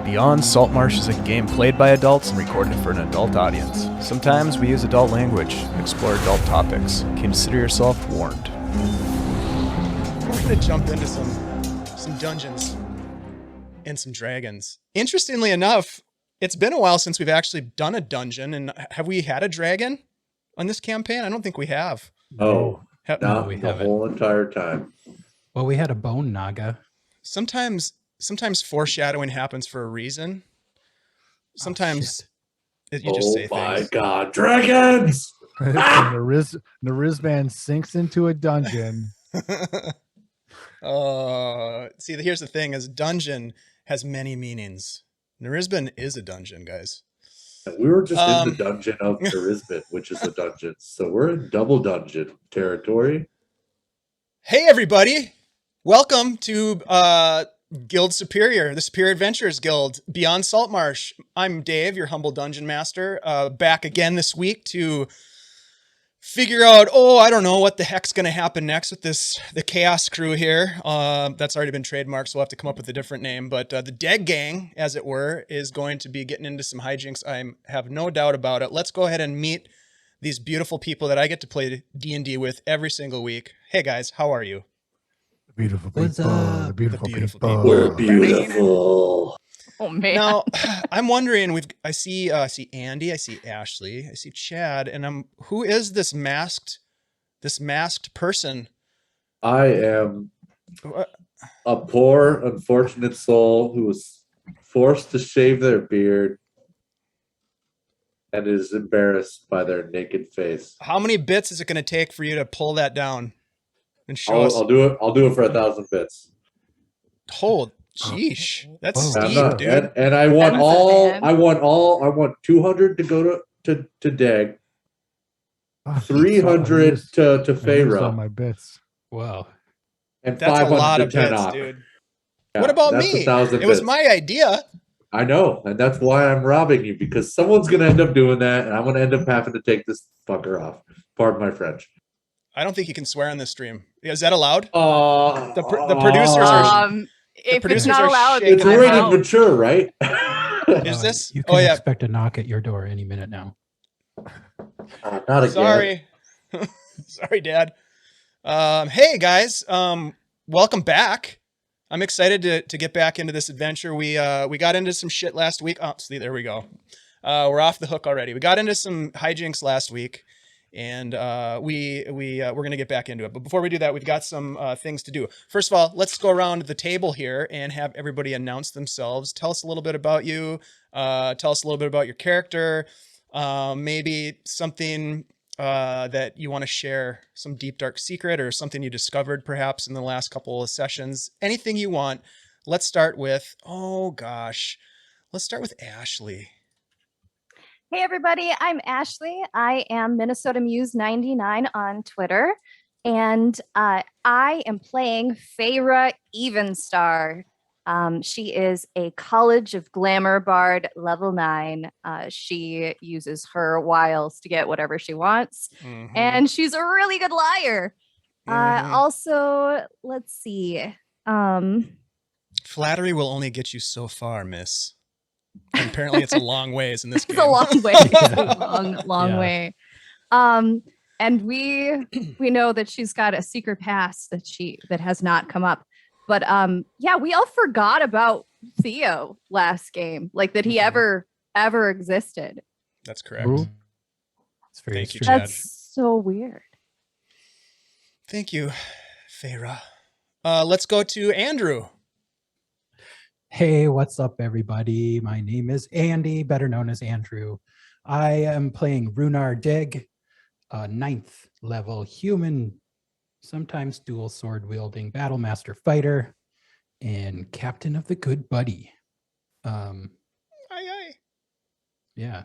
Beyond Saltmarsh is a game played by adults and recorded for an adult audience. Sometimes we use adult language, explore adult topics. Consider yourself warned. We're going to jump into some dungeons and some dragons. Interestingly enough, it's been a while since we've actually done a dungeon, and have we had a dragon on this campaign? I don't think we have. Oh, No, not the whole entire time. Well, we had a bone naga. Sometimes foreshadowing happens for a reason. Sometimes you just say things. Oh my god, dragons! Narisban sinks into a dungeon. See, here's the thing: is dungeon has many meanings. Narisban is a dungeon, guys. We were just in the dungeon of Narisban, which is a dungeon. So we're in double dungeon territory. Hey, everybody! Welcome to Guild Superior, the Superior Adventurers Guild, Beyond Saltmarsh. I'm Dave, your humble dungeon master, back again this week to figure out, I don't know what the heck's going to happen next with the Chaos crew here. That's already been trademarked, so we'll have to come up with a different name. But the Deg Gang, as it were, is going to be getting into some hijinks. I have no doubt about it. Let's go ahead and meet these beautiful people that I get to play D&D with every single week. Hey, guys, how are you? Beautiful What's people. up? The beautiful The beautiful people. We're beautiful. Oh man! Now, I'm wondering. I see Andy, I see Ashley, I see Chad, and who is this masked person? I am a poor, unfortunate soul who was forced to shave their beard and is embarrassed by their naked face. How many bits is it going to take for you to pull that down and show us? I'll do it. I'll do it for 1,000 bits. Hold, sheesh, that's Whoa. steep, dude. And I want That's all. bad. I want 200 to go to Deg. 300 to on Feyre, my bits. Wow. and That's a 500 lot to of bits, Tenoch. dude. Yeah, What about that's me? 1,000 It was bits. my idea. I know, and that's why I'm robbing you, because someone's gonna end up doing that, and I'm gonna end up having to take this fucker off. Pardon my French. I don't think you can swear on this stream. Is that allowed? The The producers are- if it's producers not are allowed, shaking It's their I'm rated out. mature, right? Is this? You can Oh yeah. expect a knock at your door any minute now. Not again. Sorry. Sorry, Dad. Hey guys, welcome back. I'm excited to get back into this adventure. We got into some shit last week. Oh, see, there we go. We're off the hook already. We got into some hijinks last week, and we're gonna get back into it. But before we do that, we've got some things to do. First of all, let's go around the table here and have everybody announce themselves. Tell us a little bit about you. Tell us a little bit about your character. Maybe something that you want to share, some deep dark secret or something you discovered perhaps in the last couple of sessions. Anything you want. Let's start with Ashley. Hey everybody, I'm Ashley. I am Minnesota Muse 99 on Twitter, and I am playing Feyre Evenstar. She is a College of Glamour Bard level 9. She uses her wiles to get whatever she wants, and she's a really good liar. Also, let's see. Flattery will only get you so far, miss. And apparently it's a long ways in this game. It's a long way. It's a long Yeah. way. And we know that she's got a secret past that has not come up. But we all forgot about Theo last game, like that he ever existed. That's correct. Ooh. It's very Thank you, strange. Chad. That's so weird. Thank you, Feyre. Let's go to Andrew. Hey, what's up, everybody? My name is Andy, better known as Andrew. I am playing Rhunar Deg, 9th level human, sometimes dual sword wielding Battlemaster fighter, and captain of the Good Buddy. Aye, aye. Yeah.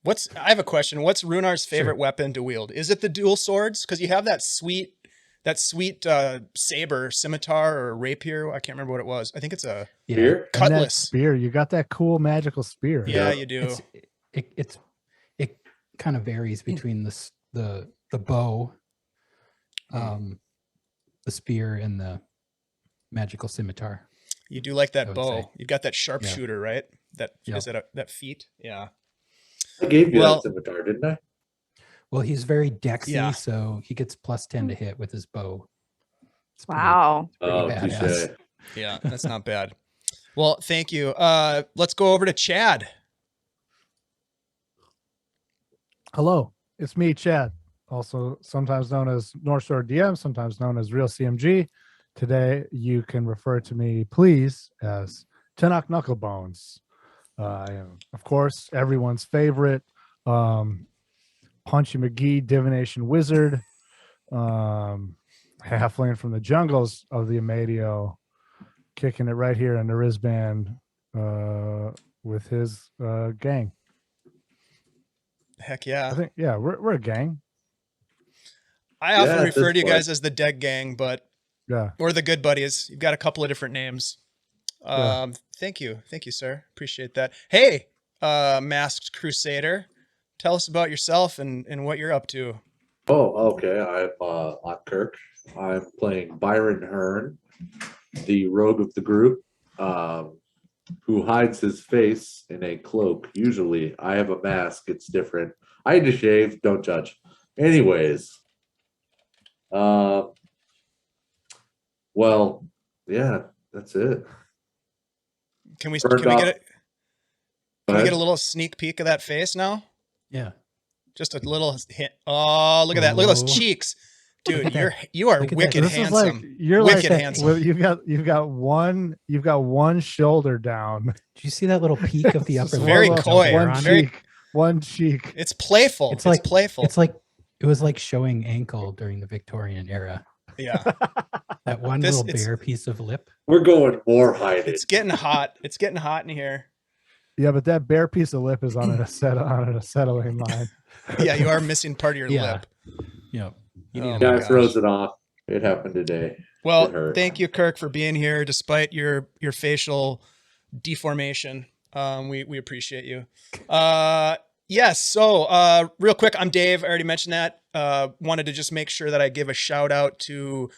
I have a question. What's Runar's favorite Sure. weapon to wield? Is it the dual swords? Because you have that sweet saber, scimitar, or rapier. I can't remember what it was. I think it's a Yeah. Here? And that cutlass. spear. You got that cool magical spear. Yeah, Yeah. you do. It kind of varies between the bow, the spear, and the magical scimitar. You do like that I would bow. say. You've got that sharpshooter, right? That Yep. is that feat. Yeah. I gave you Well- that scimitar, didn't I? Well, he's very dexy, Yeah. so he gets +10 to hit with his bow. It's pretty- Wow. pretty Oh, badass. touche. Yeah, that's not bad. Well, thank you. Let's go over to Chad. Hello, it's me, Chad, also sometimes known as North Shore DM, sometimes known as Real CMG. Today, you can refer to me, please, as Tenoch Knucklebones. I am, of course, everyone's favorite Punchy McGee divination wizard, halfling from the jungles of the Amadio, kicking it right here in Narisban with his gang. Heck I yeah. think, yeah, we're a gang. I often Yeah, at refer this to you point. guys as the Deg Gang, but Yeah. or the Good Buddies. You've got a couple of different names. Yeah. Thank you, sir. Appreciate that. Hey, masked Crusader, tell us about yourself and what you're up to. Oh, okay. I'm Kirk. I'm playing Byron Hearn, the rogue of the group, who hides his face in a cloak. Usually, I have a mask. It's different. I had to shave. Don't judge. Anyways, well, yeah, that's it. Can we Burned get off. a Go can we get a ahead. little sneak peek of that face now? Yeah. Just a little hint. Oh, look at that! Look at those Oh. cheeks, dude. at that. You are Look at that. wicked This is like handsome. you're Wicked like handsome. well, you've got one shoulder down. Did you see that little peak of the It's upper just lip? Very with no coy, hair One on it? very- cheek. One cheek. It's playful. It's like playful. It's like it was like showing ankle during the Victorian era. Yeah, That one This- little it's- bare piece of lip. We're going more hiding. it's getting hot. It's getting hot in here. Yeah, but that bare piece of lip is on an acetylene line. Yeah, you are missing part of your Yeah. lip. Yeah. You Oh need my a Guy gosh. throws it off. It happened today. It Well, hurt. thank you, Kirk, for being here despite your facial deformation. We appreciate you. Yes. So, real quick, I'm Dave. I already mentioned that. Wanted to just make sure that I give a shout out to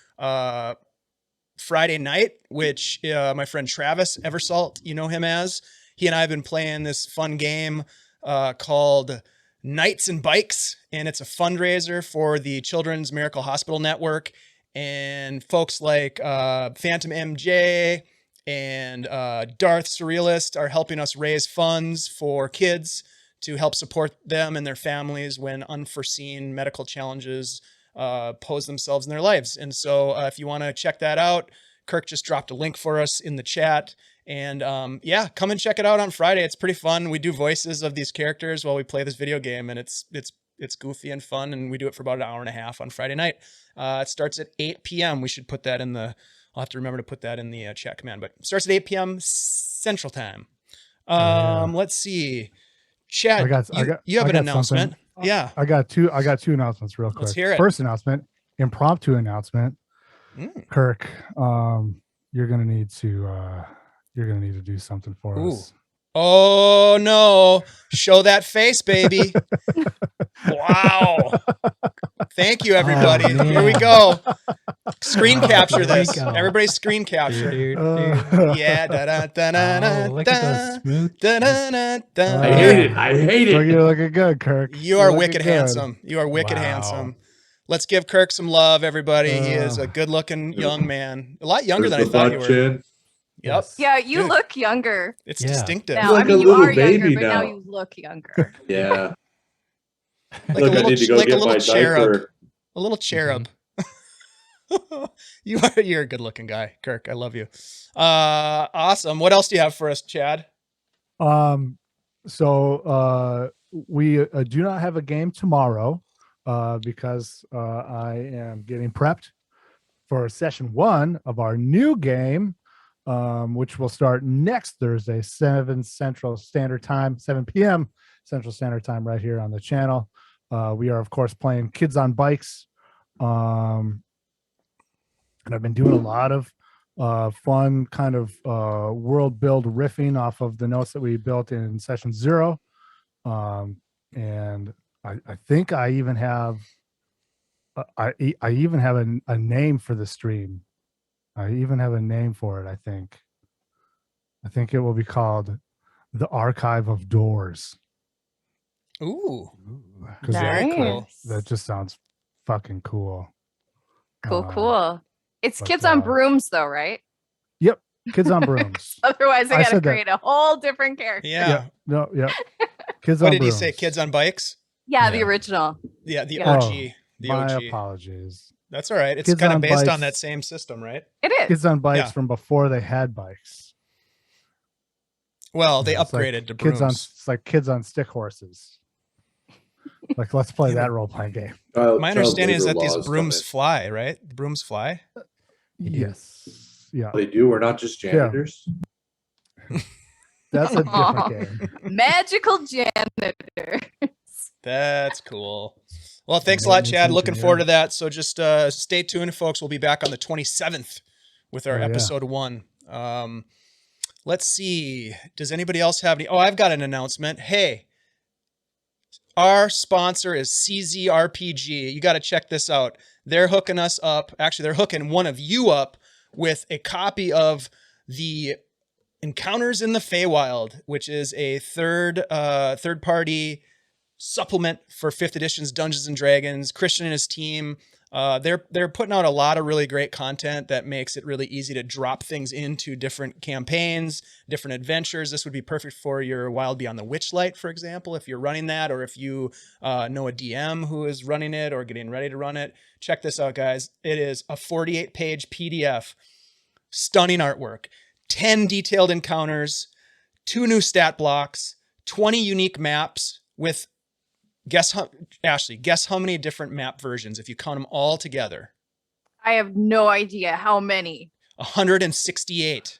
Friday night, which my friend Travis Eversalt, you know him as. He and I have been playing this fun game called Knights and Bikes, and it's a fundraiser for the Children's Miracle Hospital Network. And folks like Phantom MJ and Darth Surrealist are helping us raise funds for kids to help support them and their families when unforeseen medical challenges pose themselves in their lives. And so if you want to check that out, Kirk just dropped a link for us in the chat. And yeah, come and check it out on Friday. It's pretty fun. We do voices of these characters while we play this video game, and it's goofy and fun. And we do it for about an hour and a half on Friday night. It starts at 8 p.m. We should put that in the. I'll have to remember to put that in the chat command. But it starts at 8 p.m. Central Time. Let's see, Chad. You have an announcement. Something. Yeah. I got two announcements real quick. Let's hear it. First announcement, impromptu announcement. Kirk, you're gonna need to do something for us. Oh no! Show that face, baby! Wow! Thank you, everybody. Oh, Here we man. go. Screen capture Here we this. go. Everybody, screen capture. Yeah. Da da da da Oh, da look at those smooth. da da da. I hate it. I hate Look, it. you're looking good, Kirk. You You're are looking wicked good. handsome. You are wicked Wow. handsome. Let's give Kirk some love, everybody. He is a good-looking young man. A lot younger than I There's the thought you butt were. chin. Yep. Yeah, you Dude. look younger It's Yeah. distinctive. now. like I mean, a you little are younger, baby but now now. you look younger. Yeah. Like Look, a I need to go like a get little my cherub. diaper. A little cherub. You're a good looking guy, Kirk. I love you. Awesome. What else do you have for us, Chad? So we do not have a game tomorrow because I am getting prepped for session 1 of our new game, which will start next Thursday, 7 Central Standard Time, 7 p.m. Central Standard Time, right here on the channel. We are, of course, playing Kids on Bikes. And I've been doing a lot of fun kind of world build riffing off of the notes that we built in session 0. And I think I even have I even have a name for the stream. I even have a name for it, I think. I think it will be called The Archive of Doors. Ooh, 'Cause very Nice. cool. that just sounds fucking cool. Cool, Um, cool. It's but, kids on brooms, though, right? Yep. Kids on brooms. Otherwise, I I got to said that. create a whole different character. Yeah. Yep. No, yep. Kids What on did he brooms. say? Kids on bikes? Yeah, the Yeah. original. Yeah, the Yeah. OG. The My OG. apologies. That's all right. It's Kids kind of on based on bikes. that same system, right? It is. Kids on bikes Yeah. from before they had bikes. Well, they It's like upgraded to kids on. brooms. It's like kids on stick horses. Like, let's play that role playing game. My understanding is labor that these laws come brooms in. fly, right? The brooms fly. Yes. Yeah. They do. We're not just janitors. That's a different game. Magical janitor. That's cool. Well, thanks a lot, Maintenance Chad. Looking engineer. forward to that. So just stay tuned, folks. We'll be back on the 27th with our Oh, yeah. episode 1. Let's see. Does anybody else have any? Oh, I've got an announcement. Hey, our sponsor is CZRPG. You got to check this out. They're hooking us up. Actually, they're hooking one of you up with a copy of the Encounters in the Feywild, which is a third-party supplement for 5th edition's Dungeons and Dragons. Christian and his team, they're putting out a lot of really great content that makes it really easy to drop things into different campaigns, different adventures. This would be perfect for your Wild Beyond the Witchlight, for example, if you're running that, or if you know a DM who is running it or getting ready to run it. Check this out, guys. It is a 48-page PDF, stunning artwork, 10 detailed encounters, 2 new stat blocks, 20 unique maps with Ashley, guess how many different map versions if you count them all together? I have no idea how many. 168.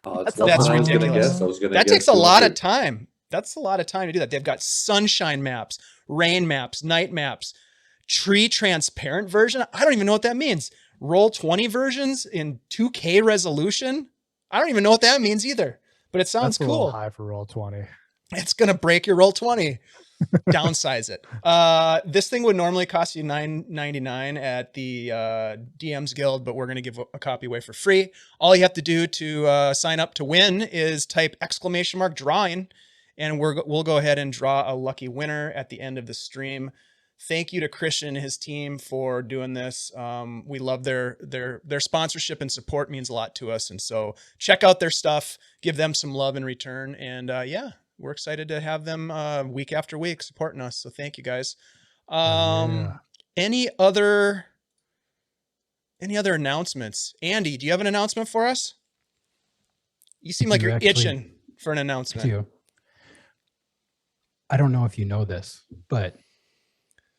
Oh, That's less a than lot. I was gonna ridiculous. guess. I was gonna That guess takes a lot of 200. time. That's a lot of time to do that. They've got sunshine maps, rain maps, night maps, tree transparent version. I don't even know what that means. Roll 20 versions in 2K resolution. I don't even know what that means either, but it sounds That's a little cool. high for roll 20. It's going to break your roll 20. Downsize it. This thing would normally cost you $9.99 at the DM's Guild, but we're going to give a copy away for free. All you have to do to sign up to win is type !drawing, and we'll go ahead and draw a lucky winner at the end of the stream. Thank you to Christian and his team for doing this. We love their sponsorship and support means a lot to us. And so check out their stuff, give them some love in return. And yeah, we're excited to have them week after week supporting us. So thank you guys. Yeah. Any other announcements? Andy, do you have an announcement for us? You seem like do you're actually. itching for an I announcement. do. I don't know if you know this, but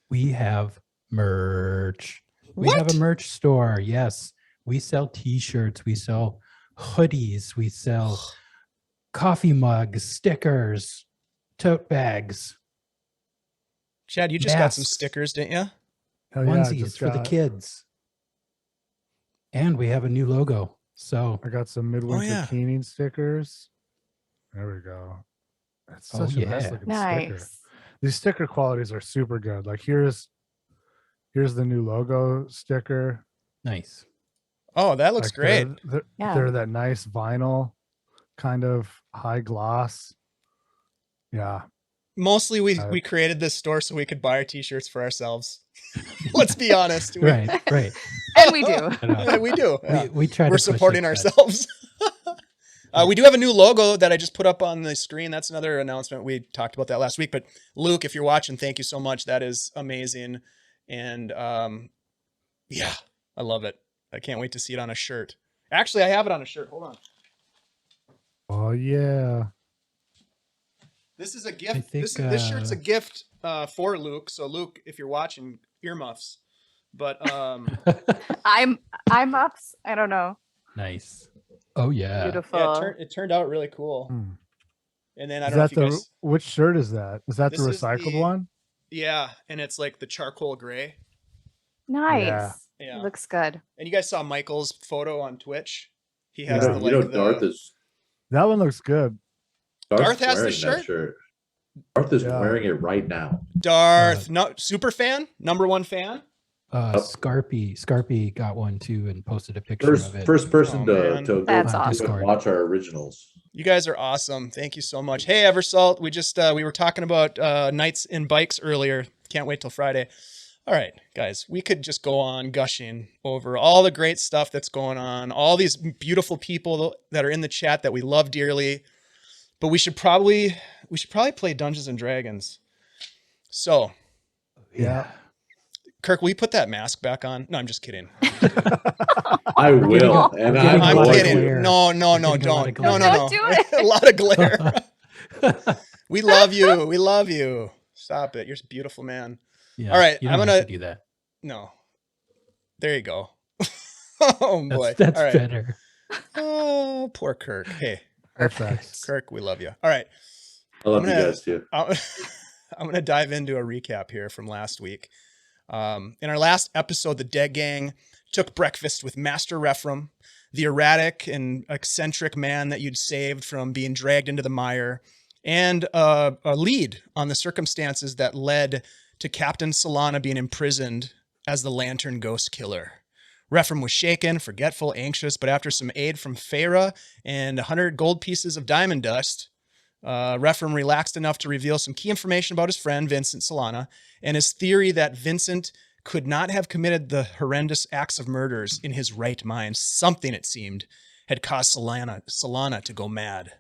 we have merch. We have What? a merch store. Yes. We sell t-shirts. We sell hoodies. We sell coffee mugs, stickers, tote bags, Chad, you just got some Masks. stickers, didn't you? Hell yeah, I onesies just for the got- kids. And we have a new logo. So I got some midwinter yeah. keening stickers. There we go. That's Oh, such a nice yeah. looking sticker. Nice. These sticker qualities are super good. Like here's the new logo sticker. nice. Oh, that looks Like, great. Yeah. They're that nice vinyl kind of high gloss. Yeah. Mostly we created this store so we could buy our t-shirts for ourselves. Let's be honest. Right, right. And we do. I know. Yeah, we do. Yeah. We try to We're push it, supporting but- ourselves. We do have a new logo that I just put up on the screen. That's another announcement. We talked about that last week. But Luke, if you're watching, thank you so much. That is amazing. And yeah, I love it. I can't wait to see it on a shirt. Actually, I have it on a shirt. Hold on. Oh yeah. This is a gift. I think, This shirt's a gift for Luke. So Luke, if you're watching, earmuffs. But I'm ups. I don't know. Nice. Oh yeah. Beautiful. yeah, it turned out really cool. Hmm. And then I Is don't know that if you the guys. which shirt is that? Is that the This is recycled the- one? Yeah, and it's like the charcoal gray. Nice. Yeah. Yeah. Looks good. And you guys saw Michael's photo on Twitch. He Yeah. has the You know, like Darth is That one looks good. Darth has the wearing that shirt? Darth is Yeah. wearing it right now. Darth, no super fan, #1 fan. Scarpy got one too and posted a picture of it. First person Oh, to man. go That's to awesome. watch our originals. You guys are awesome. Thank you so much. Hey, Eversalt. We just we were talking about nights and bikes earlier. Can't wait till Friday. All right, guys, we could just go on gushing over all the great stuff that's going on, all these beautiful people that are in the chat that we love dearly. But we should probably play Dungeons and Dragons. So, Yeah. Kirk, will you put that mask back on? No, I'm just kidding. I will, We're and getting I'm I'm a lot of going kidding. to. glare. No, We're getting a lot don't. of glare. Don't do it. A lot of glare. We love you. We love you. Stop it. You're a beautiful man. Yeah, All right, you I'm don't gonna- have to do that. No. There you go. Oh boy. That's All right. better. Oh, poor Kirk. Hey, Perfect. Kirk, we love you. All right. I love I'm you gonna- guys too. I'm going to dive into a recap here from last week. In our last episode, the Deg Gang took breakfast with Master Rephram, the erratic and eccentric man that you'd saved from being dragged into the mire, and a lead on the circumstances that led to Captain Solana being imprisoned as the Lantern Ghost Killer. Rephram was shaken, forgetful, anxious, but after some aid from Feyre and 100 gold pieces of diamond dust, Rephram relaxed enough to reveal some key information about his friend, Vincent Solana, and his theory that Vincent could not have committed the horrendous acts of murders in his right mind. Something, it seemed, had caused Solana to go mad.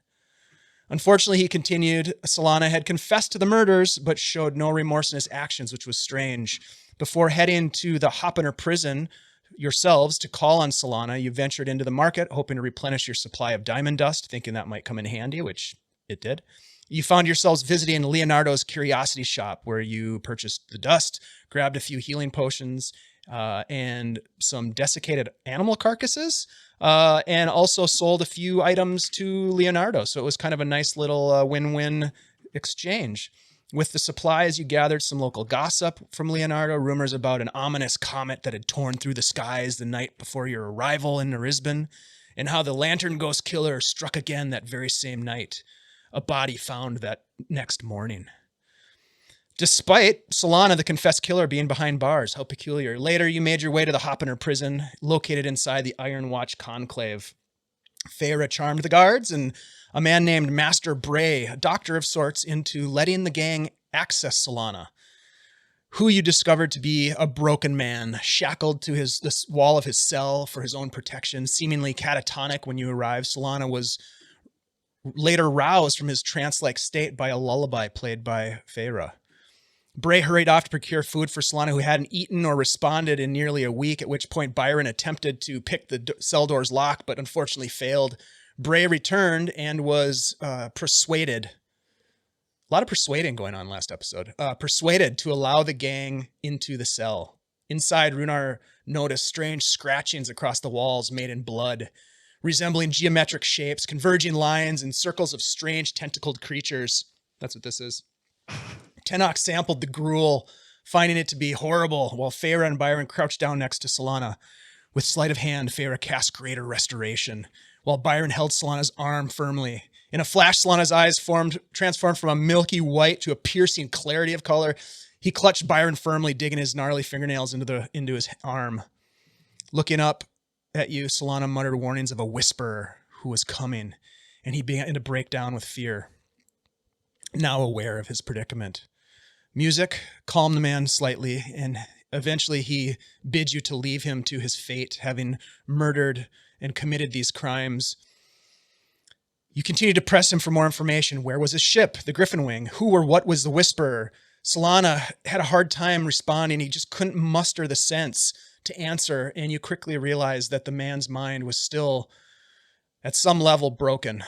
Unfortunately, he continued, Solana had confessed to the murders, but showed no remorse in his actions, which was strange. Before heading to the Hoppener prison yourselves to call on Solana, you ventured into the market, hoping to replenish your supply of diamond dust, thinking that might come in handy, which it did. You found yourselves visiting Leonardo's curiosity shop, where you purchased the dust, grabbed a few healing potions, and some desiccated animal carcasses, and also sold a few items to Leonardo. So it was kind of a nice little win-win exchange. With the supplies, you gathered some local gossip from Leonardo, rumors about an ominous comet that had torn through the skies the night before your arrival in Narisban, and how the Lantern Ghost Killer struck again that very same night, a body found that next morning. Despite Solana, the confessed killer, being behind bars, how peculiar. Later, you made your way to the Hoppener prison, located inside the Iron Watch Conclave. Feyre charmed the guards, and a man named Master Bray, a doctor of sorts, into letting the gang access Solana, who you discovered to be a broken man, shackled to this wall of his cell for his own protection, seemingly catatonic when you arrived. Solana was later roused from his trance-like state by a lullaby played by Feyre. Bray hurried off to procure food for Solana, who hadn't eaten or responded in nearly a week, at which point Byron attempted to pick the cell door's lock, but unfortunately failed. Bray returned and was persuaded. A lot of persuading going on last episode. Persuaded to allow the gang into the cell. Inside, Rhunar noticed strange scratchings across the walls made in blood, resembling geometric shapes, converging lines, and circles of strange tentacled creatures. That's what this is. Tenoch sampled the gruel, finding it to be horrible, while Feyre and Byron crouched down next to Solana. With sleight of hand, Feyre cast Greater Restoration, while Byron held Solana's arm firmly. In a flash, Solana's eyes transformed from a milky white to a piercing clarity of color. He clutched Byron firmly, digging his gnarly fingernails into his arm. Looking up at you, Solana muttered warnings of a whisperer who was coming, and he began to break down with fear, now aware of his predicament. Music calmed the man slightly, and eventually he bids you to leave him to his fate, having murdered and committed these crimes. You continue to press him for more information. Where was his ship, the Griffin Wing? Who or what was the Whisperer? Solana had a hard time responding. He just couldn't muster the sense to answer, and you quickly realized that the man's mind was still, at some level, broken.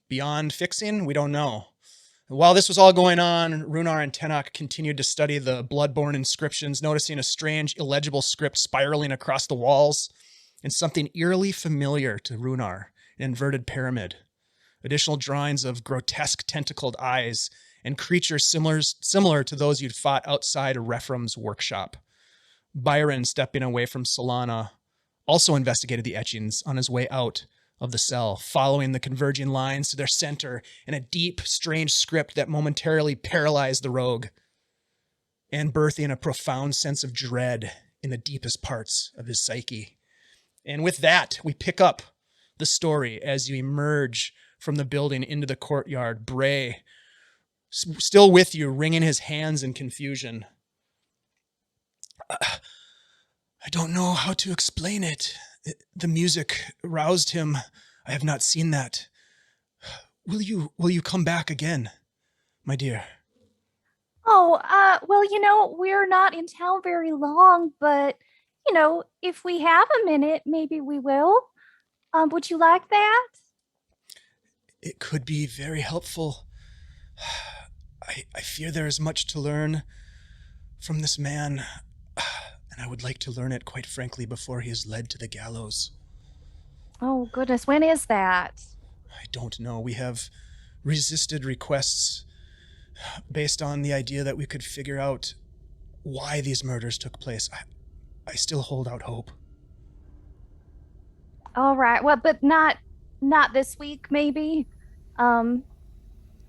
Beyond fixing, we don't know. While this was all going on, Rhunar and Tenoch continued to study the bloodborne inscriptions, noticing a strange, illegible script spiraling across the walls, and something eerily familiar to Rhunar, an inverted pyramid. Additional drawings of grotesque tentacled eyes and creatures similar to those you'd fought outside of Rephram's workshop. Byron, stepping away from Solana, also investigated the etchings on his way out of the cell, following the converging lines to their center in a deep, strange script that momentarily paralyzed the rogue, and birthing a profound sense of dread in the deepest parts of his psyche. And with that, we pick up the story as you emerge from the building into the courtyard, Bray, still with you, wringing his hands in confusion. I don't know how to explain it. The music roused him. I have not seen that. Will you come back again, my dear? Oh, well, we're not in town very long, but, if we have a minute, maybe we will. Would you like that? It could be very helpful. I fear there is much to learn from this man, and I would like to learn it, quite frankly, before he is led to the gallows. Oh, goodness. When is that? I don't know. We have resisted requests based on the idea that we could figure out why these murders took place. I still hold out hope. All right. Well, but not this week, maybe.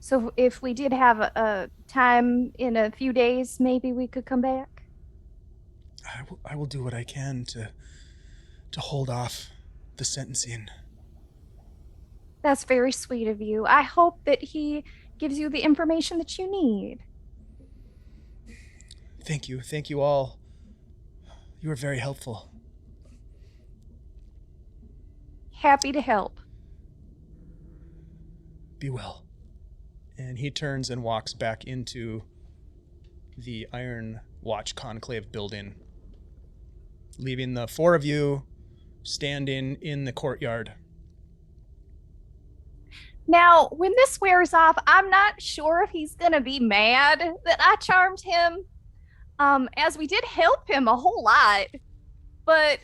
So if we did have a time in a few days, maybe we could come back. I will do what I can to hold off the sentencing. That's very sweet of you. I hope that he gives you the information that you need. Thank you. Thank you all. You were very helpful. Happy to help. Be well. And he turns and walks back into the Iron Watch Conclave building, leaving the four of you standing in the courtyard. Now, when this wears off, I'm not sure if he's going to be mad that I charmed him, as we did help him a whole lot. But,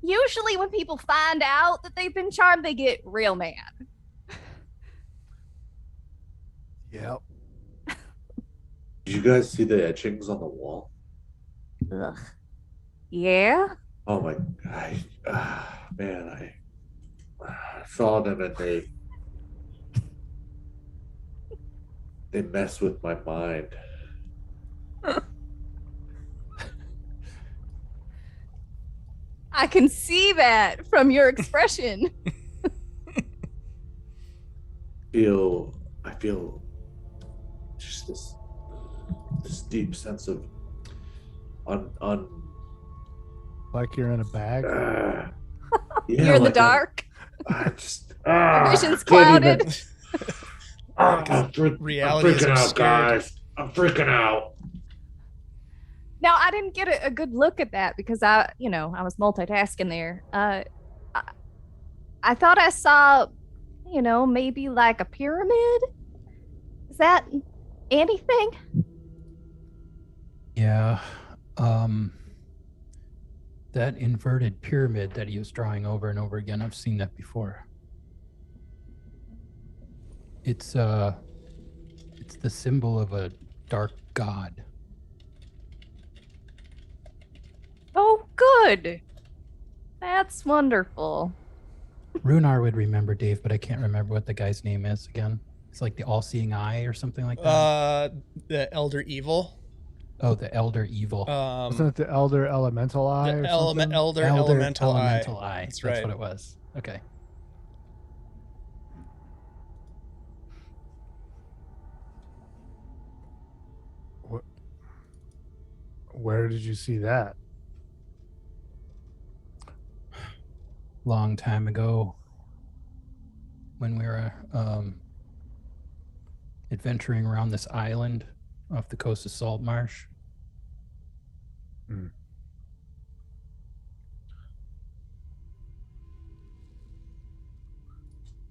usually when people find out that they've been charmed, they get real mad. Yep. Did you guys see the etchings on the wall? Ugh. Yeah? Oh my, man, I saw them and they mess with my mind. I can see that from your expression. I feel just this deep sense of Like you're in a bag. yeah, You're in the dark. I just Vision's clouded. Reality is freaking out, obscured. guys. I'm freaking out. Now, I didn't get a good look at that because I was multitasking there. I thought I saw, maybe like a pyramid. Is that anything? Yeah. That inverted pyramid that he was drawing over and over again, I've seen that before. It's the symbol of a dark god. Oh, good. That's wonderful. Rhunar would remember, Dave, but I can't remember what the guy's name is again. It's like the all-seeing eye or something like that. The Elder Evil. Oh, the Elder Evil. Wasn't it the Elder Elemental Eye? The or something? Elder Elder Elemental Eye. Eye. That's right. What it was. Okay. Where did you see that? Long time ago, when we were adventuring around this island off the coast of Saltmarsh.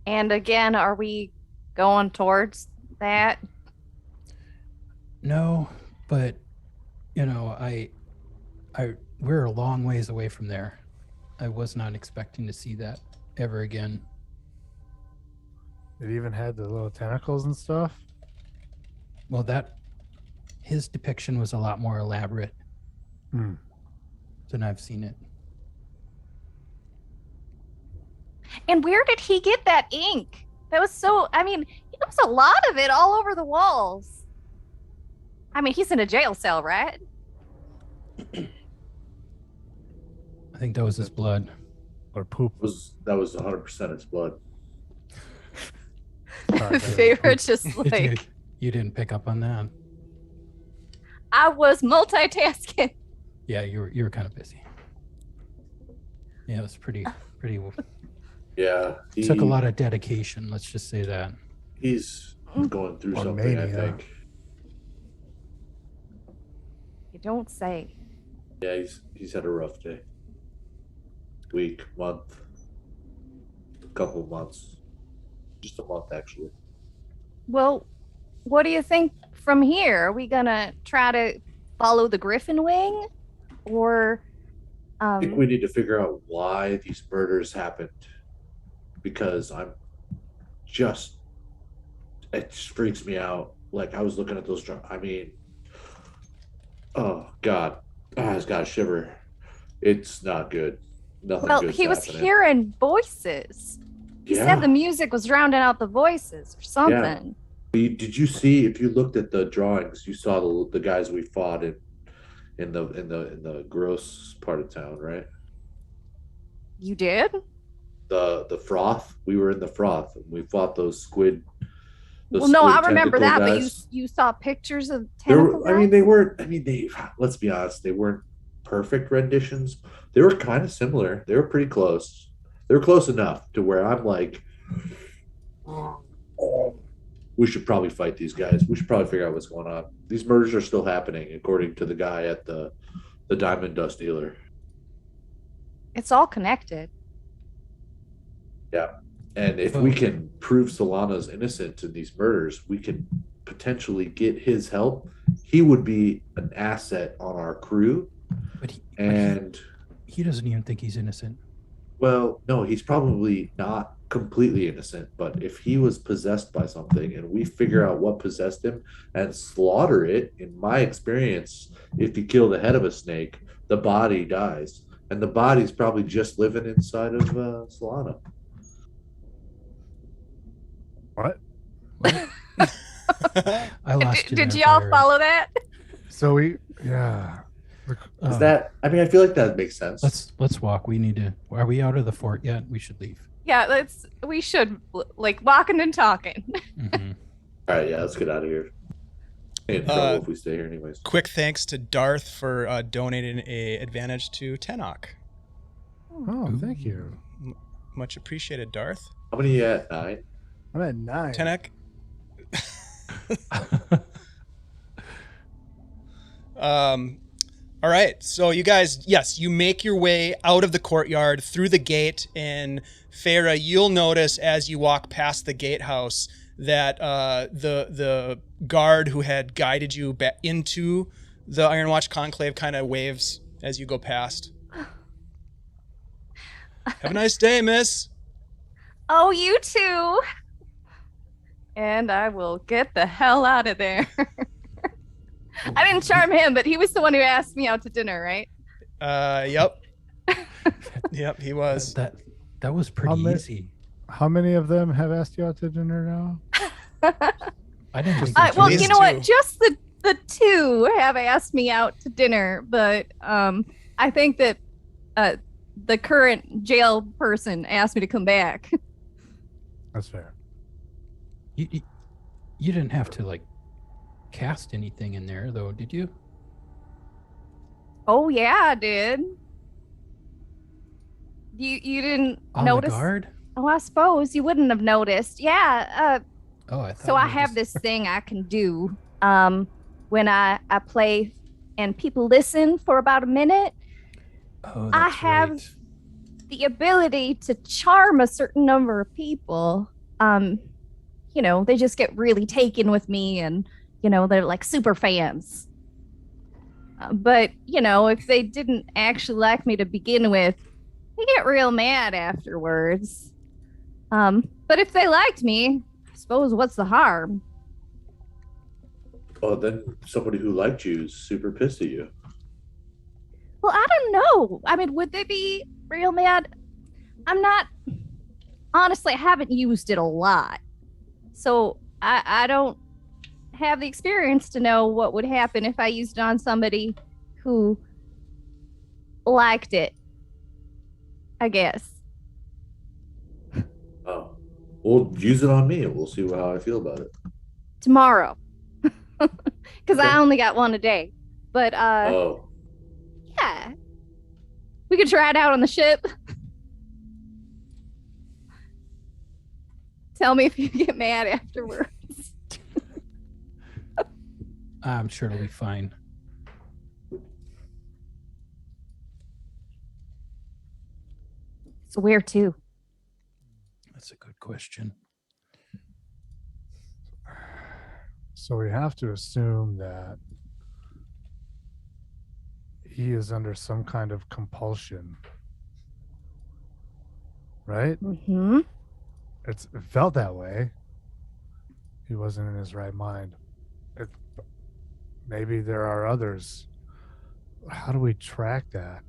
And again, are we going towards that? No, but we're a long ways away from there. I was not expecting to see that ever again. It even had the little tentacles and stuff. Well, his depiction was a lot more elaborate than I've seen it. And where did he get that ink? That was it was a lot of it all over the walls. I mean, he's in a jail cell, right? I think that was his blood. Or poop. That was 100% its blood. card. Favor just Did like you didn't pick up on that? I was multitasking. Yeah, you were kind of busy. Yeah, it was pretty. Yeah, Took a lot of dedication. Let's just say that. He's going through Or something, I mania. think. You don't say. Yeah, he's had a rough day. Week, month, couple months. Just a month, actually. Well, what do you think from here? Are we gonna try to follow the Griffin Wing, or I think we need to figure out why these murders happened. Because it just freaks me out. Like, I was looking at those, I mean, oh, God. I just got a shiver. It's not good. Nothing well, good's he was happening. hearing voices. He said the music was drowning out the voices or something. Did you see, if you looked at the drawings, you saw the guys we fought in the gross part of town, right? You did? The froth. We were in the froth and we fought those squid. Well, no, I squid remember tentacle that, guys. but you saw pictures of They tentacle were, I mean, they weren't. I mean, let's be honest. They weren't perfect renditions. They were kind of similar. They were pretty close. They were close enough to where I'm like, we should probably fight these guys. We should probably figure out what's going on. These murders are still happening, according to the guy at the diamond dust dealer. It's all connected. Yeah. And if we can prove Solana's innocent in these murders, we can potentially get his help. He would be an asset on our crew. But he doesn't even think he's innocent. Well, no, he's probably not completely innocent. But if he was possessed by something and we figure out what possessed him and slaughter it, in my experience, if you kill the head of a snake, the body dies. And the body's probably just living inside of Solana. What? I lost you Did there, y'all Fire. follow that? So Is that? I mean, I feel like that makes sense. Let's walk. We need to. Are we out of the fort yet? We should leave. Yeah, we should like walking and talking. Mhm. All right, yeah, let's get out of here. In trouble if we stay here, anyways. Quick thanks to Darth for donating a advantage to Tenoch. Oh, thank you. Much appreciated, Darth. How many you at? 9? I'm at 9. Tenoch. All right, so you guys, yes, you make your way out of the courtyard through the gate, and Feyre, you'll notice as you walk past the gatehouse that the guard who had guided you back into the Ironwatch Conclave kind of waves as you go past. Have a nice day, miss. Oh, you too. And I will get the hell out of there. I didn't charm him, but he was the one who asked me out to dinner, right? Yep. Yep, he was. That was pretty easy. How many of them have asked you out to dinner now? I didn't think Well, At you least know what? two. Just the two have asked me out to dinner, but I think that the current jail person asked me to come back. That's fair. you didn't have to like cast anything in there though, did you? Oh yeah, I did. You didn't On notice? the guard? Oh, I suppose you wouldn't have noticed. Yeah. Oh, I thought So I you have just- this thing I can do when I play and people listen for about a minute. Oh, I that's have right. the ability to charm a certain number of people. You know, they just get really taken with me and, you know, they're like super fans. But, you know, if they didn't actually like me to begin with, they get real mad afterwards. But if they liked me, I suppose what's the harm? Well, then somebody who liked you is super pissed at you. Well, I don't know. I mean, would they be real mad? I'm not. Honestly, I haven't used it a lot. So I don't have the experience to know what would happen if I used it on somebody who liked it, I guess. Oh. We'll use it on me. We'll see how I feel about it. Tomorrow. Because Okay. I only got one a day. But Oh, yeah. We could try it out on the ship. Tell me if you get mad afterwards. I'm sure it'll be fine. So where to? That's a good question. So we have to assume that he is under some kind of compulsion, right? Mm-hmm. It felt that way. He wasn't in his right mind. Maybe there are others. How do we track that?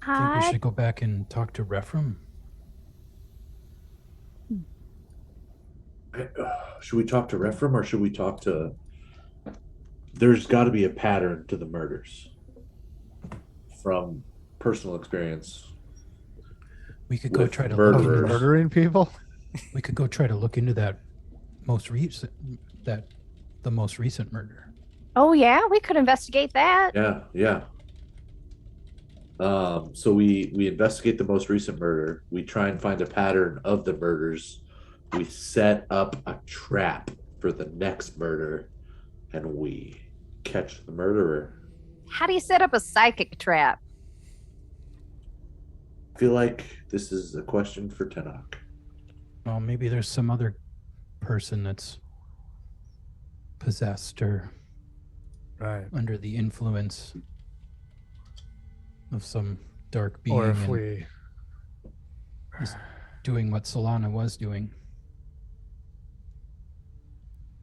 I think we should go back and talk to Rephram. should we talk to Rephram or should we talk to? There's got to be a pattern to the murders from personal experience. We could go With try to murderers. look into, Murdering people? we could go try to look into that most recent the most recent murder. Oh yeah, we could investigate that. Yeah. So we investigate the most recent murder. We try and find a pattern of the murders. We set up a trap for the next murder, and we catch the murderer. How do you set up a psychic trap? I feel like this is a question for Tenoch. Well, maybe there's some other person that's possessed or Right. under the influence of some dark being Or if and we is doing what Solana was doing.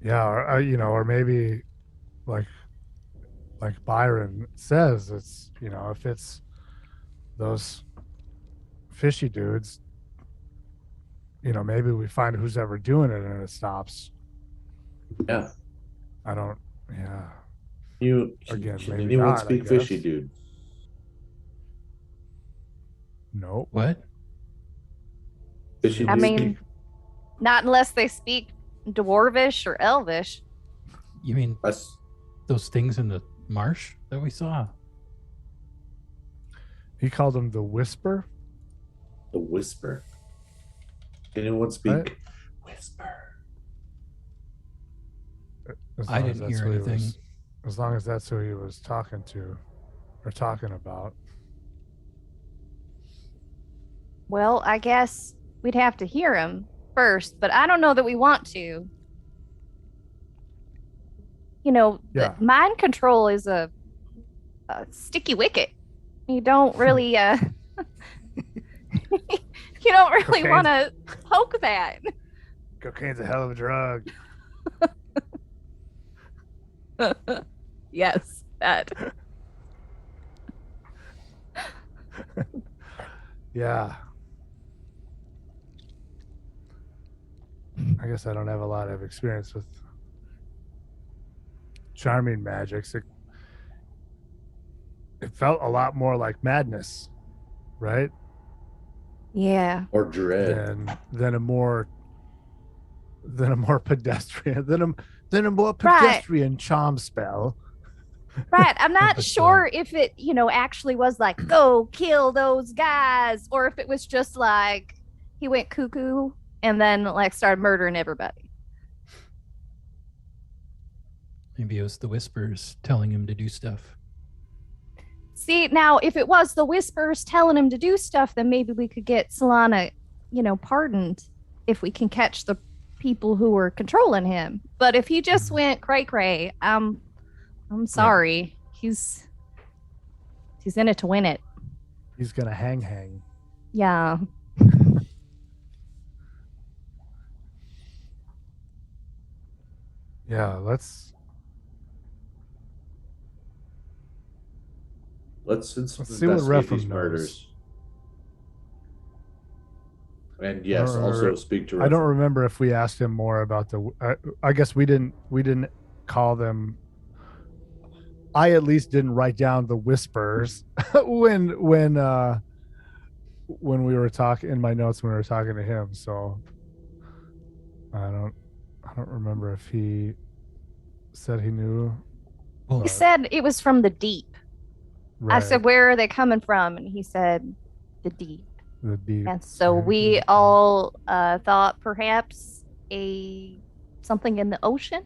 Yeah, or or maybe like Byron says, it's if it's those fishy dudes, maybe we find who's ever doing it and it stops. Yeah. I don't. Yeah. Can maybe anyone not, I speak fishy, guess. dude? Nope. What? Fishy I dude? mean, not unless they speak Dwarvish or Elvish. You mean Us. those things in the marsh that we saw? He called him the Whisper. The whisper. Can anyone speak Right. whisper? As I long as didn't that's hear who he anything. as long as that's who he was talking to or talking about. Well, I guess we'd have to hear him first, but I don't know that we want to. Yeah. Mind control is a sticky wicket. You don't really you don't really Cocaine's- want to poke that. Cocaine's a hell of a drug. Yes, that. Yeah. I guess I don't have a lot of experience with charming magics. It felt a lot more like madness, right? Yeah. Or dread? Than a more pedestrian than a more pedestrian charm spell. Right. I'm not But, sure if it, actually was like, go kill those guys, or if it was just like he went cuckoo and then like started murdering everybody. Maybe it was the whispers telling him to do stuff. See, now if it was the whispers telling him to do stuff, then maybe we could get Solana, pardoned if we can catch the people who were controlling him. But if he just went cray cray, I'm sorry. He's in it to win it. He's gonna hang. Yeah. Yeah, let's see what investigate Rephram these knows. murders. And yes, Or- also speak to Rephram. I don't remember if we asked him more about I guess we didn't call them I at least didn't write down the whispers when we were talking in my notes when we were talking to him. So I don't remember if he said he knew. Well, He said it was from the deep. I Right, said, where are they coming from? And he said, the deep. the deep. And so we all thought perhaps something in the ocean.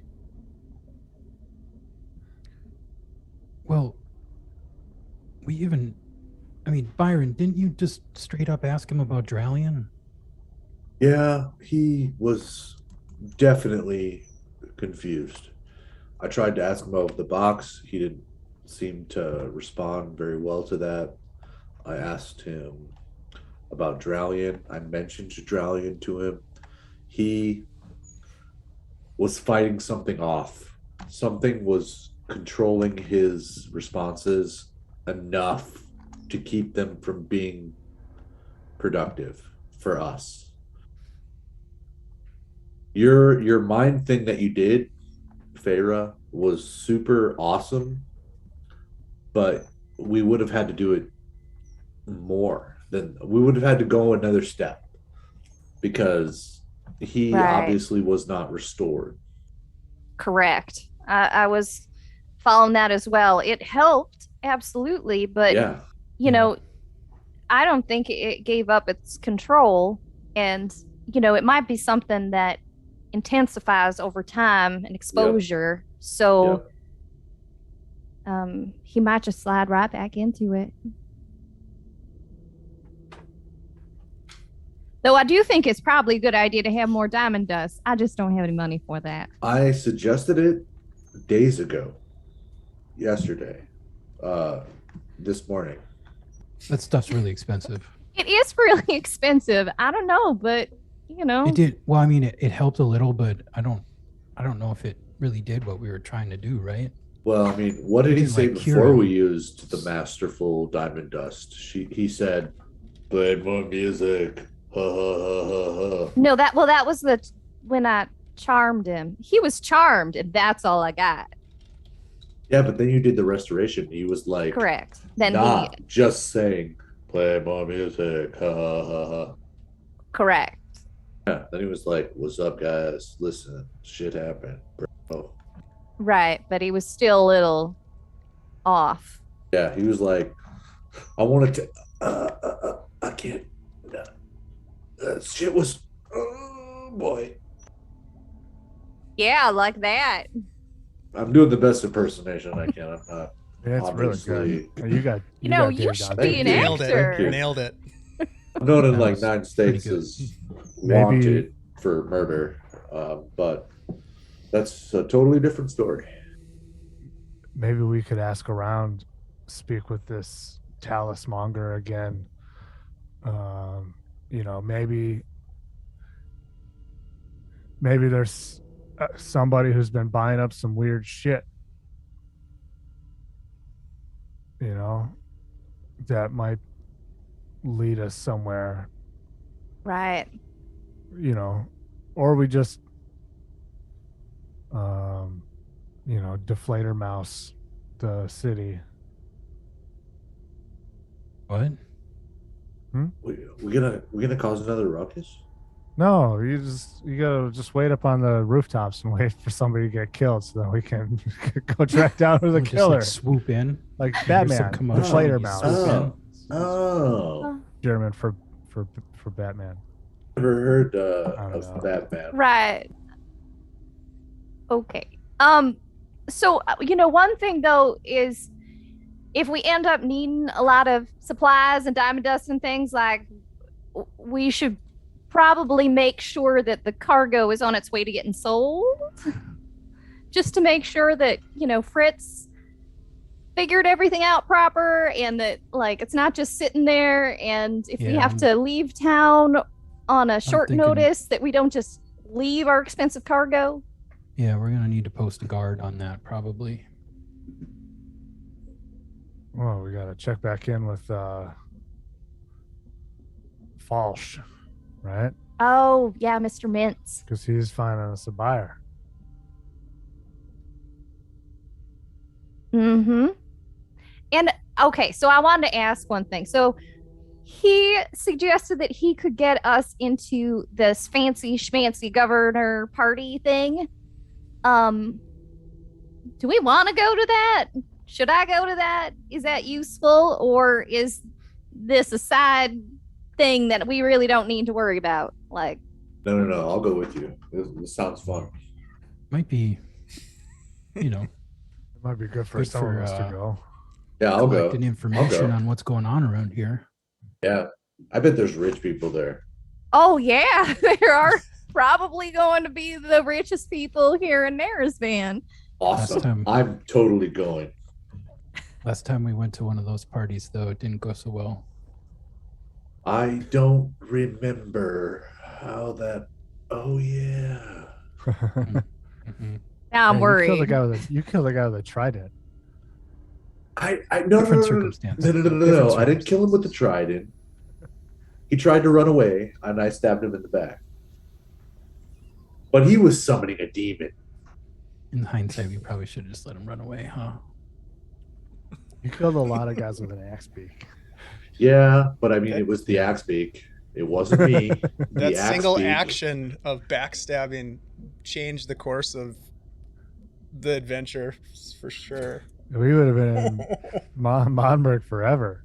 well, Byron, didn't you just straight up ask him about Dralian? Yeah, he was definitely confused. I tried to ask him about the box. He didn't seem to respond very well to that. I asked him about Dralian. I mentioned Dralian to him. He was fighting something off. Something was controlling his responses enough to keep them from being productive for us. Your mind thing that you did, Feyre, was super awesome, but we would have had to do it more than we would have had to go another step because he Right. obviously was not restored. Correct. I was following that as well. It helped, absolutely, but Yeah. you know, I don't think it gave up its control. And, it might be something that intensifies over time and exposure. So he might just slide right back into it. Though I do think it's probably a good idea to have more diamond dust. I just don't have any money for that. I suggested it days ago. Yesterday. This morning. That stuff's really expensive. It is really expensive. I don't know, but It did. Well, I mean, it helped a little, but I don't know if it really did what we were trying to do, right? Well, I mean, what did he didn't, say like, cure before him. we used the masterful diamond dust? He said, "Play more music." Ha ha ha ha ha. no, that was when I charmed him. He was charmed, and that's all I got. Yeah, but then you did the restoration. He was like, Correct. Then "Nah, just saying, play more music." Ha ha ha ha. correct. Yeah. Then he was like, "What's up, guys? Listen, shit happened, bro." Right, but he was still a little off. Yeah, he was like, "I wanted to. I can't. Shit was. Oh boy." Yeah, like that. I'm doing the best impersonation I can. I'm not. It's really Obviously. good. You got You got you Dave should on be that. an Nailed actor. Thank you. Nailed it. I'm known in That like was 9 pretty states good. as Maybe- wanted for murder, but that's a totally different story. Maybe we could ask around, speak with this talismonger again. Maybe there's somebody who's been buying up some weird shit. That might lead us somewhere. Right. Or we just deflator mouse the city. What? We gonna cause another ruckus? No, you gotta just wait up on the rooftops and wait for somebody to get killed so that we can go track down who the Just, killer. like, swoop in. Like There's some Batman, commotion, deflator you mouse. swoop in. Oh, German for Batman. never heard I don't know. of Batman. Right. Okay. So one thing though is if we end up needing a lot of supplies and diamond dust and things, like we should probably make sure that the cargo is on its way to getting sold, just to make sure that Fritz figured everything out proper and that it's not just sitting there, and if we Yeah, have to leave town on a short thinking- notice, that we don't just leave our expensive cargo. Yeah, we're gonna need to post a guard on that probably. Well, we gotta check back in with Falsh, right? Oh yeah, Mr. Mintz. Because he's finding us a buyer. Mm-hmm. And okay, so I wanted to ask one thing. So he suggested that he could get us into this fancy schmancy governor party thing. Do we want to go to that? Should I go to that? Is that useful, or is this a side thing that we really don't need to worry about? Like, No. I'll go with you. This sounds fun. Might be, It might be good for Good some for, of us to go. Yeah, I'll go. collecting information go. on what's going on around here. Yeah, I bet there's rich people there. oh yeah, there are probably going to be the richest people here in Narisban. Awesome. time- I'm totally going. Last time we went to one of those parties, though, it didn't go so well. I don't remember how that. Oh yeah. Mhm. Now I'm Yeah, worried. You killed the guy with the trident. I no, Different no. circumstance. No. Different I didn't kill him with the trident. He tried to run away, and I stabbed him in the back. But he was summoning a demon. In hindsight, we probably should have just let him run away, huh? You killed a lot of guys with an axe beak. Yeah, but I mean, it was the axe beak. It wasn't me. That The axe single beak. action of backstabbing changed the course of the adventure for sure. We would have been in Monberg forever.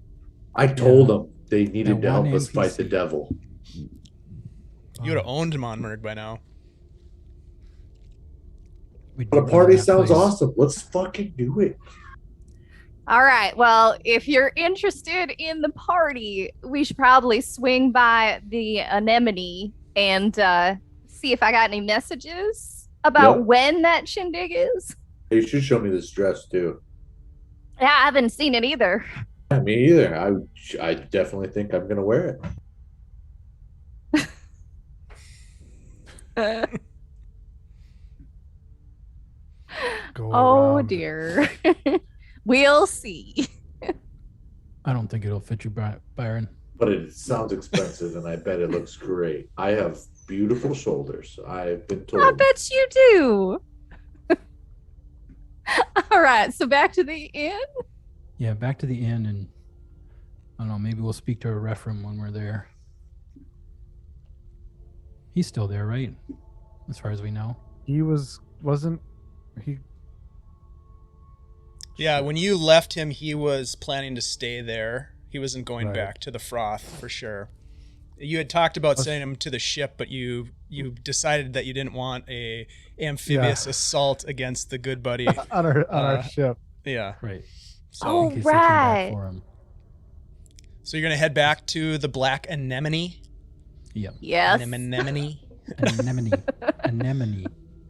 I told them they needed That to help one us fight the NPC. devil. You would have owned Monmurg by now. We'd But a be party running that sounds place. awesome. Let's fucking do it. All right. Well, if you're interested in the party, we should probably swing by the anemone and see if I got any messages about Yep. when that shindig is. You should show me this dress too. Yeah, I haven't seen it either. Yeah, me either. I definitely think I'm gonna wear it. Go Oh around. dear. We'll see. I don't think it'll fit you, Byron. But it sounds expensive, and I bet it looks great. I have beautiful shoulders. I've been told. I bet you do. All right. So back to the inn. Yeah, back to the inn, and I don't know, maybe we'll speak to a Referum when we're there. He's still there, right? As far as we know. He wasn't he? Yeah, when you left him, he was planning to stay there. He wasn't going Right. back to the Froth for sure. You had talked about sending him to the ship, but you decided that you didn't want a amphibious assault against the good buddy. on our ship. Yeah. Right. So, Oh, In case they came back right. for him. so you're gonna head back to the Black Anemone. Yep. Yes. Anemone. Anemone. Anemone.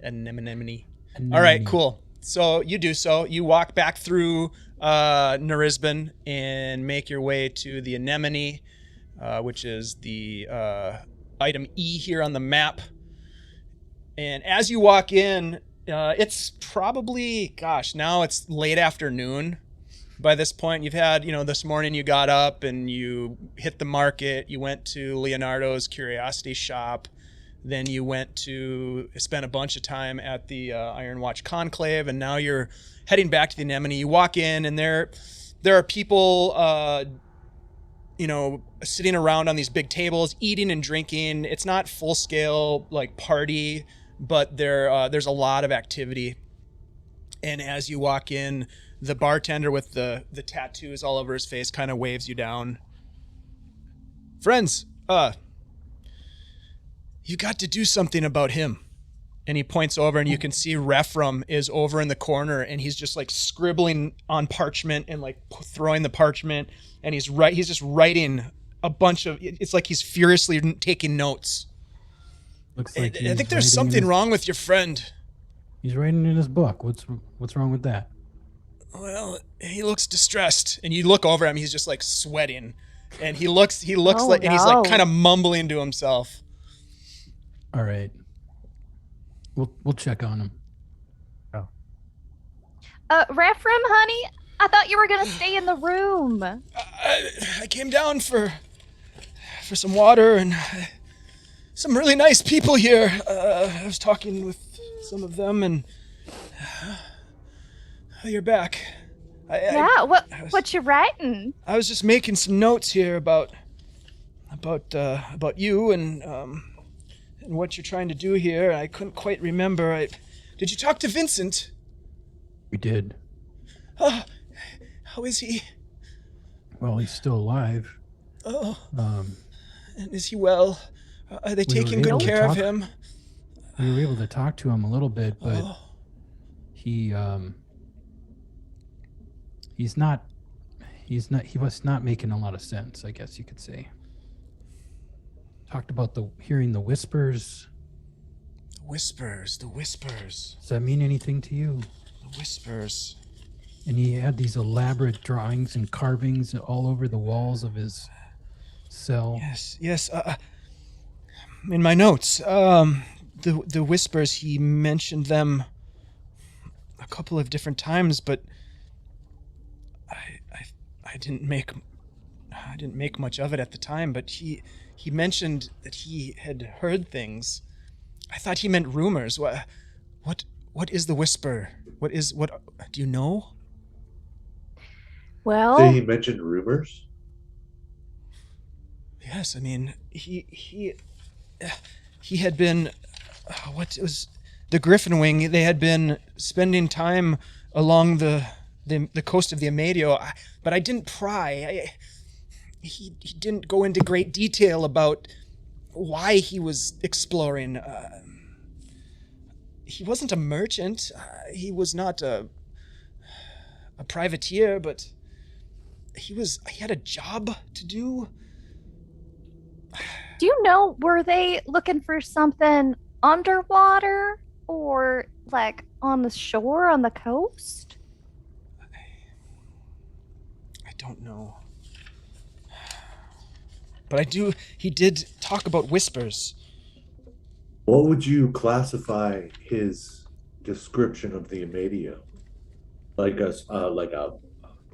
Anemone. Anemone. All right, cool. So you do so. You walk back through Narisban and make your way to the Anemone, which is the item E here on the map. And as you walk in, it's probably, now it's late afternoon. By this point, you've had, this morning you got up and you hit the market. You went to Leonardo's Curiosity Shop. Then you went to spend a bunch of time at the Iron Watch Conclave, and now you're heading back to the Anemone. You walk in, and there are people, sitting around on these big tables, eating and drinking. It's not full scale like party, but there's a lot of activity. And as you walk in, the bartender with the tattoos all over his face kind of waves you down. Friends, you got to do something about him. And he points over, and you can see Referum is over in the corner, and he's just like scribbling on parchment and like throwing the parchment, and he's just writing a bunch of, it's like he's furiously taking notes. Looks like I think he's there's writing something in wrong with your friend. He's writing in his book. What's wrong with that? Well, he looks distressed, and you look over him, he's just like sweating, and he looks Oh, like, and he's like no. kind of mumbling to himself. All right. We'll check on him. Referum, honey, I thought you were gonna stay in the room. I came down for some water and some really nice people here. I was talking with some of them, and you're back. Yeah, what you writing? I was just making some notes here about you and what you're trying to do here. I couldn't quite remember. Did you talk to Vincent? We did. Oh, how is he? Well, he's still alive. Oh, Um, and is he well? Are they We were taking good able to care of talk- him? we were able to talk to him a little bit, but Oh, he was not making a lot of sense, I guess you could say. Talked about hearing the whispers. the whispers. Does that mean anything to you? The whispers. And he had these elaborate drawings and carvings all over the walls of his cell. Yes. In my notes, the whispers. He mentioned them a couple of different times, but I didn't make much of it at the time. But he mentioned that he had heard things. I thought he meant rumors. What is the whisper? What do you know? Well, Did he mention rumors? Yes, I mean he had been what was the Griffin Wing. They had been spending time along the coast of the Amadio, but I didn't pry. He didn't go into great detail about why he was exploring. He wasn't a merchant. He was not a privateer, but he had a job to do. do you know, were they looking for something underwater or like on the shore, on the coast? I don't know. But he did talk about whispers. What would you classify his description of the Amadio? Like a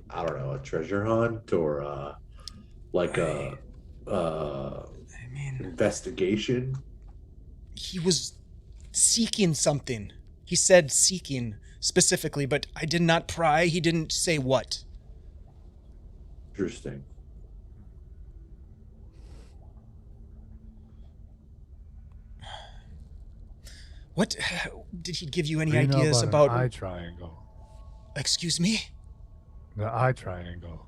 I don't know, a treasure hunt or I mean, investigation? he was seeking something. He said seeking specifically, but I did not pry. He didn't say what. Interesting. What did he give you any What do you know ideas an about? eye triangle? Excuse me? The eye triangle.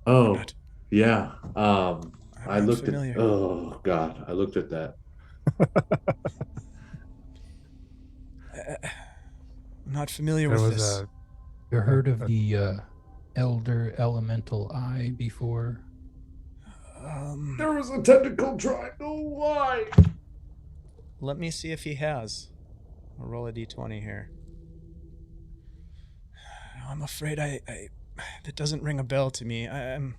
Oh, Not- yeah. I'm I not looked familiar. at. Oh God, I looked at that. I'm not familiar There with was this. You heard of the Elder Elemental Eye before? There was a tentacle triangle. Why? Let me see if he has. I'll roll a d20 here. I'm afraid that doesn't ring a bell to me. I'm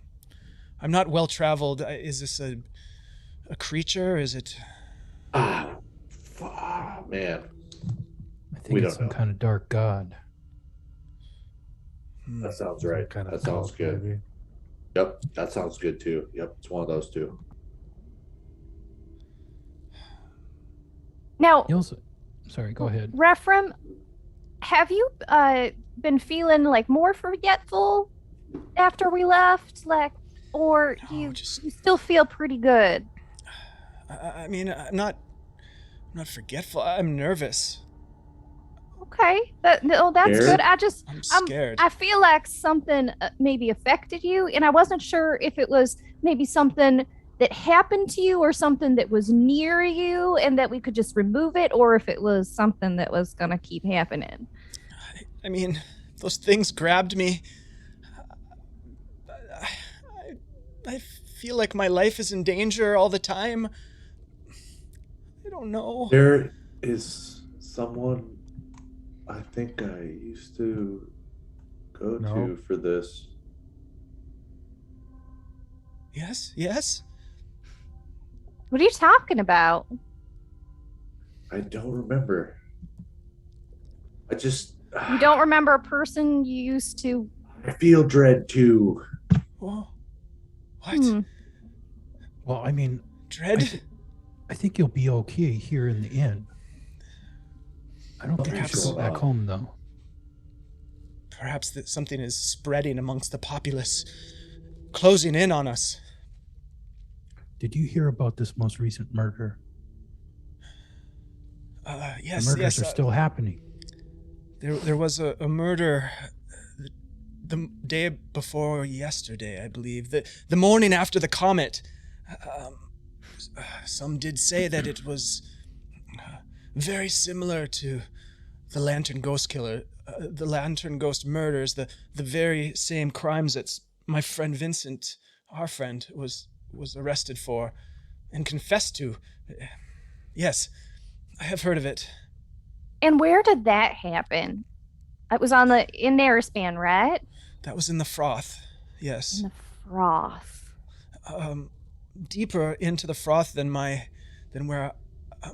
not well traveled. Is this a creature? Is it? Man. I think We it's don't some know. kind of dark god. That sounds right. Kind of That sounds cult, good. maybe. Yep, that sounds good too. Yep, it's one of those two. Now, He also, sorry, go ahead. Rephraim, have you been feeling like more forgetful after we left? Like, or No, you just- you still feel pretty good? I mean, I'm not forgetful. I'm nervous. Okay, that's Scared? good. I'm scared. I feel like something maybe affected you, and I wasn't sure if it was maybe something that happened to you or something that was near you and that we could just remove it, or if it was something that was going to keep happening. I mean, those things grabbed me. I feel like my life is in danger all the time. I don't know. There is someone I think I used to go No. to for this. Yes? What are you talking about? I don't remember. I just You don't remember a person you used to? I feel dread too. Whoa. What? Hmm. Well, I mean, Dread? I think you'll be okay here in the inn. I don't think you Perhaps should go back not. home, though. perhaps that something is spreading amongst the populace, closing in on us. Did you hear about this most recent murder? Yes, The murders yes. are still happening. There was a murder the day before yesterday, I believe. The morning after the comet. Some did say that it was very similar to the Lantern Ghost Killer, the Lantern Ghost murders, the very same crimes that my friend Vincent, our friend, was arrested for and confessed to. Yes, I have heard of it. And where did that happen? It was in Narisban, right? That was in the Froth, yes. In the Froth. Deeper into the Froth than where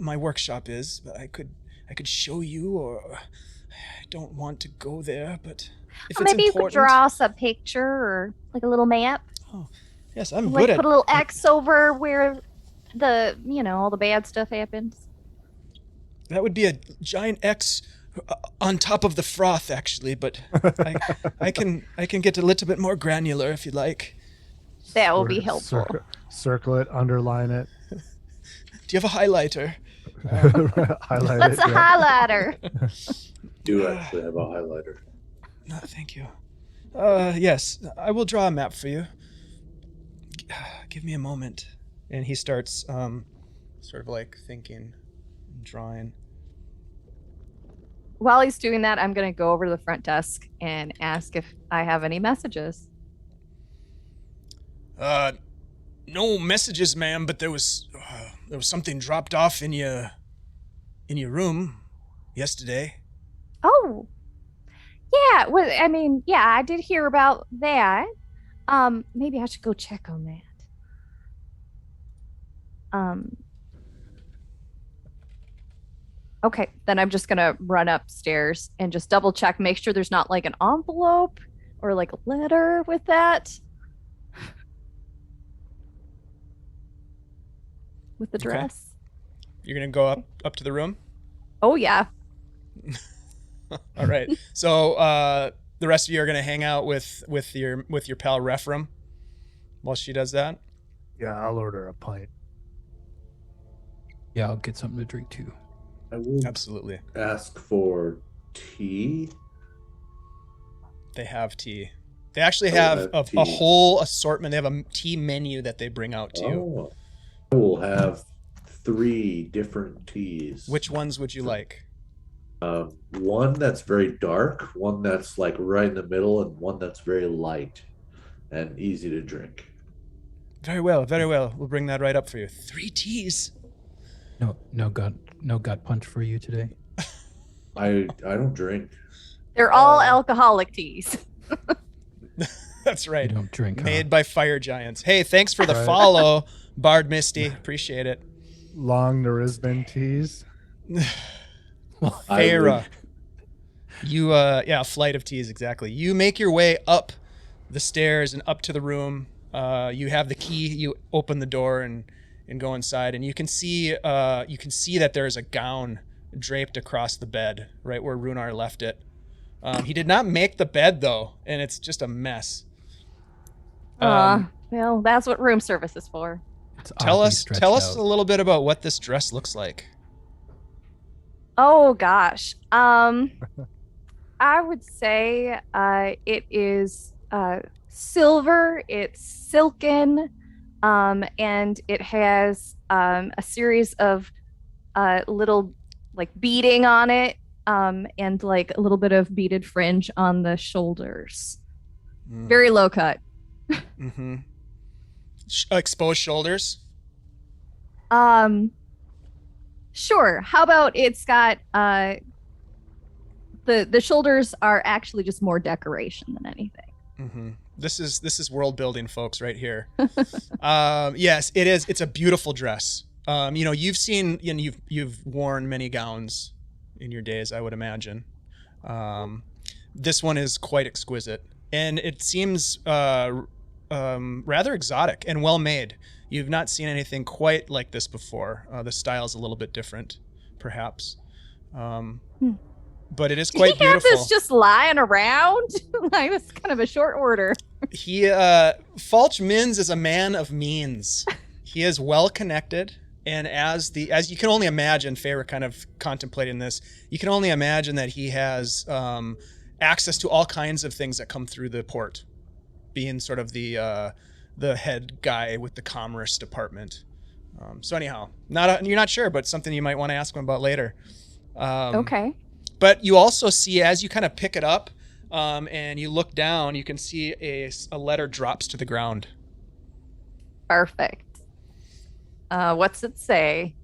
my workshop is, but I could show you, or I don't want to go there, but if it's maybe important, you could draw us a picture or like a little map. Oh, yes, I'm Like good at. put a little X over where all the bad stuff happens. That would be a giant X on top of the Froth, actually, but I can get a little bit more granular if you'd like. That will be helpful. Circle it, underline it. Do you have a highlighter? Highlight What's it. a highlighter? Do actually have a highlighter. No, thank you. Yes, I will draw a map for you. Give me a moment. And he starts sort of like thinking, drawing. While he's doing that, I'm going to go over to the front desk and ask if I have any messages. No messages, ma'am, but there was something dropped off in your room yesterday. Oh, yeah. Well, I mean, yeah, I did hear about that. Maybe I should go check on that. Okay, then I'm just gonna run upstairs and just double check, make sure there's not like an envelope or like a letter with that. With the Okay. dress. You're gonna go up to the room. Oh yeah. All right. So the rest of you are gonna hang out with your pal Rephram while she does that. Yeah, I'll order a pint. Yeah, I'll get something to drink too. I will Absolutely. ask for tea. They have tea. They actually Oh, have they have a tea. whole assortment. They have a tea menu that they bring out to you. Oh, I will have 3 different teas. Which ones would you like? One that's very dark, one that's like right in the middle, and one that's very light and easy to drink. Very well, very well. We'll bring that right up for you. 3 teas. No gut punch for you today. I don't drink. They're all alcoholic teas. That's right. You don't drink. huh? Made by fire giants. Hey, thanks for the Right. follow, Bard Misty. Appreciate it. Long Narisban teas. I Farah. You yeah, a flight of teas, exactly. You make your way up the stairs and up to the room. You have the key, you open the door and go inside, and you can see that there's a gown draped across the bed, right where Rhunar left it. He did not make the bed though, and it's just a mess. Well, that's what room service is for. It's Tell oddly us stretched a out. little bit about what this dress looks like. Oh gosh. I would say it is silver, it's silken, and it has a series of little like beading on it, and like a little bit of beaded fringe on the shoulders. Very low cut. Mm-hmm. Exposed shoulders. Sure. How about it's got the shoulders are actually just more decoration than anything. Mm-hmm. This is world building, folks, right here. Yes, it is. It's a beautiful dress. You've seen, you've worn many gowns in your days, I would imagine. This one is quite exquisite, and it seems rather exotic and well made. You've not seen anything quite like this before. The style's a little bit different, perhaps. but it is Did quite he have beautiful. this just lying around? Like, it's kind of a short order. Falch Mins is a man of means. He is well connected, and as you can only imagine, Feyre kind of contemplating this, you can only imagine that he has access to all kinds of things that come through the port, being sort of the head guy with the commerce department. So anyhow, you're not sure, but something you might want to ask him about later. Okay. But you also see, as you kind of pick it up and you look down, you can see a letter drops to the ground. Perfect. What's it say?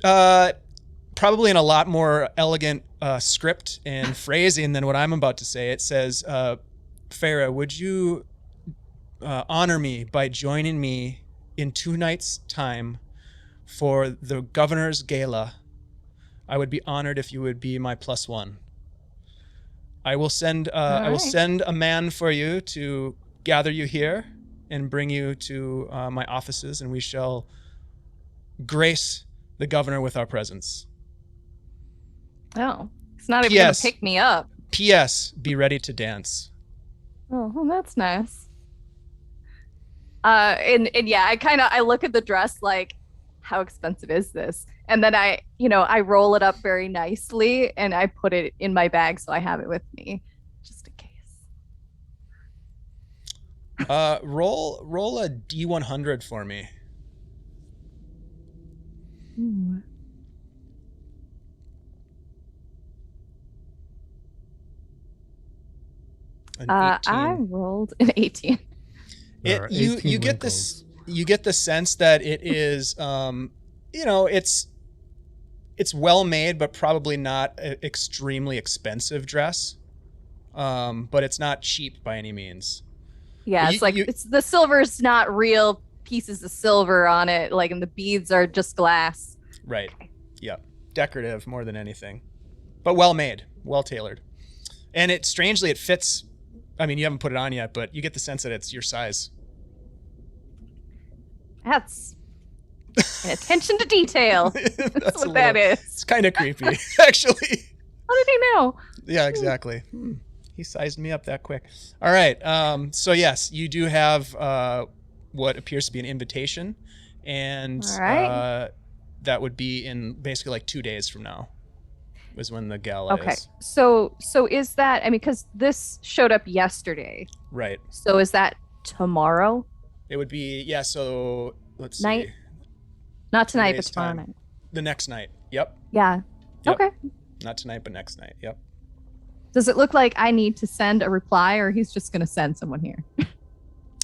Probably in a lot more elegant script and phrasing than what I'm about to say. It says, Feyre, would you honor me by joining me in 2 nights' time for the governor's gala? I would be honored if you would be my +1. I will send a man for you to gather you here and bring you to my offices, and we shall grace the governor with our presence. Oh, it's not even going to pick me up. P.S. Be ready to dance. Oh, well, that's nice. And yeah, I look at the dress like, how expensive is this? And then I roll it up very nicely and I put it in my bag so I have it with me, just in case. Roll a D100 for me. Ooh. An 18. I rolled an 18. You get this. You get the sense that it is, it's well made, but probably not an extremely expensive dress. But it's not cheap by any means. Yeah, it's it's the silver's not real pieces of silver on it, like, and the beads are just glass. Right. Yeah. Decorative more than anything, but well made, well tailored, and it fits. I mean, you haven't put it on yet, but you get the sense that it's your size. That's an attention to detail. That's what that is. It's kind of creepy, actually. How did he know? Yeah, exactly. He sized me up that quick. All right. So yes, you do have what appears to be an invitation, and that would be in basically like 2 days from now. Was when the gala is. So is that? I mean, because this showed up yesterday. Right. So is that tomorrow? It would be So let's night. See. Not tonight, but tomorrow night. The next night. Yep. Yeah. Yep. Okay. Not tonight, but next night. Yep. Does it look like I need to send a reply, or he's just going to send someone here?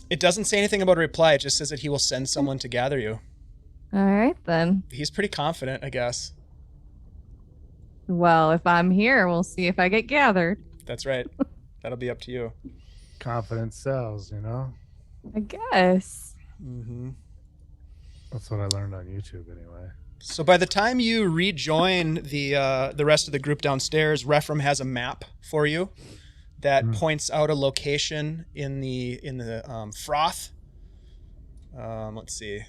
It doesn't say anything about a reply. It just says that he will send someone to gather you. All right, then. He's pretty confident, I guess. Well, if I'm here, we'll see if I get gathered. That's right. That'll be up to you. Confidence sells, I guess. Mm-hmm. That's what I learned on YouTube, anyway. So by the time you rejoin the rest of the group downstairs, Rephram has a map for you that points out a location in the froth. Let's see.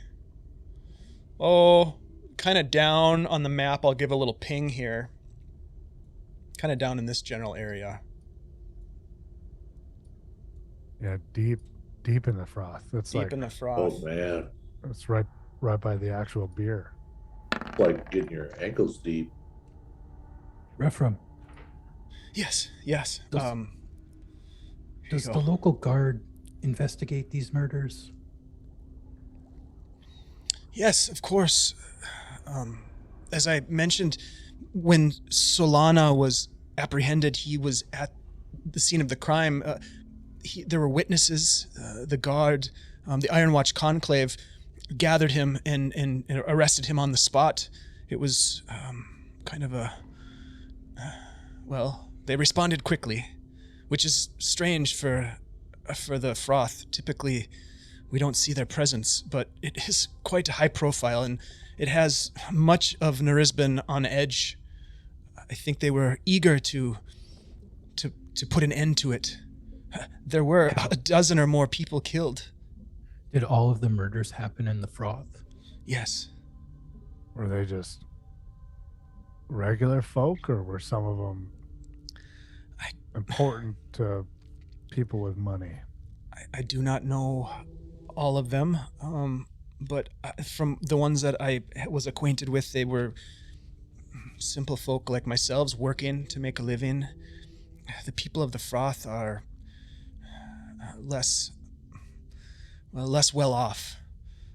Oh, kind of down on the map. I'll give a little ping here. Kind of down in this general area. Yeah, deep in the froth. That's deep in the froth. Oh man, that's right by the actual beer. It's like getting your ankles deep. Rephram, Yes. does the local guard investigate these murders? Yes, of course. As I mentioned, when Solana was apprehended, he was at the scene of the crime. There were witnesses. The guard, the Iron Watch Conclave, gathered him and arrested him on the spot. It was kind of they responded quickly, which is strange for the froth. Typically, we don't see their presence, but it is quite high profile, and it has much of Narisban on edge. I think they were eager to put an end to it. There were a dozen or more people killed. Did all of the murders happen in the froth? Yes. Were they just regular folk, or were some of them important to people with money? I do not know all of them, but from the ones that I was acquainted with, they were simple folk like myself, working to make a living. The people of the Froth are less well off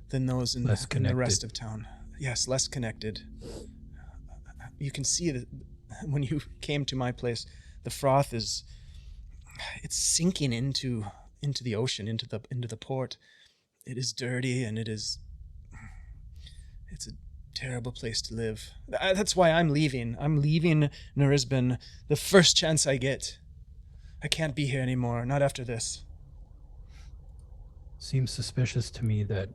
than those in the rest of town. Yes, less connected. You can see that when you came to my place, the Froth it's sinking into the ocean, into the port. It is dirty, and it's a terrible place to live. That's why I'm leaving. I'm leaving Narisban the first chance I get. I can't be here anymore, not after this. Seems suspicious to me that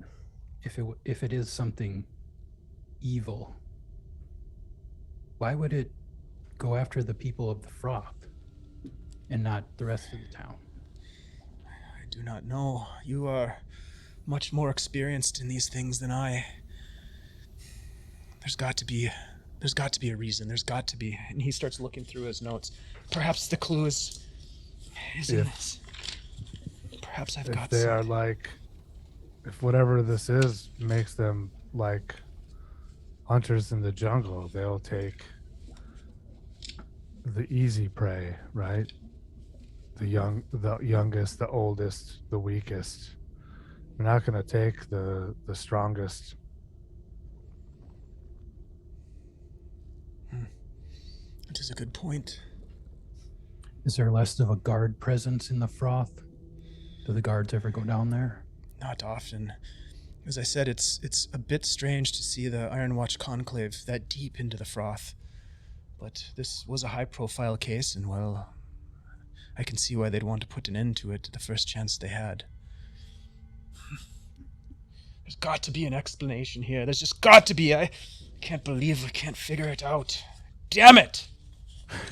if it is something evil, why would it go after the people of the Froth and not the rest of the town? I do not know. You are much more experienced in these things than I. There's got to be a reason. There's got to be. And he starts looking through his notes. Perhaps the clue is in this. Perhaps I've got If they are if whatever this is makes them like hunters in the jungle, they'll take the easy prey, right? The youngest, the oldest, the weakest. They're not going to take the strongest. It is a good point. Is there less of a guard presence in the Froth? Do the guards ever go down there? Not often. As I said, it's a bit strange to see the Iron Watch Conclave that deep into the Froth. But this was a high-profile case, and, well, I can see why they'd want to put an end to it the first chance they had. There's got to be an explanation here. There's just got to be. I can't believe we can't figure it out. Damn it!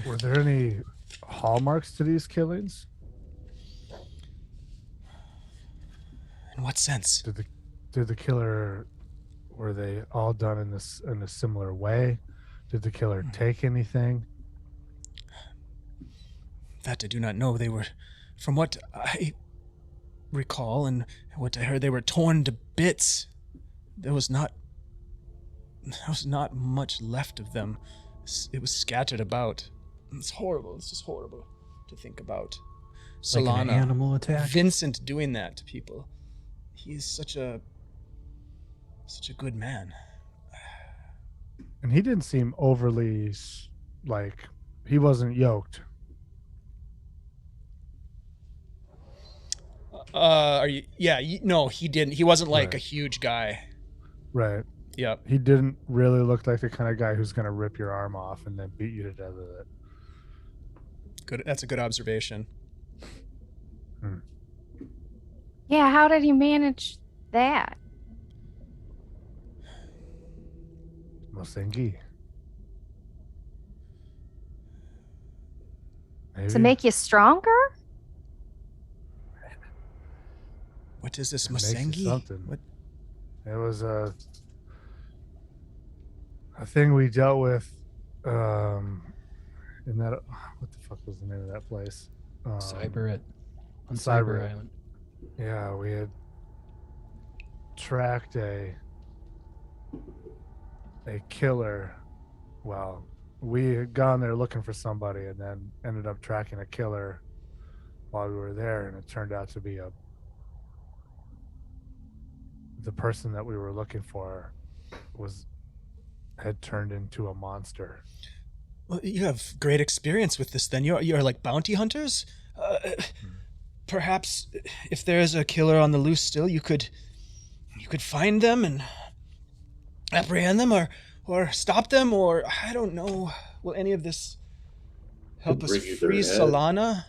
Were there any hallmarks to these killings? In what sense? Did the killer, were they all done in a similar way? Did the killer take anything? That I do not know. They were, from what I recall and what I heard, they were torn to bits. There was not much left of them. It was scattered about. It's horrible. It's just horrible to think about. Solana, like an animal attack? Vincent doing that to people. He's such a good man. And he didn't seem overly he wasn't yoked. Are you? Yeah. No, he didn't. He wasn't like Right. a huge guy. Right. Yep. He didn't really look like the kind of guy who's going to rip your arm off and then beat you to death with it. Good. That's a good observation. Yeah, how did he manage that? Mosengi. Maybe. To make you stronger? What is this, It makes you Mosengi? something. What? It was a thing we dealt with in that, what the fuck was the name of that place? On Cyber Cyber Island. Yeah, we had tracked a killer. Well, we had gone there looking for somebody and then ended up tracking a killer while we were there, and it turned out to be the person that we were looking for had turned into a monster. Well, you have great experience with this. Then you're like bounty hunters. Perhaps if there is a killer on the loose still, you could find them and apprehend them, or stop them, or I don't know. Will any of this help us Bring you their free head. Solana?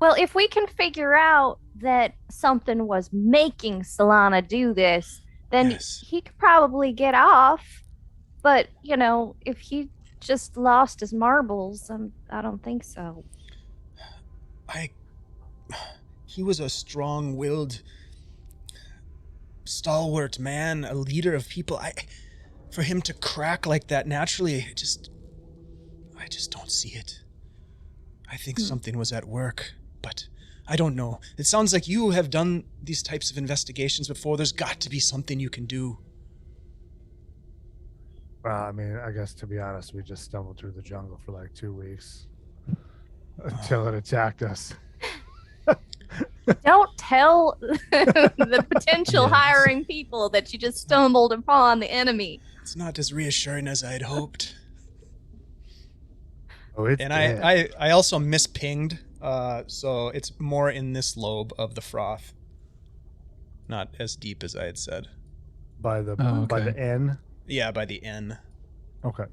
Well, if we can figure out that something was making Solana do this, then Yes. he could probably get off. But, if he just lost his marbles, I don't think so. He was a strong-willed stalwart man, a leader of people. For him to crack like that naturally, I just don't see it. I think something was at work, but I don't know. It sounds like you have done these types of investigations before. There's got to be something you can do. Well, I mean, I guess to be honest, we just stumbled through the jungle for like 2 weeks until it attacked us. Don't tell the potential hiring people that you just stumbled upon the enemy. It's not as reassuring as I'd hoped. Oh, it's And dead. I also mispinged, so it's more in this lobe of the froth. Not as deep as I had said. by the Oh, by the okay. N. Yeah, by the N. Okay.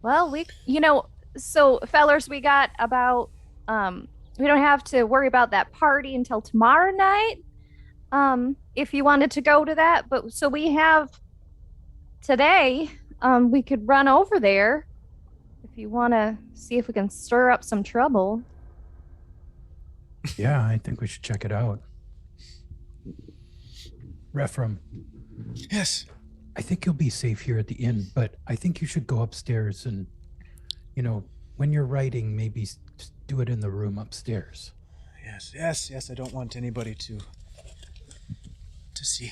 Well, so fellers, we got about, we don't have to worry about that party until tomorrow night. If you wanted to go to that, but so we have today, we could run over there if you want to see if we can stir up some trouble. Yeah, I think we should check it out. Rephram, Yes. I think you'll be safe here at the inn, but I think you should go upstairs and, when you're writing, maybe do it in the room upstairs. Yes. I don't want anybody to see.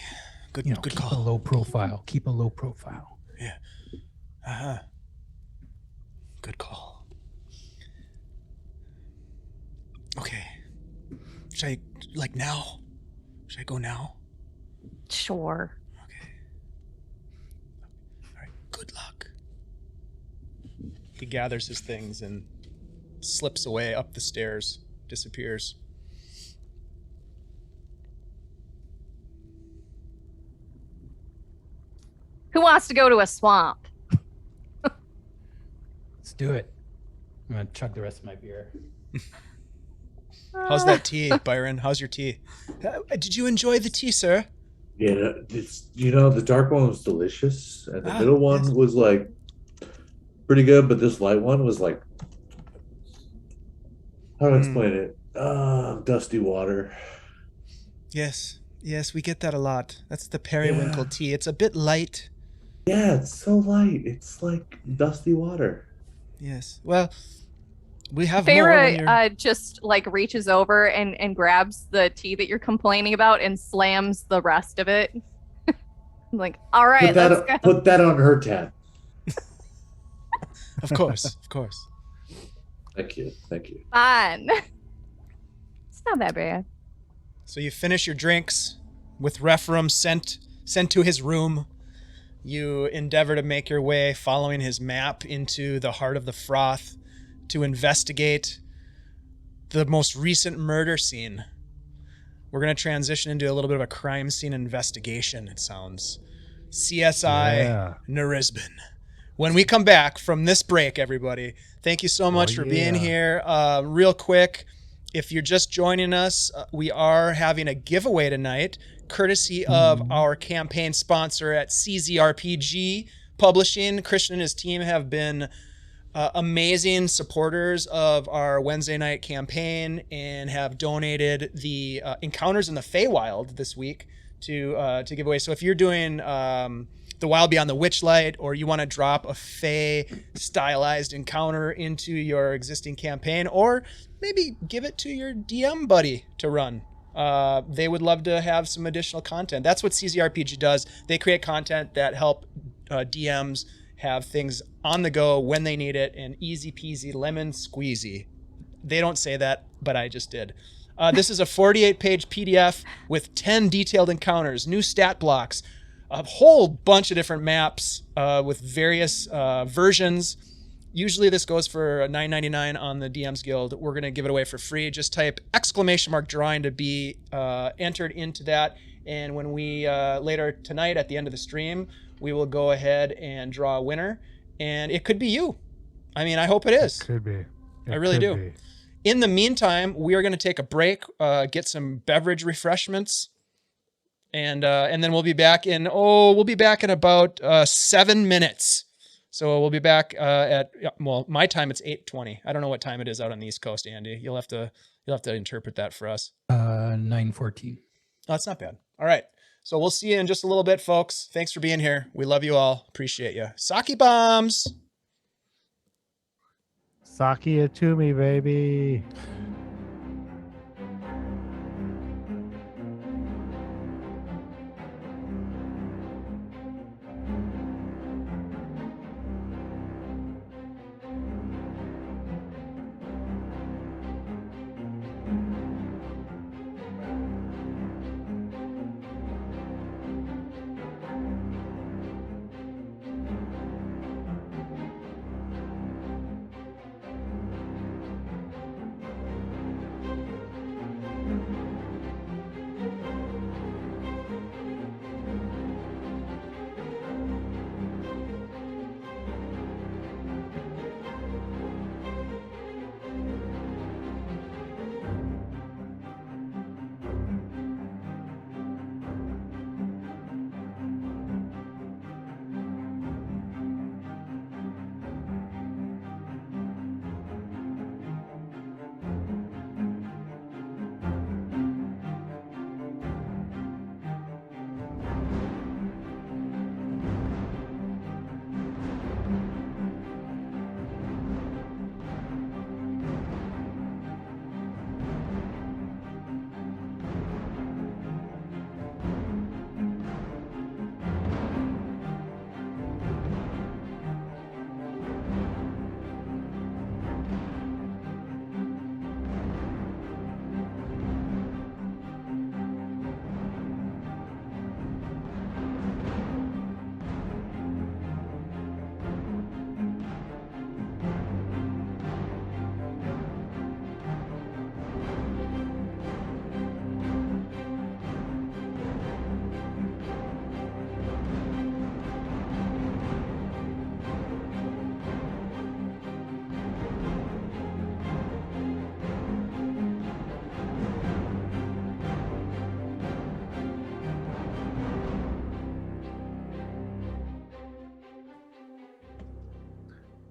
Good Keep a call. low profile. Keep a low profile. Yeah. Uh-huh. Good call. Okay. Should I, now? Should I go now? Sure. Okay. All right. Good luck. He gathers his things and slips away up the stairs, disappears. Who wants to go to a swamp? Let's do it. I'm going to chug the rest of my beer. How's that tea, Byron? How's your tea? Did you enjoy the tea, sir? Yeah, it's the dark one was delicious, and the Ah, middle one yes. was like pretty good, but this light one was like, how do I explain it? Dusty water. Yes, we get that a lot. That's the periwinkle tea. It's a bit light. Yeah, it's so light. It's like dusty water. Yes. Well, we have more when you're... Farah just reaches over and grabs the tea that you're complaining about and slams the rest of it. All right, let's go. Put that on her tab. Of course. Thank you. Fine. It's not that bad. So you finish your drinks with Rephram sent to his room. You endeavor to make your way following his map into the heart of the froth to investigate the most recent murder scene. We're going to transition into a little bit of a crime scene investigation, it sounds. CSI Narisban. When we come back from this break, everybody, thank you so much for being here. Real quick, if you're just joining us, we are having a giveaway tonight, courtesy of our campaign sponsor at CZRPG Publishing. Christian and his team have been amazing supporters of our Wednesday night campaign and have donated the Encounters in the Feywild this week to give away. So if you're doing The Wild Beyond the Witchlight, or you want to drop a Fey stylized encounter into your existing campaign, or maybe give it to your DM buddy to run, they would love to have some additional content. That's what CZRPG does. They create content that help DMs have things on the go when they need it, and easy peasy lemon squeezy. They don't say that, but I just did. This is a 48-page PDF with 10 detailed encounters, new stat blocks, a whole bunch of different maps with various versions. Usually this goes for $9.99 on the DM's Guild. We're going to give it away for free. Just type !drawing to be entered into that. And when we, later tonight at the end of the stream, we will go ahead and draw a winner. And it could be you. I mean, I hope it is. It could be. I really do. In the meantime, we are going to take a break, get some beverage refreshments. And then we'll be back in about 7 minutes. So we'll be back at my time. It's 8:20. I don't know what time it is out on the East Coast, Andy. You'll have to interpret that for us. 9:14. Oh, that's not bad. All right. So we'll see you in just a little bit, folks. Thanks for being here. We love you all. Appreciate you. Sake bombs. Sake it to me, baby.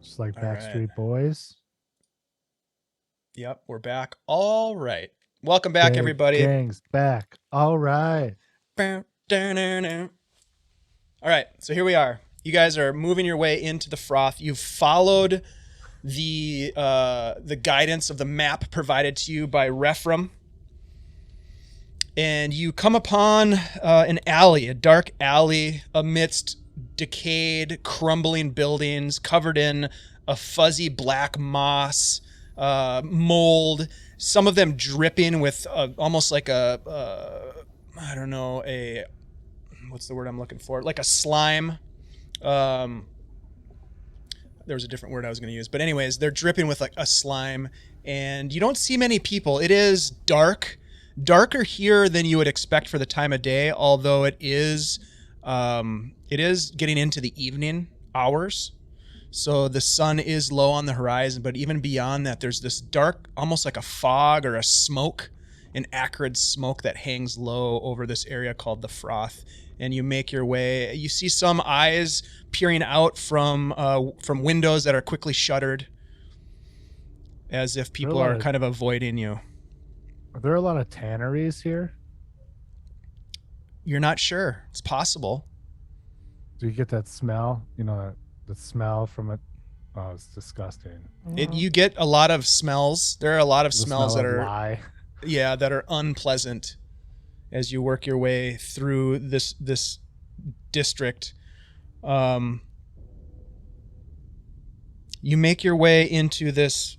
Just like All right. Backstreet Boys. Yep, we're back. All right. Welcome back, Deg everybody. Gang's back. All right. All right, so here we are. You guys are moving your way into the froth. You've followed the guidance of the map provided to you by Rephram, and you come upon an alley, a dark alley amidst decayed, crumbling buildings covered in a fuzzy black moss, mold. Some of them dripping with almost like I don't know, what's the word I'm looking for? Like a slime. There was a different word I was going to use, but anyways, they're dripping with like a slime, and you don't see many people. It is darker here than you would expect for the time of day, although it is getting into the evening hours. So the sun is low on the horizon, but even beyond that, there's this dark, almost like a fog or a smoke, an acrid smoke that hangs low over this area called the Froth. And you make your way. You see some eyes peering out from windows that are quickly shuttered, as if people are kind of avoiding you. Are there a lot of tanneries here? You're not sure. It's possible. Do you get that smell? You know, the smell from it? Oh, it's disgusting. You get a lot of smells. There are a lot of The smells smell that of are lye. that are unpleasant as you work your way through this district. You make your way into this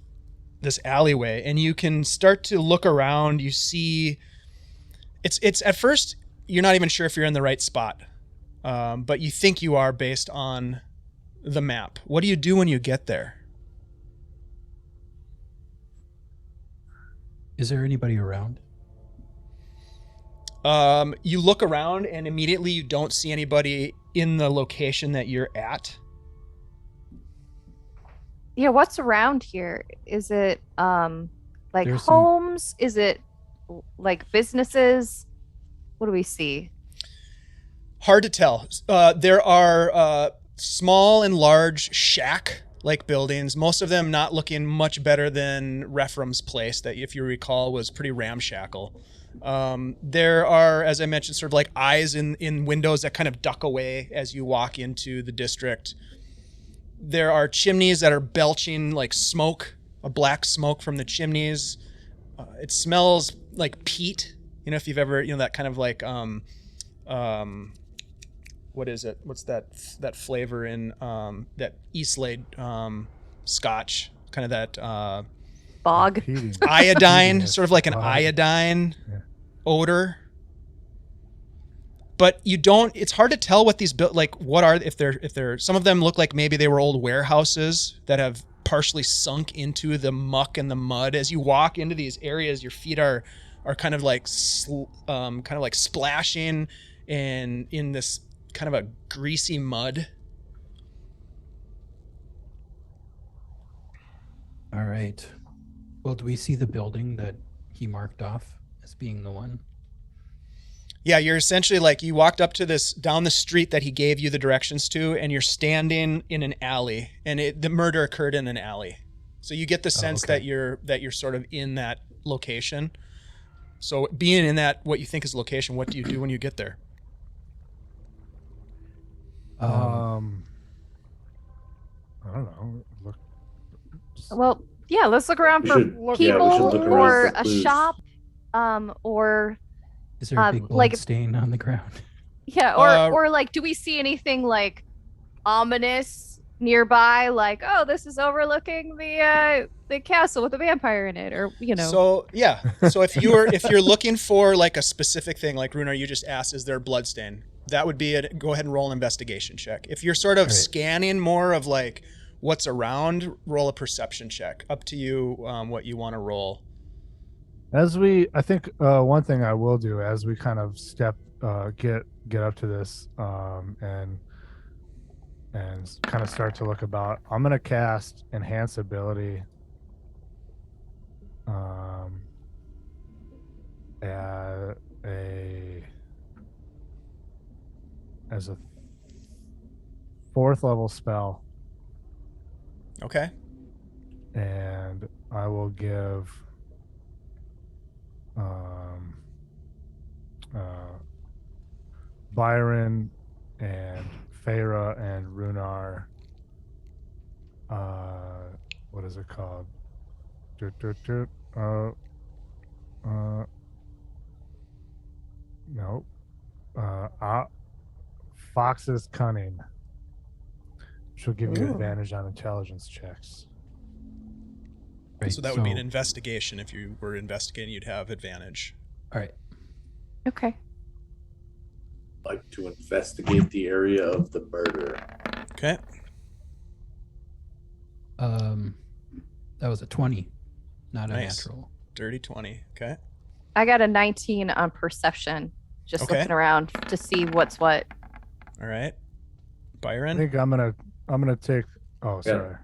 alleyway, and you can start to look around. You see, it's at first you're not even sure if you're in the right spot, but you think you are based on the map. What do you do when you get there? Is there anybody around? You look around, and immediately you don't see anybody in the location that you're at. Yeah, what's around here? Is it like There's some- homes? Is it like businesses? What do we see? Hard to tell. There are small and large shack-like buildings, most of them not looking much better than Rephrum's place that, if you recall, was pretty ramshackle. There are, as I mentioned, sort of like eyes in windows that kind of duck away as you walk into the district. There are chimneys that are belching like smoke, a black smoke from the chimneys. It smells like peat. You know, if you've ever, that kind of like, what is it? What's that flavor in that Eastlade Scotch? Kind of that Bog. iodine, sort of like an iodine odor. But you don't. It's hard to tell what these what are, if they're some of them look like maybe they were old warehouses that have partially sunk into the muck and the mud. As you walk into these areas, your feet are kind of like splashing and in this kind of a greasy mud. All right. Well, do we see the building that he marked off as being the one? Yeah, you're essentially like, you walked up to this, down the street that he gave you the directions to, and you're standing in an alley, and the murder occurred in an alley. So you get the sense that you're sort of in that location. So being in that, what you think is location, what do you do when you get there? I don't know. Look. Well, yeah, let's look around We for should- yeah, we should people look around or for a clues. shop, or Is there a big blood like- stain on the ground? yeah, or like, do we see anything like ominous nearby? Like, oh, this is overlooking the castle with the vampire in it, or So yeah. So if you're looking for like a specific thing, like Rhunar, you just asked, is there a bloodstain? That would be it. Go ahead and roll an investigation check. If you're sort of scanning more of like what's around, roll a perception check. Up to you, what you want to roll. I think one thing I will do as we kind of get up to this, and kind of start to look about, I'm gonna cast Enhance Ability, as a 4th level spell. Okay. And I will give Byron and Feyre and Rhunar, what is it called? No. Fox's Cunning. She'll give you advantage on intelligence checks. Right, So that would be an investigation. If you were investigating, you'd have advantage. All right. okay. Like to investigate the area of the murder. Okay. That was a 20, not a Nice. natural. Dirty 20. Okay. I got a 19 on perception, just Okay. looking around to see what's what. All right. I Byron. think I'm gonna take. Oh, Yeah. sorry.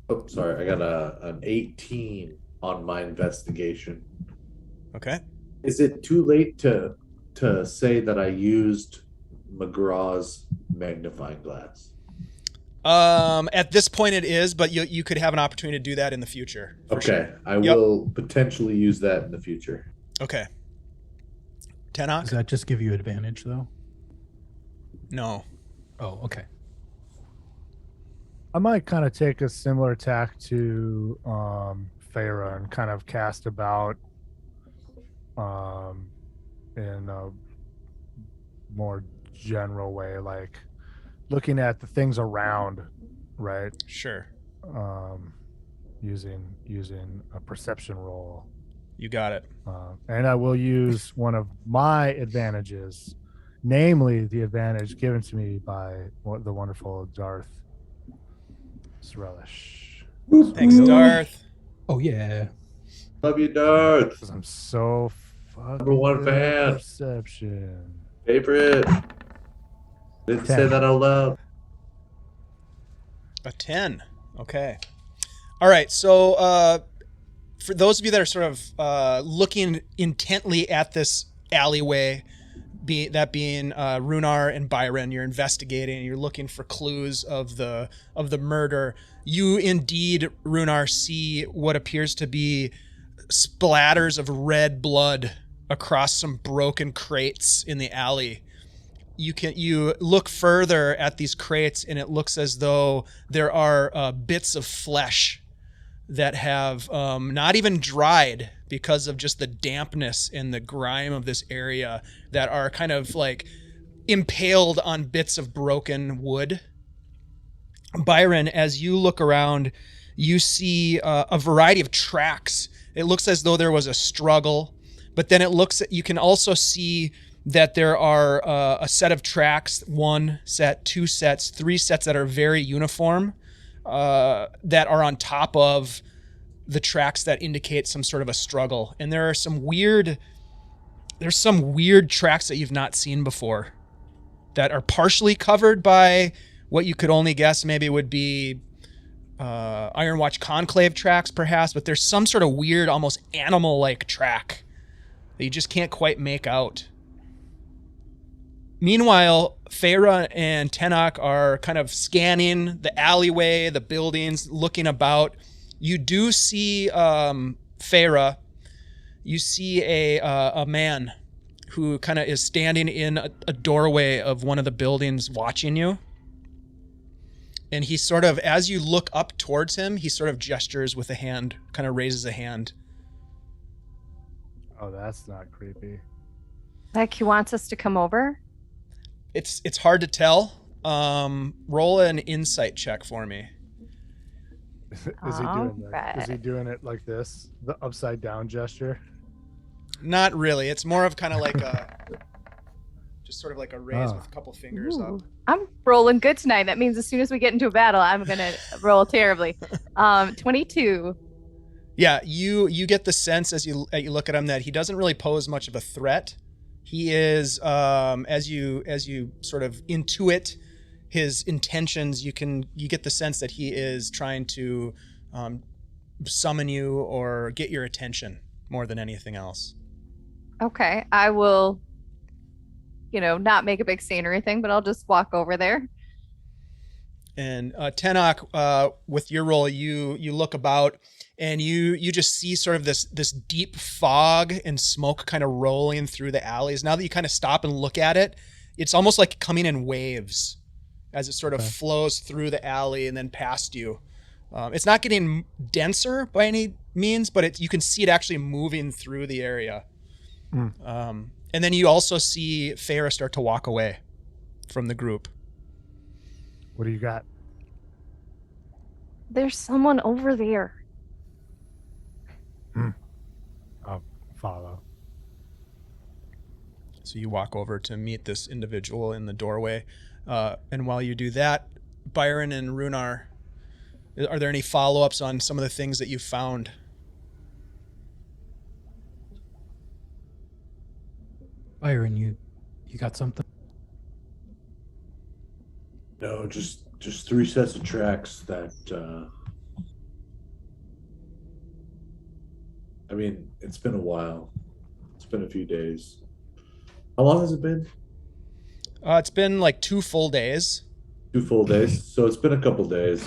Oh, sorry. I got an 18 on my investigation. Okay. Is it too late to say that I used McGraw's magnifying glass? At this point it is, but you could have an opportunity to do that in the future. For Okay, sure. I will potentially use that in the future. Okay. Does Tenoch? that just give you advantage, though? No. Oh, okay. I might kind of take a similar tack to Feyre and kind of cast about in a more general way, like looking at the things around, right? Sure. Using a perception roll. You got it. And I will use one of my advantages, namely the advantage given to me by the wonderful Darth Relish. Thanks, Darth. Oh, yeah. Love you, Darth. Because I'm so fucking Number one good at fan. perception. Favorite. Didn't say 10. that out loud. A 10. Okay. All right. So for those of you that are sort of looking intently at this alleyway, being Rhunar and Byron. You're investigating. You're looking for clues of the murder. You indeed, Rhunar, see what appears to be splatters of red blood across some broken crates in the alley. You look further at these crates, and it looks as though there are bits of flesh that have not even dried because of just the dampness and the grime of this area, that are kind of like impaled on bits of broken wood. Byron, as you look around, you see a variety of tracks. It looks as though there was a struggle, but then you can also see that there are a set of tracks, 1 set, 2 sets, 3 sets that are very uniform, that are on top of the tracks that indicate some sort of a struggle. And there's some weird tracks that you've not seen before that are partially covered by what you could only guess maybe would be Iron Watch Conclave tracks, perhaps, but there's some sort of weird, almost animal-like track that you just can't quite make out. Meanwhile, Feyre and Tenoch are kind of scanning the alleyway, the buildings, looking about. You do see Feyre. You see a man who kind of is standing in a doorway of one of the buildings watching you. And he sort of, as you look up towards him, he sort of gestures with a hand, kind of raises a hand. Oh, that's not creepy. Like he wants us to come over? It's hard to tell. Roll an insight check for me. Is he doing it like this? The upside down gesture? Not really. It's more of kind of like just sort of like a raise with a couple fingers up. I'm rolling good tonight. That means as soon as we get into a battle, I'm going to roll terribly. 22. Yeah, you get the sense as you look at him that he doesn't really pose much of a threat. He is, as you sort of intuit his intentions, you get the sense that he is trying to summon you or get your attention more than anything else. Okay, I will, not make a big scene or anything, but I'll just walk over there. And Tenoch, with your roll, you look about and you just see sort of this deep fog and smoke kind of rolling through the alleys. Now that you kind of stop and look at it, it's almost like coming in waves as it sort of flows through the alley and then past you. It's not getting denser by any means, but you can see it actually moving through the area. And then you also see Feyre start to walk away from the group. What do you got? There's someone over there. I'll follow. So you walk over to meet this individual in the doorway. And while you do that, Byron and Rhunar, are there any follow-ups on some of the things that you found? Byron, you got something? No, just 3 sets of tracks that I mean, it's been a while. It's been a few days. How long has it been? It's been like 2 full days. 2 full days. So it's been a couple days.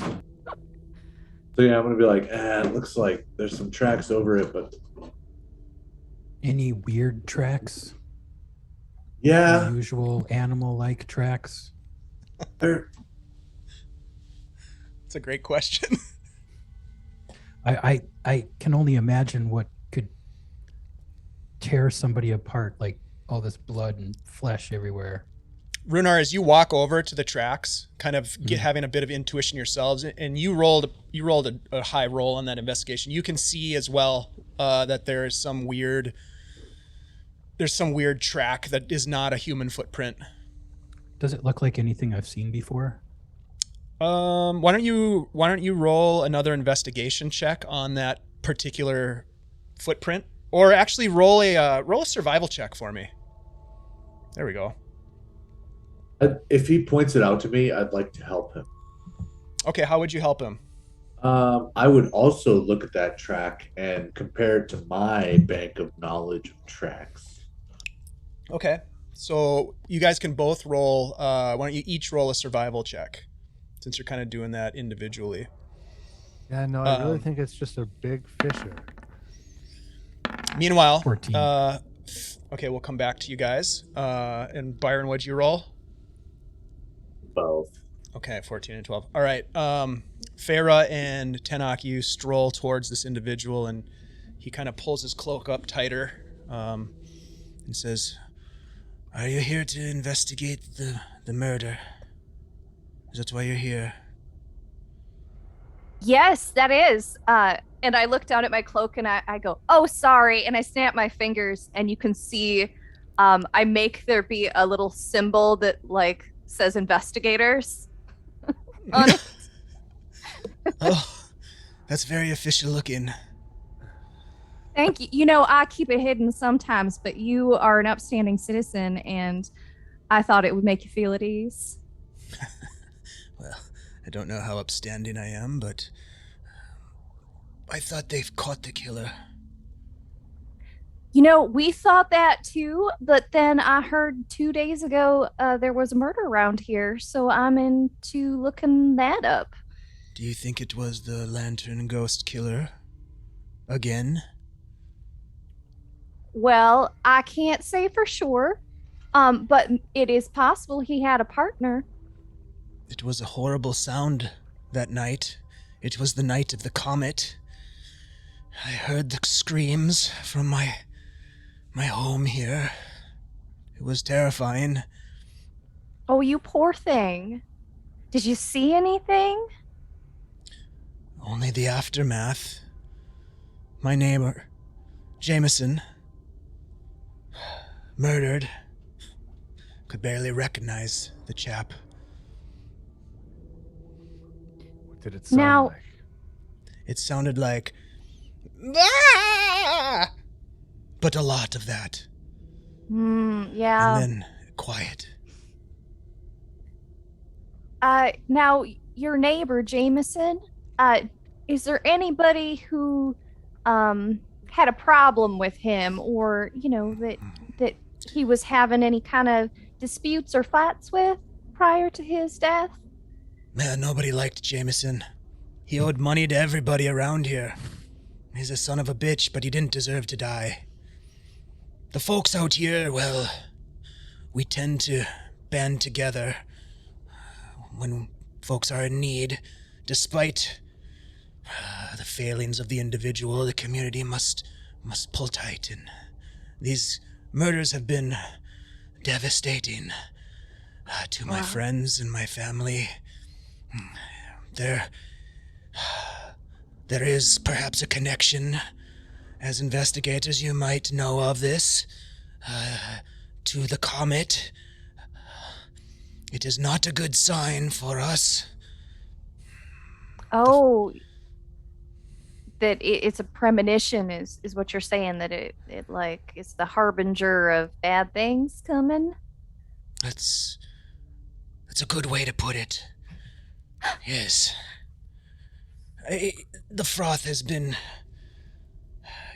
So yeah, I'm gonna be like, it looks like there's some tracks over it, but Any weird tracks? yeah, Unusual animal-like tracks? they're It's a great question. I can only imagine what could tear somebody apart, like all this blood and flesh everywhere. Rhunar, as you walk over to the tracks, kind of having a bit of intuition yourselves, and you rolled a high roll on that investigation. You can see as well that there's some weird track that is not a human footprint. Does it look like anything I've seen before? Why don't you roll another investigation check on that particular footprint, or actually roll a survival check for me. There we go. if he points it out to me, I'd like to help him. Okay, how would you help him? I would also look at that track and compare it to my bank of knowledge of tracks. Okay. So you guys can both roll. Why don't you each roll a survival check, since you're kind of doing that individually. Yeah, no, I really think it's just a big fisher. Meanwhile, 14. Okay, we'll come back to you guys. And Byron, what'd you roll? Both. Okay, 14 and 12. All right. Farah and Tenoch, you stroll towards this individual, and he kind of pulls his cloak up tighter and says, "Are you here to investigate the murder? Is that why you're here?" Yes, that is. And I look down at my cloak and I go, "Oh, sorry." And I snap my fingers, and you can see I make there be a little symbol that like says investigators on it. Oh, that's very official looking. Thank you. You know, I keep it hidden sometimes, but you are an upstanding citizen, and I thought it would make you feel at ease. Well, I don't know how upstanding I am, but I thought they've caught the killer. You know, we thought that too, but then I heard 2 days ago there was a murder around here, so I'm into looking that up. Do you think it was the lantern ghost killer? Again? Well, I can't say for sure, but it is possible he had a partner. It was a horrible sound that night. It was the night of the comet. I heard the screams from my home here. It was terrifying. Oh, you poor thing. Did you see anything? Only the aftermath. My neighbor, Jameson, murdered. Could barely recognize the chap. What did it sound Now- like? It sounded like, "Ah!" But a lot of that. Yeah. And then quiet. Now, your neighbor, Jameson, is there anybody who had a problem with him, or, you know, that he was having any kind of disputes or fights with prior to his death? Man, nobody liked Jameson. He owed money to everybody around here. He's a son of a bitch, but he didn't deserve to die. The folks out here, well, we tend to band together when folks are in need. Despite the failings of the individual, the community must pull tight, and these murders have been devastating to my friends and my family. There is perhaps a connection. As investigators, you might know of this. To the comet. It is not a good sign for us. Oh, that it's a premonition is what you're saying, that it like it's the harbinger of bad things coming? That's a good way to put it. Yes. The froth has been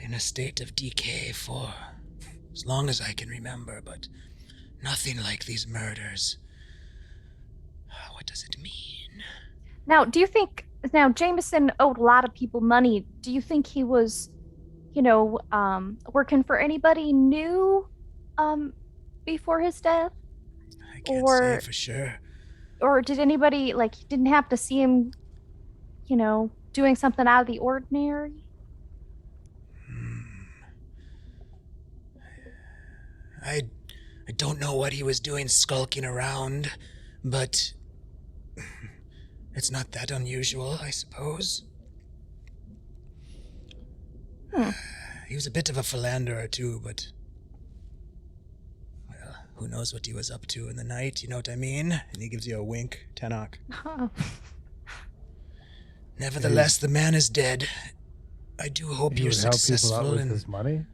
in a state of decay for as long as I can remember, but nothing like these murders. What does it mean? Now, do you think Jameson owed a lot of people money? Do you think he was, you know, working for anybody new before his death? I can't say for sure. Or did anybody, like, you didn't have to see him, you know, doing something out of the ordinary? I don't know what he was doing skulking around, but it's not that unusual, I suppose. He was a bit of a philanderer too, but well, who knows what he was up to in the night, you know what I mean? And he gives you a wink, Tenoch. Nevertheless, the man is dead. I do hope He you're would help people out successful with in his money?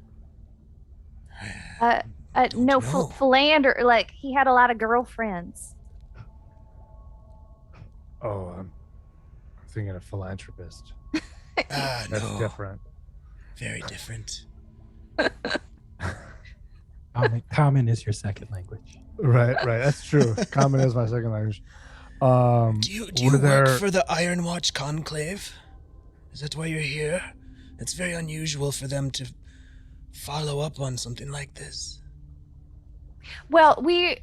No, know. philander, like, he had a lot of girlfriends. Oh, I'm thinking of philanthropist. Ah, That's no. different. Very different. Common is your second language. Right. That's true. Common is my second language. Do you work for the Iron Watch Conclave? Is that why you're here? It's very unusual for them to follow up on something like this. Well, we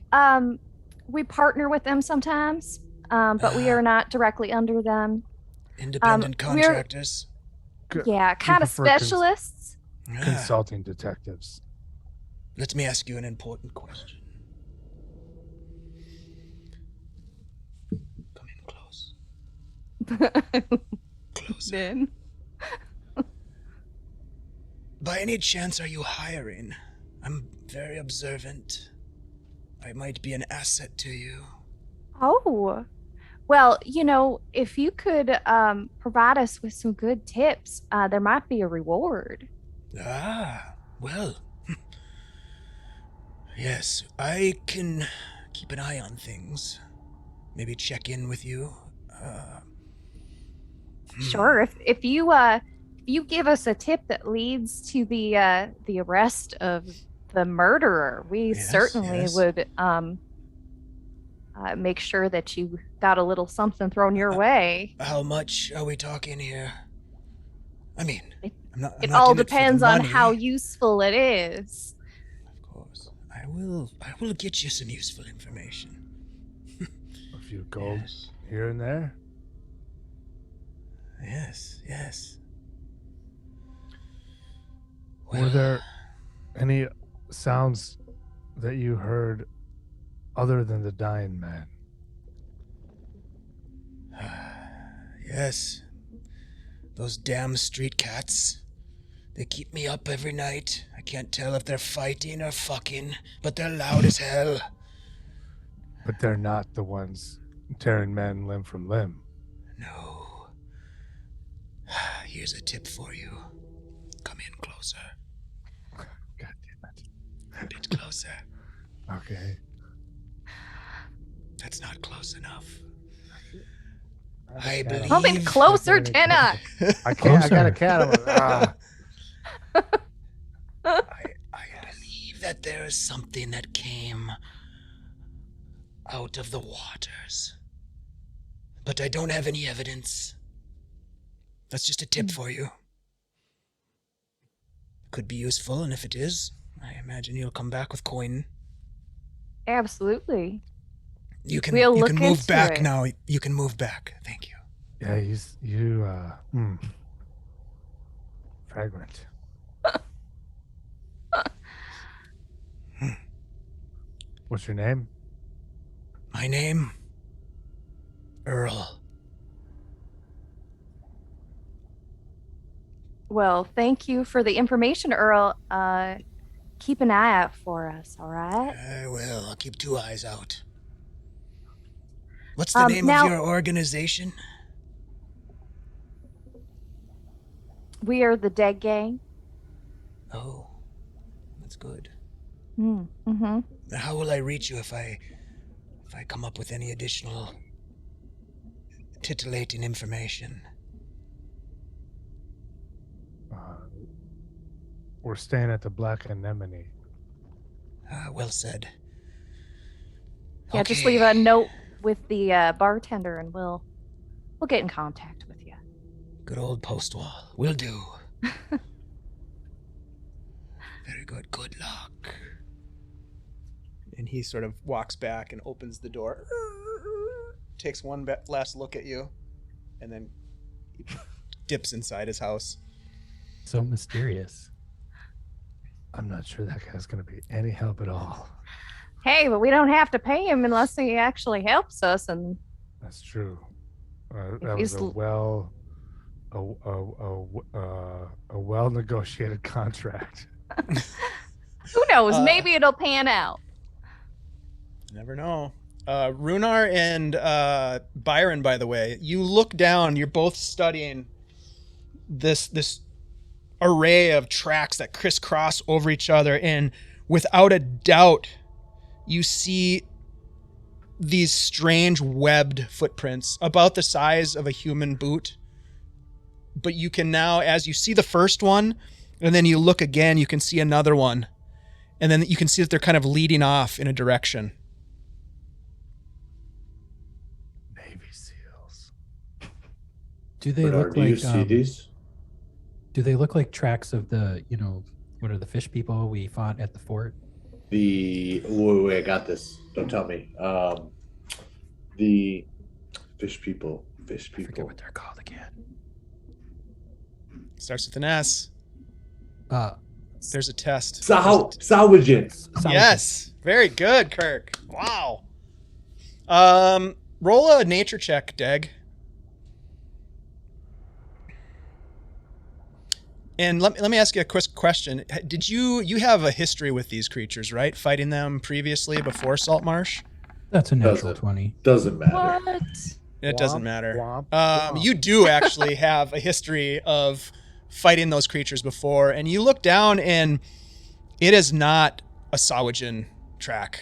partner with them sometimes, but we are not directly under them. Independent contractors? Yeah, kind of specialists. Consulting detectives. Let me ask you an important question. Come in close. Closer. Then. By any chance, are you hiring? I'm very observant. I might be an asset to you. Oh, well, if you could provide us with some good tips, there might be a reward. Well. Yes, I can keep an eye on things. Maybe check in with you. Sure. If you give us a tip that leads to the arrest of the murderer, we certainly would make sure that you got a little something thrown your way. How much are we talking here? I mean, it all depends on how useful it is. Of course. I will get you some useful information. A few gold here and there. Yes. Were there any sounds that you heard other than the dying man? Yes. Those damn street cats. They keep me up every night. I can't tell if they're fighting or fucking, but they're loud as hell. But they're not the ones tearing men limb from limb. No. Here's a tip for you. Come in closer. God damn it. A bit closer. Okay. That's not close enough. I believe... Come in closer, Tenoch! I can't. I got a cat. I believe that there is something that came out of the waters. But I don't have any evidence. That's just a tip for you. Could be useful, and if it is, I imagine you'll come back with coin. Absolutely. You can We'll look move into back it. now. You can move back. Thank you. Yeah, fragrant. What's your name? My name? Earl. Well, thank you for the information, Earl. Keep an eye out for us, all right? I will. I'll keep 2 eyes out. What's the name now- of your organization? We are the Deg Gang. Oh, that's good. Mm-hmm. How will I reach you if I come up with any additional titillating information? We're staying at the Black Anemone. Well said. Yeah, just Okay. leave a note with the bartender, and we'll get in contact with you. Good old post wall. Will do. Very good. Good luck. And he sort of walks back and opens the door, takes one last look at you, and then he dips inside his house. So mysterious. I'm not sure that guy's going to be any help at all. Hey, but we don't have to pay him unless he actually helps us. And That's true. If That he's was a well negotiated contract. who knows? Maybe it'll pan out. Never know. Rhunar and Byron, by the way, you look down. You're both studying this array of tracks that crisscross over each other, and without a doubt, you see these strange webbed footprints about the size of a human boot. But you can now, as you see the first one, and then you look again, you can see another one. and then you can see that they're kind of leading off in a direction. Navy SEALs. Do they Bernard, look do you like see these? do they look like tracks of the, what are the fish people we fought at the fort? Wait, I got this. Don't tell me. The fish people. I forget what they're called again. Starts with an S. There's a test. Salvaging. Yes, very good, Kirk. Wow. Roll a nature check, Deg. And let me ask you a quick question. Did you have a history with these creatures, right? Fighting them previously before Saltmarsh? That's a natural 20. Doesn't matter. What? It doesn't matter. Womp, womp. You do actually have a history of fighting those creatures before, and you look down and it is not a Sahuagin track.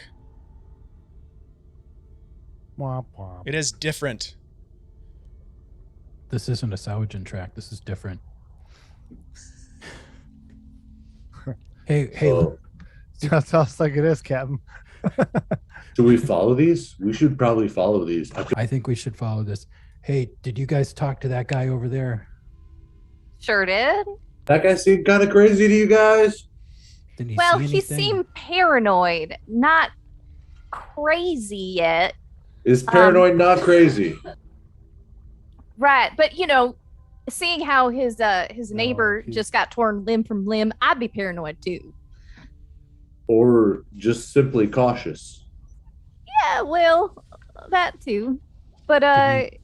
Womp, womp. It is different. This isn't a Sahuagin track. This is different. Hey, So, Sounds like it is, Captain. do we follow these? We should probably follow these. I think we should follow this. Hey, did you guys talk to that guy over there? Sure did. That guy seemed kind of crazy to you guys. Did he Well, see he anything? seemed paranoid, not crazy yet. Is paranoid not crazy? Right, but seeing how his neighbor he- just got torn limb from limb, I'd be paranoid too. Or just simply cautious? Yeah, well, that too. But Did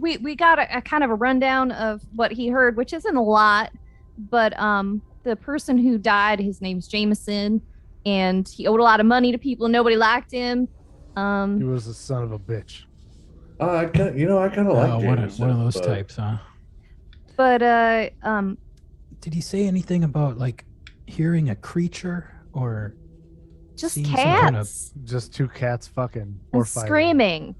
we got a kind of a rundown of what he heard, which isn't a lot, but the person who died, his name's Jameson, and he owed a lot of money to people and nobody liked him. He was a son of a bitch. I kind of like Oh, one Jameson, of those but types, huh? But Did he say anything about like hearing a creature or just seeing some kind of- cats Just two cats fucking or and fighting. screaming.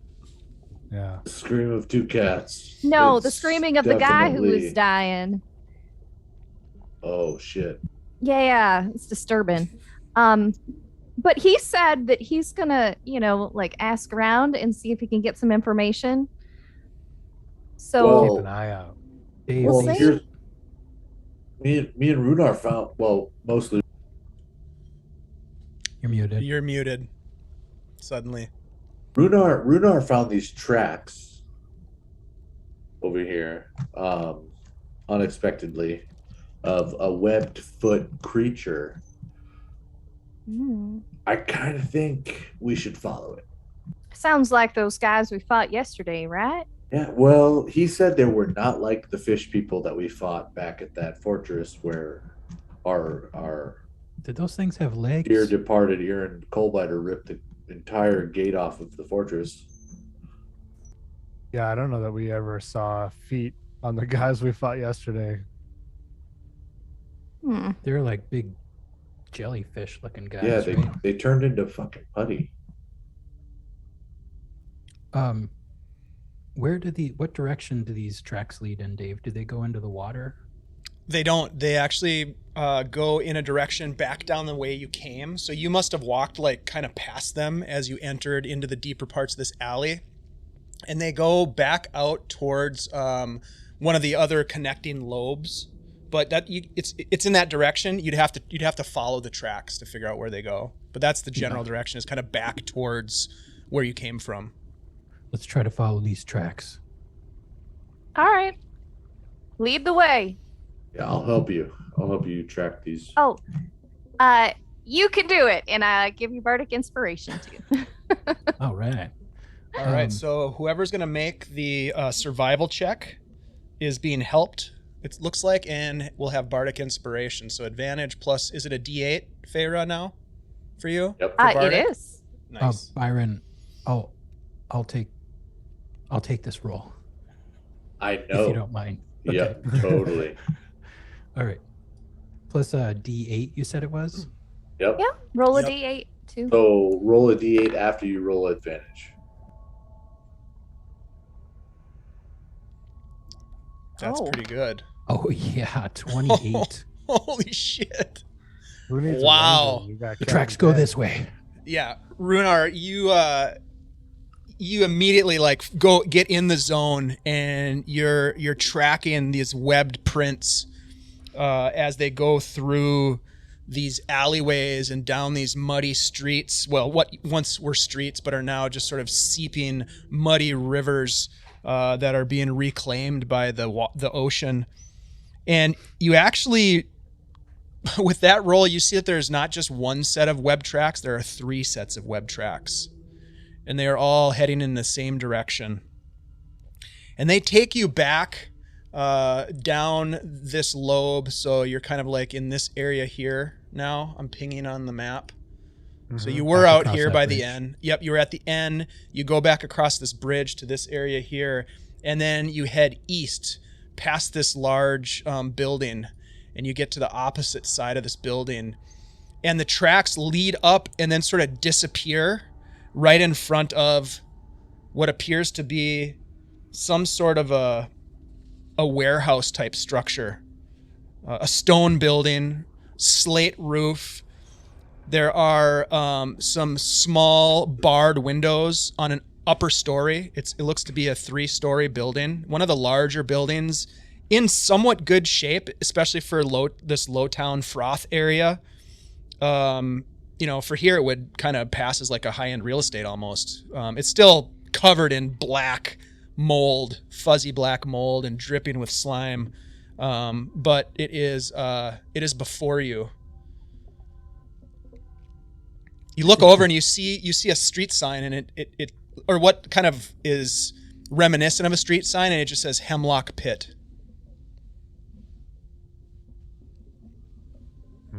Yeah. The scream of two cats. No, the It's screaming of the guy who was definitely- dying. Oh shit! Yeah, it's disturbing. But he said that he's gonna, ask around and see if he can get some information. So Well, Keep an eye out. Dave, We'll Well, see. here's me and Rhunar found. Well, mostly you're muted. You're muted. Suddenly. Rhunar found these tracks over here, unexpectedly, of a webbed foot creature. Hmm. I kind of think we should follow it. Sounds like those guys we fought yesterday, right? Yeah, well, he said they were not like the fish people that we fought back at that fortress where our Did those things have legs? dear departed Aaron Coldbiter ripped the entire gate off of the fortress. Yeah, I don't know that we ever saw feet on the guys we fought yesterday. Hmm. They're like big jellyfish looking guys, Yeah, right? they turned into fucking putty. What direction do these tracks lead in, Dave? Do they go into the water? They don't. They actually go in a direction back down the way you came. So you must have walked like kind of past them as you entered into the deeper parts of this alley. And they go back out towards one of the other connecting lobes. But it's in that direction. You'd have to follow the tracks to figure out where they go. But that's the general direction. Is kind of back towards where you came from. Let's try to follow these tracks. All right. Lead the way. Yeah, I'll help you. I'll help you track these. Oh, you can do it, and I give you bardic inspiration too. All right. All right. So whoever's gonna make the survival check is being helped. It looks like, and we'll have bardic inspiration. So advantage plus. Is it a D8, Feyre, now for you? Yep. For It bardic? is. Nice. Byron, I'll take this roll I if know. you don't mind. Yep, totally. All right. Plus a D8, you said it was? Yep. Yeah. Roll a Yep. d8 too. So roll a d8 after you roll advantage. That's Oh. pretty good. Oh yeah, 28. Holy shit. Who needs Wow. a ranger? You got The Captain tracks go Jack. this way. Yeah, Rhunar, you immediately like go get in the zone, and you're tracking these webbed prints as they go through these alleyways and down these muddy streets. Well, what once were streets, but are now just sort of seeping muddy rivers that are being reclaimed by the ocean. And you actually, with that roll, you see that there's not just one set of web tracks, there are 3 sets of web tracks. And they are all heading in the same direction. And they take you back down this lobe, so you're kind of like in this area here now. I'm pinging on the map. So you were Back out across here that by the bridge. end. Yep, you were at the end. You go back across this bridge to this area here, and then you head east past this large building, and you get to the opposite side of this building. And the tracks lead up and then sort of disappear right in front of what appears to be some sort of a warehouse type structure. A stone building, slate roof. There are some small barred windows on an upper story. It looks to be a 3-story building. One of the larger buildings in somewhat good shape, especially for this low town froth area. For here it would kind of pass as like a high-end real estate almost. It's still covered in black mold, fuzzy black mold, and dripping with slime. But it is before you. You look over and you see a street sign, and it or what kind of is reminiscent of a street sign, and it just says Hemlock Pit.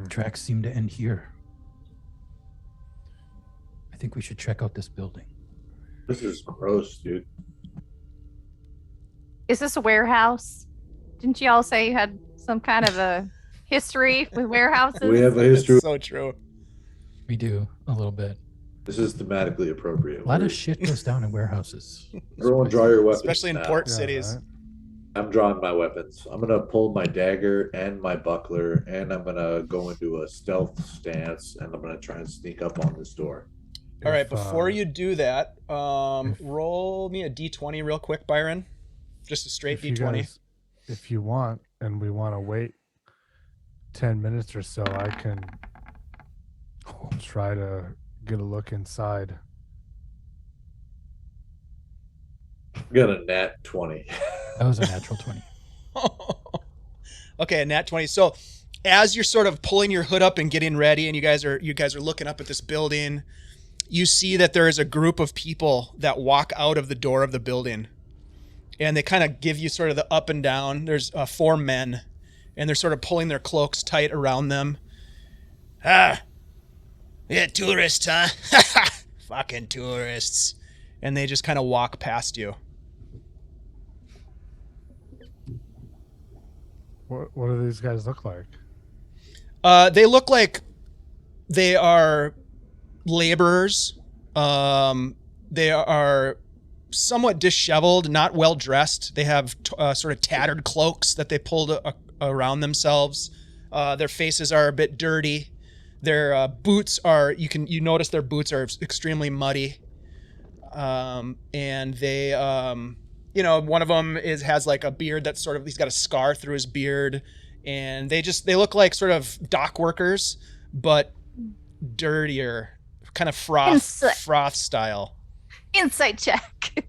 Tracks seem to end here. I think we should check out this building. This is gross, dude. Is this a warehouse? Didn't you all say you had some kind of a history with warehouses? We have a history. It's so true. We do a little bit. This is thematically appropriate. A lot of shit goes down in warehouses. Everyone draw your weapons. Especially in now. port Yeah, cities. right? I'm drawing my weapons. I'm gonna pull my dagger and my buckler, and I'm gonna go into a stealth stance, and I'm gonna try and sneak up on this door. All right, If, before you do that, roll me a d20 real quick, Byron. Just a straight if you d20. guys- if you want, and we want to wait 10 minutes or so, I can try to get a look inside. Got a nat 20. That was a natural 20. Okay, a nat 20. So as you're sort of pulling your hood up and getting ready, and you guys are looking up at this building, you see that there is a group of people that walk out of the door of the building, and they kind of give you sort of the up and down. There's 4 men, and they're sort of pulling their cloaks tight around them. Ah, yeah, tourists, huh? Fucking tourists. And they just kind of walk past you. What do these guys look like? They look like they are laborers. They are somewhat disheveled, not well dressed. They have sort of tattered cloaks that they pulled around themselves. Their faces are a bit dirty. Their boots are, you notice their boots are extremely muddy. And they, one of them has like a beard that's sort of, he's got a scar through his beard, and they look like sort of dock workers, but dirtier, kind of froth style. Insight check.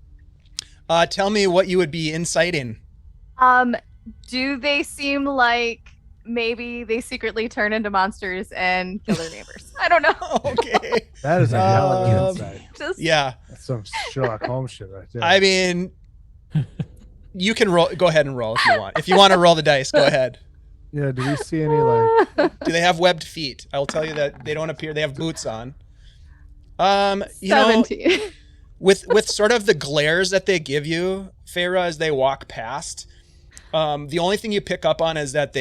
Tell me what you would be inciting. Do they seem like maybe they secretly turn into monsters and kill their neighbors? I don't know. Okay. That is a hell of an Um, insight. Just Yeah. That's some Sherlock Holmes shit right there. I mean, you can roll. Go ahead and roll if you want. If you want to roll the dice, go ahead. Yeah, do we see any like Do they have webbed feet? I will tell you that they don't appear. They have boots on. You know, 17. with sort of the glares that they give you, Feyre, as they walk past, the only thing you pick up on is that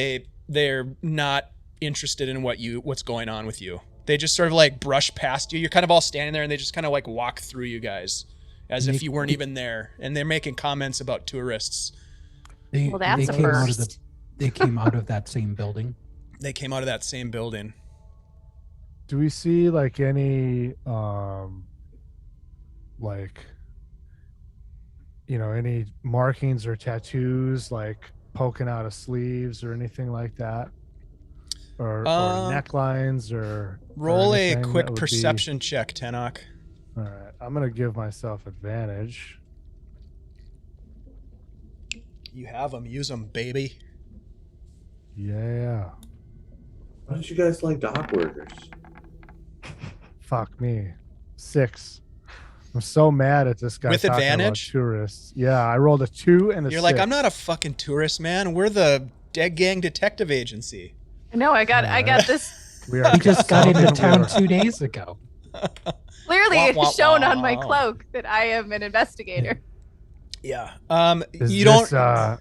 they're not interested in what's going on with you. They just sort of like brush past you. You're kind of all standing there, and they just kind of like walk through you guys as if you weren't even there. And they're making comments about tourists. Well, that's they a came out of first. they came out of that same building. They came out of that same building. Do we see like any like any markings or tattoos like poking out of sleeves or anything like that? Or necklines or Roll a anything that quick would be- perception check, Tenoch. All right, I'm gonna give myself advantage. You have them. Use them, baby. Yeah. Why don't you guys like dock workers? Fuck me. 6. I'm so mad at this guy With talking advantage? about tourists. Yeah, I rolled a 2 and a You're 6. like, I'm not a fucking tourist, man. We're the Deg Gang Detective Agency. No, I got Alright. this We are We just got into consulting town with- 2 days ago. clearly Wah, wah, shown on my wah. cloak that I am an investigator. Yeah. Is You this, don't. I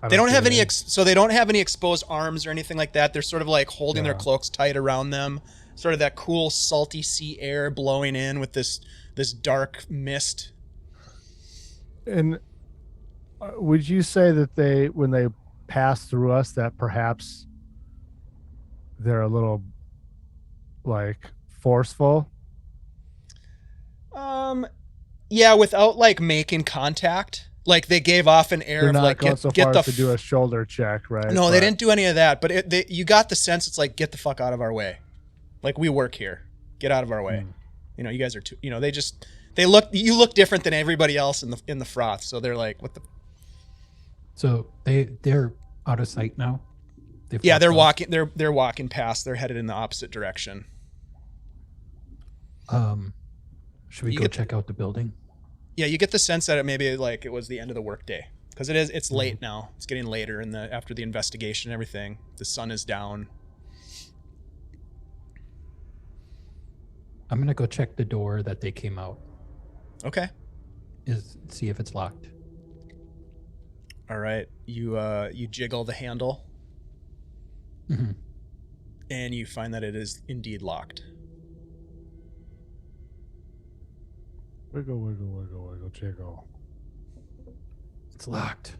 They don't have get any, it. so they don't have any exposed arms or anything like that. They're sort of like holding their Yeah. cloaks tight around them. Sort of that cool, salty sea air blowing in with this dark mist. And would you say that when they pass through us, that perhaps they're a little like forceful? Yeah, without like making contact. Like they gave off an air They're of not like going get, so get far the as to do a shoulder check, right? No, they But- didn't do any of that. But you got the sense it's like get the fuck out of our way. Like we work here. Get out of our way. You guys are too. You look different than everybody else in the froth. So they're like, what the? So they're out of sight now. They've Yeah, walked they're off. walking. They're walking past. They're headed in the opposite direction. Should we You go get- check out the building? Yeah, you get the sense that it was the end of the workday because it's late now. It's getting later after the investigation and everything. The sun is down. I'm gonna go check the door that they came out. Okay. See if it's locked. All right. You jiggle the handle Mhm. and you find that it is indeed locked. Wiggle, wiggle, wiggle, wiggle, jiggle. It's locked.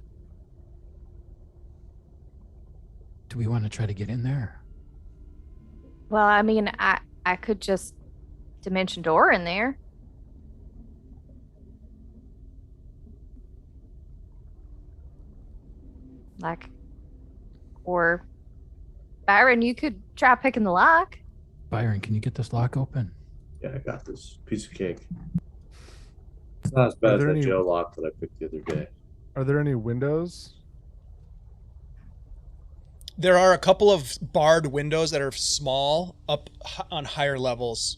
Do we want to try to get in there? Well, I mean, I could just dimension door in there. Like, or Byron, you could try picking the lock. Byron, can you get this lock open? Yeah, I got this piece of cake. It's not as bad Are as there that any- jail lock that I picked the other day. Are there any windows? There are a couple of barred windows that are small up on higher levels.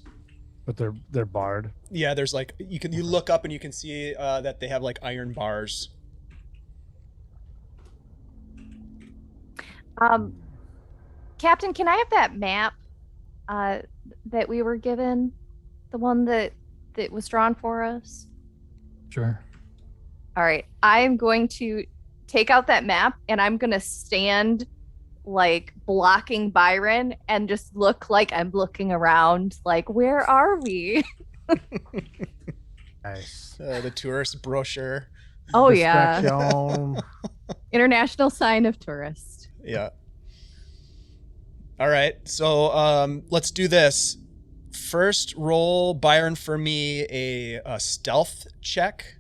But they're barred. Yeah, there's like you look up and you can see that they have like iron bars. Captain, can I have that map that we were given? The one that was drawn for us? Sure. All right. I am going to take out that map and I'm going to stand like blocking Byron and just look like I'm looking around like, where are we? Nice. The tourist brochure. Oh, yeah. Distraction. International sign of tourist. Yeah. All right. So let's do this. First, roll Byron for me a stealth check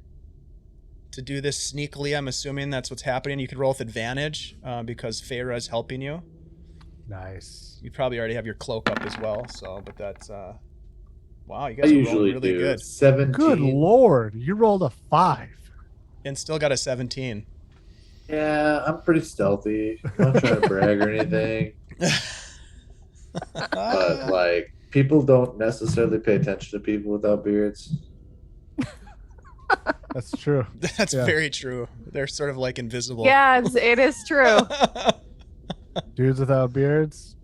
to do this sneakily. I'm assuming that's what's happening. You could roll with advantage because Feyre is helping you. Nice. You probably already have your cloak up as well. So, but that's wow. You I guys are rolling usually really do. good 17. Good lord, you rolled a 5. and still got a 17. Yeah, I'm pretty stealthy. I'm not trying to brag or anything. But like, people don't necessarily pay attention to people without beards. That's true. That's Yeah. very true. They're sort of like invisible. Yeah, it is true. Dudes without beards,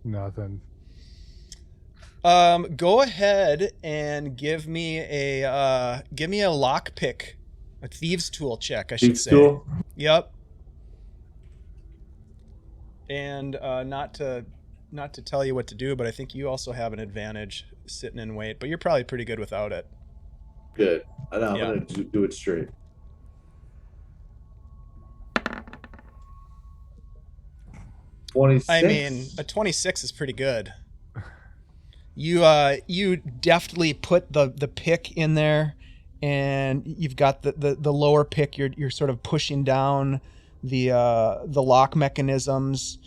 nothing. Go ahead and give me a lockpick, a thieves tool check, I should Thieves say. tool? Yep. And not to tell you what to do, but I think you also have an advantage sitting in wait. But you're probably pretty good without it. Good. I know. I'm Yeah. gonna do it straight. I mean, a 26 is pretty good. You deftly put the pick in there, and you've got the lower pick. You're sort of pushing down the lock mechanisms,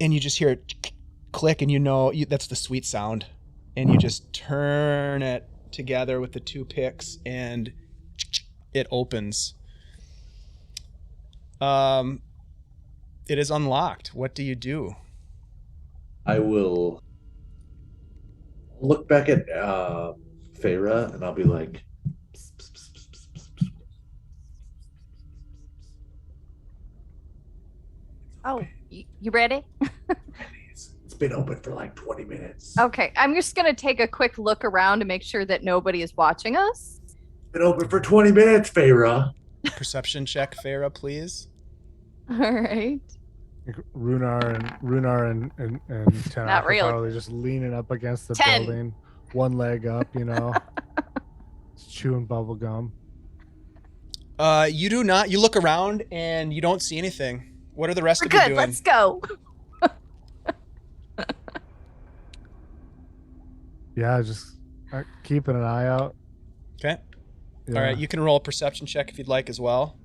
and you just hear it click, and that's the sweet sound, and you just turn it together with the two picks, and it opens. It is unlocked. What do you do? I will look back at Feyre and I'll be like, "Psst, psst, psst, psst, psst, psst, psst." Oh, you ready? It's been open for like 20 minutes. Okay, I'm just gonna take a quick look around to make sure that nobody is watching us. It's been open for 20 minutes, Feyre. Perception check, Feyre, please. All right. Rhunar and Tenoch Not are really. probably just leaning up against the 10. building, one leg up, just chewing bubble gum. You do not. You look around and you don't see anything. What are the rest We're of you good. doing? Let's go. Yeah, just keeping an eye out. Okay. Yeah. All right. You can roll a perception check if you'd like as well.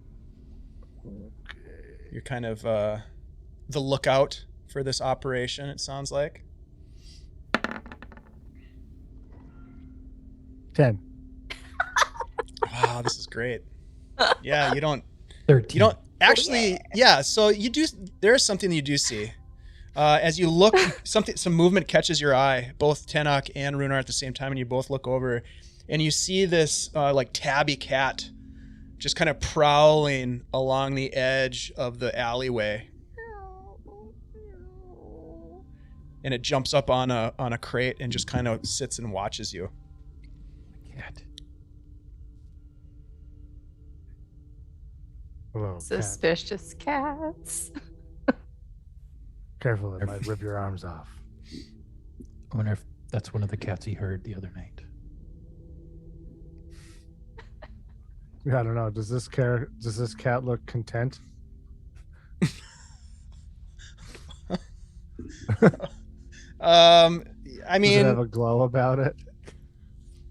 You're kind of the lookout for this operation, it sounds like. 10. Wow, this is great. Yeah, you don't 13. You don't actually. Yeah, so you do. There is something that you do see. As you look, some movement catches your eye. Both Tenoch and Rhunar at the same time, and you both look over, and you see this like tabby cat, just kind of prowling along the edge of the alleyway, and it jumps up on a crate and just kind of sits and watches you. Cat. Hello, cat. Suspicious cats. Careful, it might rip your arms off. I wonder if that's one of the cats he heard the other night. Yeah, I don't know. Does this cat look content? I Does it have mean, a glow about it?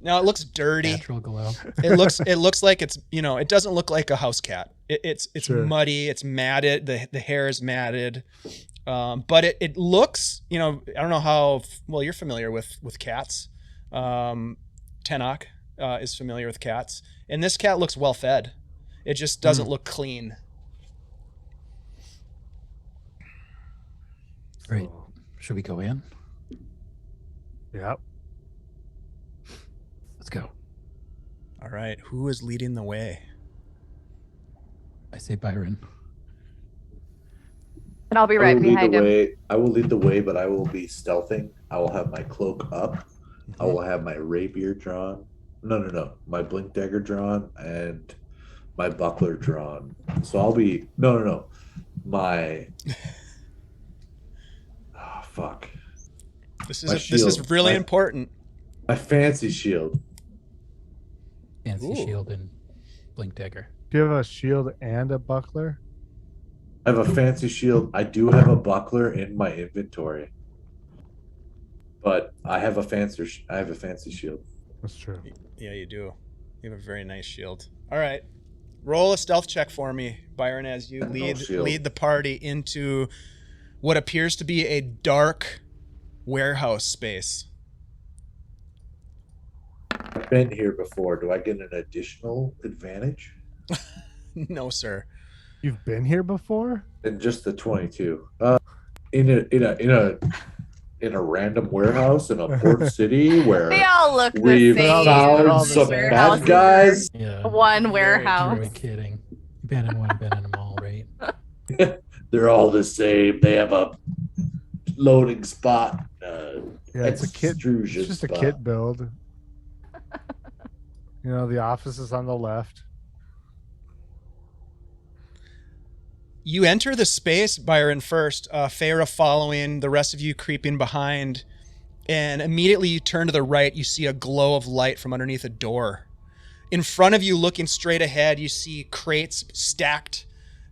now it looks dirty. Natural glow. It looks like it's, it doesn't look like a house cat. It's Sure. muddy, it's matted, the hair is matted. But it looks, I don't know how well you're familiar with cats. Tenoch is familiar with cats, and this cat looks well fed. It just doesn't look clean. Right. Should we go in? Yep. Let's go. All right, who is leading the way? I say Byron. And I'll be I right will lead behind the him. way. I will lead the way, but I will be stealthing. I will have my cloak up. I will have my rapier drawn. No. My blink dagger drawn and my buckler drawn. So I'll be no. My fuck. This My is shield. really My- important. My fancy shield. Fancy Ooh. shield and blink dagger. Do you have a shield and a buckler? I have a fancy shield. I do have a buckler in my inventory, but I have a fancy shield. That's true. Yeah, you do. You have a very nice shield. All right, roll a stealth check for me, Byron, as you No shield. lead the party into what appears to be a dark warehouse space. I've been here before. Do I get an additional advantage? No, sir. You've been here before? And just the 22. In a random warehouse in a port city where They all look the we've same. found some Warehouses bad guys. Yeah. are One Who warehouse. are we kidding? Been in one, been in them all, right? They're all the same. They have a loading spot. Yeah, it's a kit. extrusion It's just a spot. kit build. The office is on the left. You enter the space, Byron, first, Feyre following, the rest of you creeping behind, and immediately you turn to the right, you see a glow of light from underneath a door. In front of you, looking straight ahead, you see crates stacked.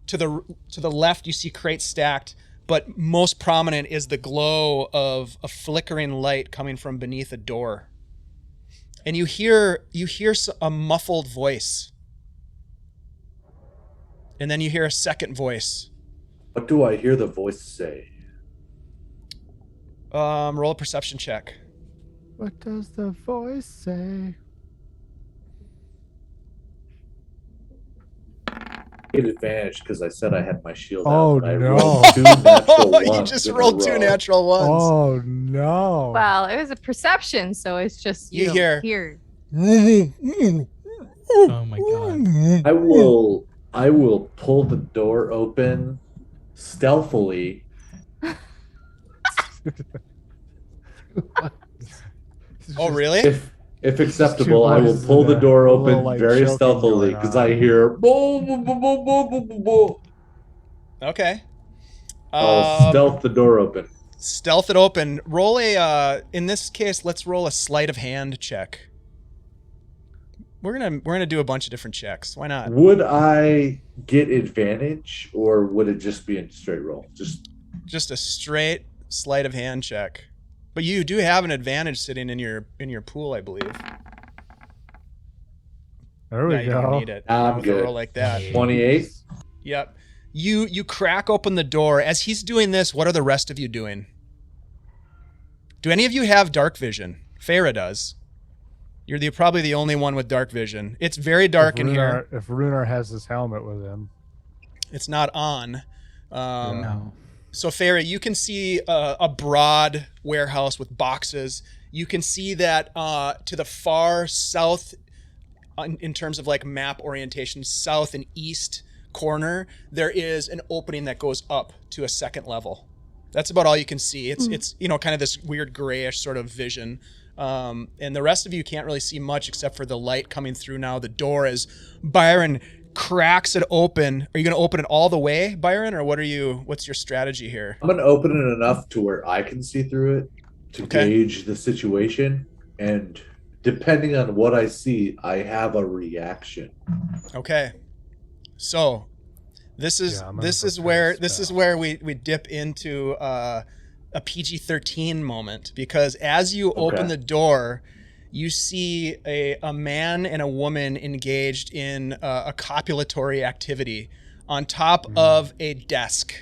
To the left, you see crates stacked. but most prominent is the glow of a flickering light coming from beneath a door. And you hear a muffled voice. And then you hear a second voice. What do I hear the voice say? Roll a perception check. What does the voice say? Get advantage because I said I had my shield Oh, out. But I no. rolled 2 natural ones. You just in a rolled 2 row. natural ones. Oh no! Well, it was a perception, so it's just You don't hear- hear. Oh my god. I will pull the door open stealthily. Oh, really? If acceptable, I will voices pull and the a door little, open like, very choking stealthily going because on. I hear boom, boom, boom, boom, boom, boom, boom, boom. Okay. I'll stealth the door open. Stealth it open. Roll a in this case, let's roll a sleight of hand check. We're gonna do a bunch of different checks. Why not? Would I get advantage or would it just be a straight roll? Just a straight sleight of hand check. But you do have an advantage sitting in your pool, I believe. There we Yeah, you go. don't need it. I'm with good. a roll like that. 28. Yep. You crack open the door. As he's doing this, what are the rest of you doing? Do any of you have dark vision? Farah does. You're probably the only one with dark vision. It's very dark in here. If Rhunar has his helmet with him, It's not on. No. So Farah, you can see a broad warehouse with boxes. You can see that to the far south, in terms of like map orientation, south and east corner, there is an opening that goes up to a second level. That's about all you can see. It's kind of this weird grayish sort of vision. And the rest of you can't really see much except for the light coming through now the door as Byron cracks it open. Are you going to open it all the way, Byron, or what's your strategy here? I'm going to open it enough to where I can see through it to Okay. gauge the situation. And depending on what I see, I have a reaction. Okay. So this is Yeah, I'm gonna this is prepare where a this is spell. where we dip into a PG-13 moment, because as you open Okay. the door, you see a man and a woman engaged in a copulatory activity on top of a desk.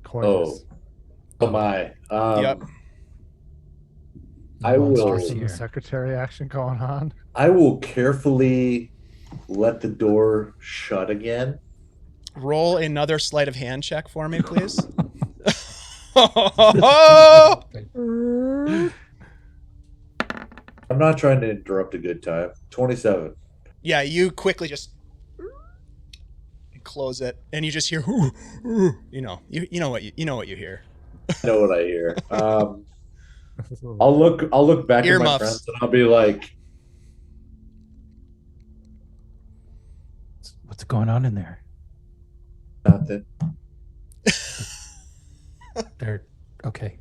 Coitus. Oh my. Yep. I will- Monsters Some here. secretary action going on. I will carefully let the door shut again. Roll another sleight of hand check for me, please. I'm not trying to interrupt a good time. 27. Yeah, you quickly just close it, and you just hear, you know what you hear. I know what I hear. I'll look back at my Earmuffs. friends and I'll be like, What's going on in there? nothing. They're okay.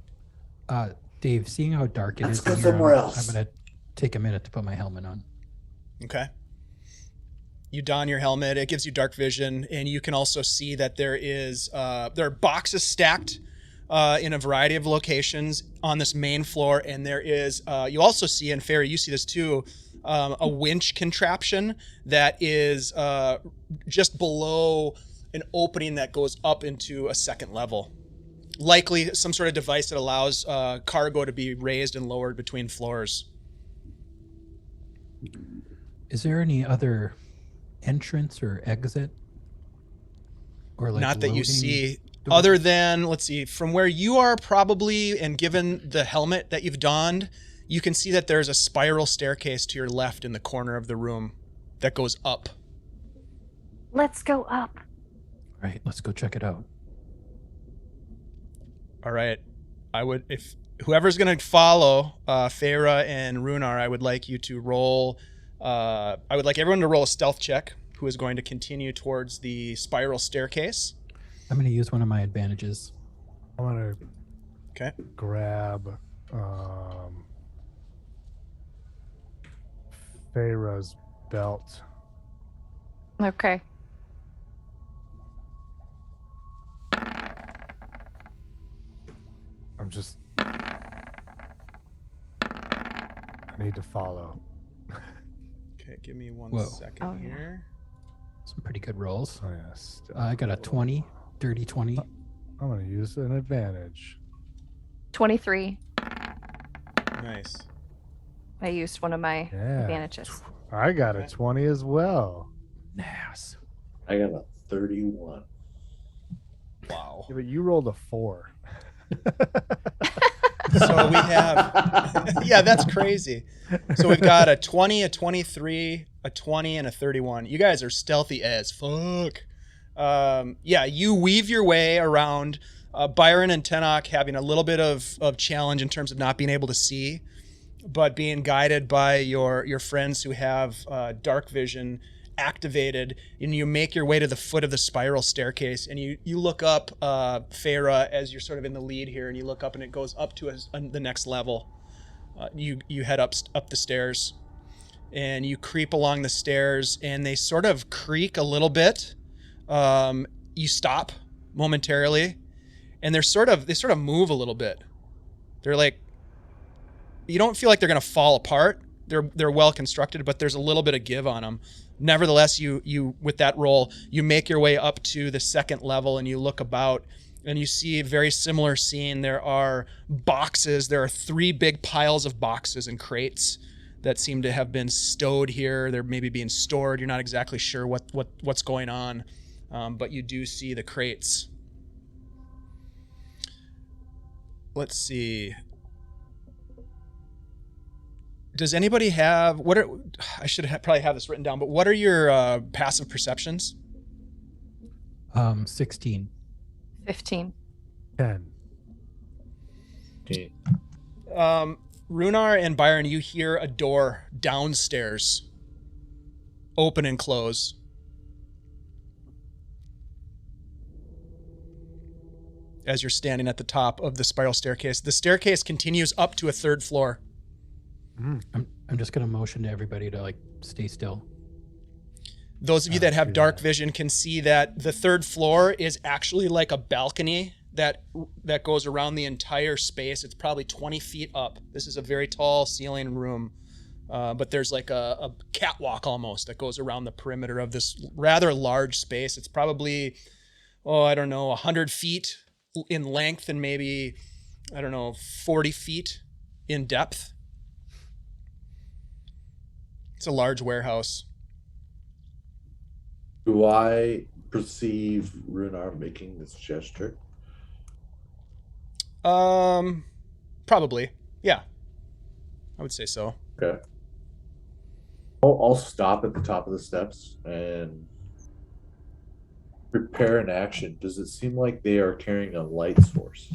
Dave, seeing how dark it Let's is go in here, somewhere I'm else. gonna take a minute to put my helmet on. Okay. You don your helmet. It gives you dark vision, and you can also see that there are boxes stacked in a variety of locations on this main floor, and there is you also see, and Ferry, you see this too, a winch contraption that is just below an opening that goes up into a second level. Likely some sort of device that allows cargo to be raised and lowered between floors. Is there any other entrance or exit? Or like Not that you loading see, doors? other than, let's see, from where you are probably, and given the helmet that you've donned, you can see that there's a spiral staircase to your left in the corner of the room that goes up. Let's go up. Right, let's go check it out. All right. If whoever's going to follow Farah and Rhunar, I would like you to roll, I would like everyone to roll a stealth check who is going to continue towards the spiral staircase. I'm gonna use one of my advantages. I'm gonna Okay. grab Farah's belt. Okay. I'm just. I need to follow. Okay, give me one Whoa. second Oh, yeah. here. Some pretty good rolls. Oh yes. I got a 20, dirty 20. I'm gonna use an advantage. 23. Nice. I used one of my Yeah. advantages. I got a Okay. 20 as well. Nice. I got a 31. Wow. Yeah, but you rolled a 4. So we have, yeah, that's crazy. So we've got a 20, a 23, a 20, and a 31. You guys are stealthy as fuck. Yeah, you weave your way around. Byron and Tenoch having a little bit of challenge in terms of not being able to see, but being guided by your friends who have dark vision activated, and you make your way to the foot of the spiral staircase, and you look up, Feyre, as you're sort of in the lead here, and you look up and it goes up to the next level. You head up the stairs, and you creep along the stairs, and they sort of creak a little bit. You stop momentarily, and they sort of move a little bit. They're like, you don't feel like they're gonna fall apart. They're well constructed, but there's a little bit of give on them. Nevertheless, you with that roll, you make your way up to the second level, and you look about, and you see a very similar scene. There are boxes. There are 3 big piles of boxes and crates that seem to have been stowed here. They're maybe being stored. You're not exactly sure what's going on, but you do see the crates. Let's see. Does anybody have I should probably have this written down, but what are your passive perceptions? 16. 15. 10. Okay. Rhunar and Byron, you hear a door downstairs open and close. As you're standing at the top of the spiral staircase. The staircase continues up to a 3rd floor. I'm just gonna motion to everybody to like stay still. Those of you that have dark vision can see that the 3rd floor is actually like a balcony that goes around the entire space. It's probably 20 feet up. This is a very tall ceiling room, but there's like a catwalk almost that goes around the perimeter of this rather large space. It's probably, 100 feet in length and maybe, 40 feet in depth. It's a large warehouse. Do I perceive Rhunar making this gesture? Probably. Yeah. I would say so. Okay. I'll stop at the top of the steps and prepare an action. Does it seem like they are carrying a light source?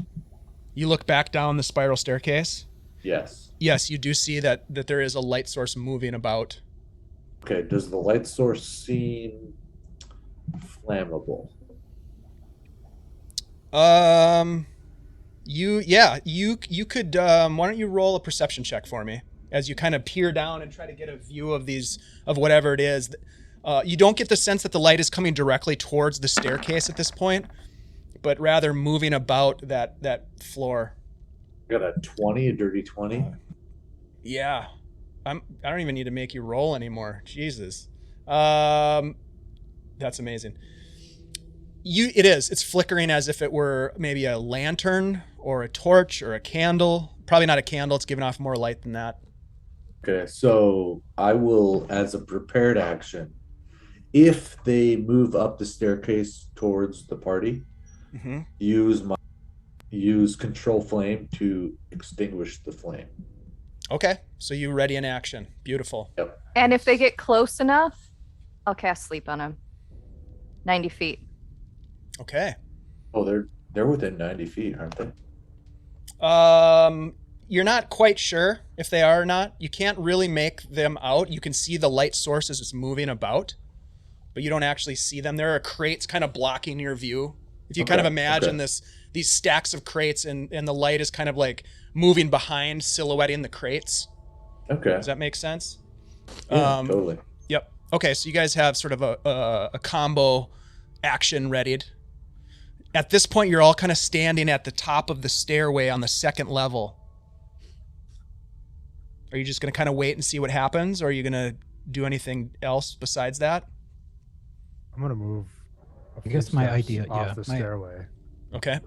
You look back down the spiral staircase. Yes. Yes, you do see that there is a light source moving about. Okay. Does the light source seem flammable? You could why don't you roll a perception check for me as you kind of peer down and try to get a view of whatever it is. You don't get the sense that the light is coming directly towards the staircase at this point, but rather moving about that floor. I got a 20, a dirty 20. Yeah. I don't even need to make you roll anymore. Jesus. That's amazing. It's flickering as if it were maybe a lantern or a torch or a candle. Probably not a candle. It's giving off more light than that. Okay, so I will, as a prepared action, if they move up the staircase towards the party, Mm-hmm. use control flame to extinguish the flame. Okay, so you ready in action. Beautiful. Yep. And if they get close enough, I'll cast sleep on them. 90 feet. Okay. Oh, they're within 90 feet, aren't they? You're not quite sure if they are or not. You can't really make them out. You can see the light source as it's moving about, but you don't actually see them. There are crates kind of blocking your view. If you kind of imagine these stacks of crates and the light is kind of like moving behind, silhouetting the crates. Okay. Does that make sense? Yeah, totally. Yep. Okay, so you guys have sort of a combo action readied. At this point, you're all kind of standing at the top of the stairway on the second level. Are you just going to kind of wait and see what happens, or are you going to do anything else besides that? I'm gonna move. I guess my idea, off the stairway. Okay.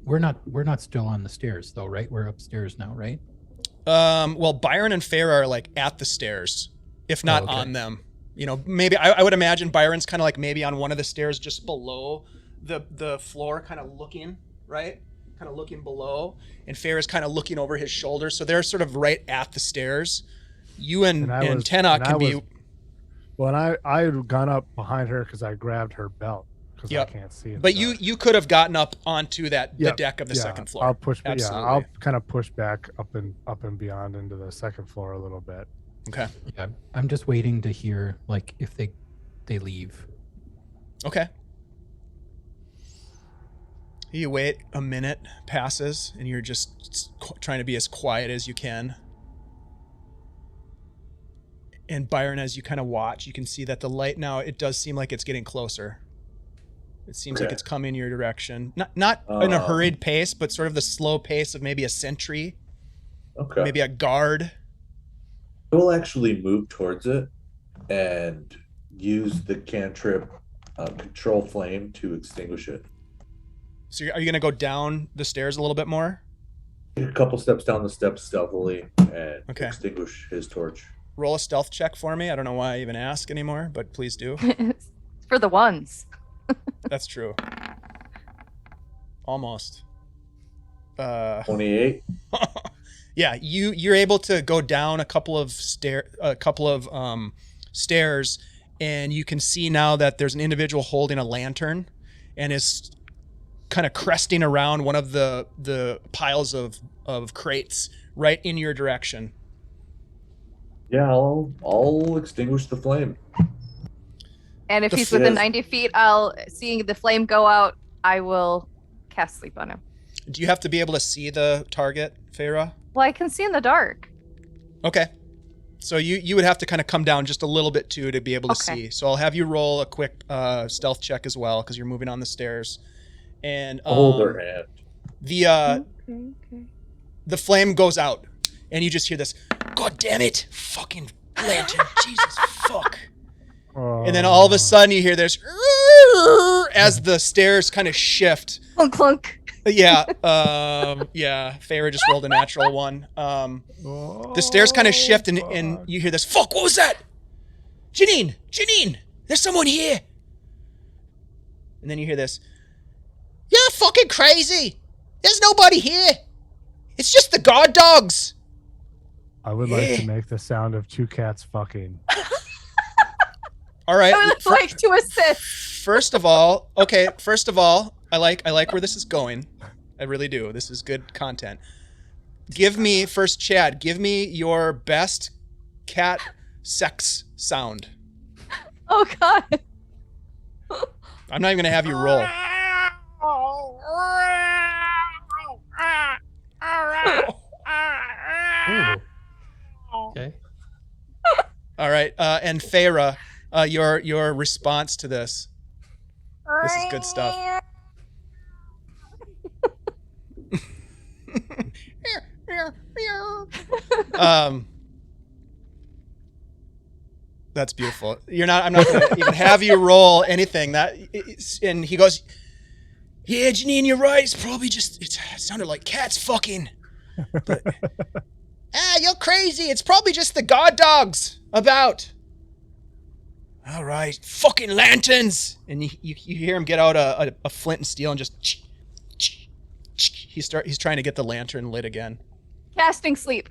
We're not still on the stairs though, right? We're upstairs now, right? Well, Byron and Farah are like at the stairs, if not on them. You know, maybe I would imagine Byron's kind of like maybe on one of the stairs just below the floor, kind of looking, right? Kind of looking below, and Farah's kind of looking over his shoulder. So they're sort of right at the stairs. You and Tenoch can be. Well, and I had gone up behind her because I grabbed her belt because I can't see it. But you could have gotten up onto the deck of the second floor. I'll push. Absolutely. I'll kind of push back up and beyond into the second floor a little bit. Okay. Yeah, I'm just waiting to hear like if they leave. Okay. You wait, a minute passes, and you're just trying to be as quiet as you can. And Byron, as you kind of watch, you can see that the light now, it does seem like it's getting closer. It seems like it's coming your direction. Not in a hurried pace, but sort of the slow pace of maybe a sentry. Okay. Maybe a guard. I will actually move towards it and use the cantrip control flame to extinguish it. So are you going to go down the stairs a little bit more? Take a couple steps down the steps stealthily and extinguish his torch. Roll a stealth check for me. I don't know why I even ask anymore, but please do. For the ones. That's true. Almost. 28. Yeah, you're able to go down a couple of stairs, and you can see now that there's an individual holding a lantern and is kind of cresting around one of the piles of crates right in your direction. Yeah, I'll extinguish the flame. And if he's within 90 feet, seeing the flame go out, I will cast sleep on him. Do you have to be able to see the target, Farah? Well, I can see in the dark. Okay. So you would have to kind of come down just a little bit too to be able to see. So I'll have you roll a quick stealth check as well because you're moving on the stairs. And hold her hand. The flame goes out, and you just hear this. God damn it! Fucking lantern! Jesus fuck! And then all of a sudden you hear this as the stairs kind of shift. Clunk clunk. Yeah, Farah just rolled a natural one. The stairs kind of shift, and you hear this. Fuck! What was that? Janine! There's someone here! And then you hear this. You're fucking crazy! There's nobody here! It's just the guard dogs! I would like to make the sound of two cats fucking. All right. I would like to assist. First of all, I like where this is going. I really do. This is good content. Give me your best cat sex sound. Oh God. I'm not even gonna have you roll. Ooh. Okay. All right, and Farah, your response to this. This is good stuff. That's beautiful. I'm not gonna even have you roll anything. And he goes, "Yeah, Janine, you're right. It's probably it sounded like cats fucking." But, you're crazy. It's probably just the guard dogs about. All right, fucking lanterns. And you hear him get out a flint and steel and just. He's trying to get the lantern lit again. Casting sleep.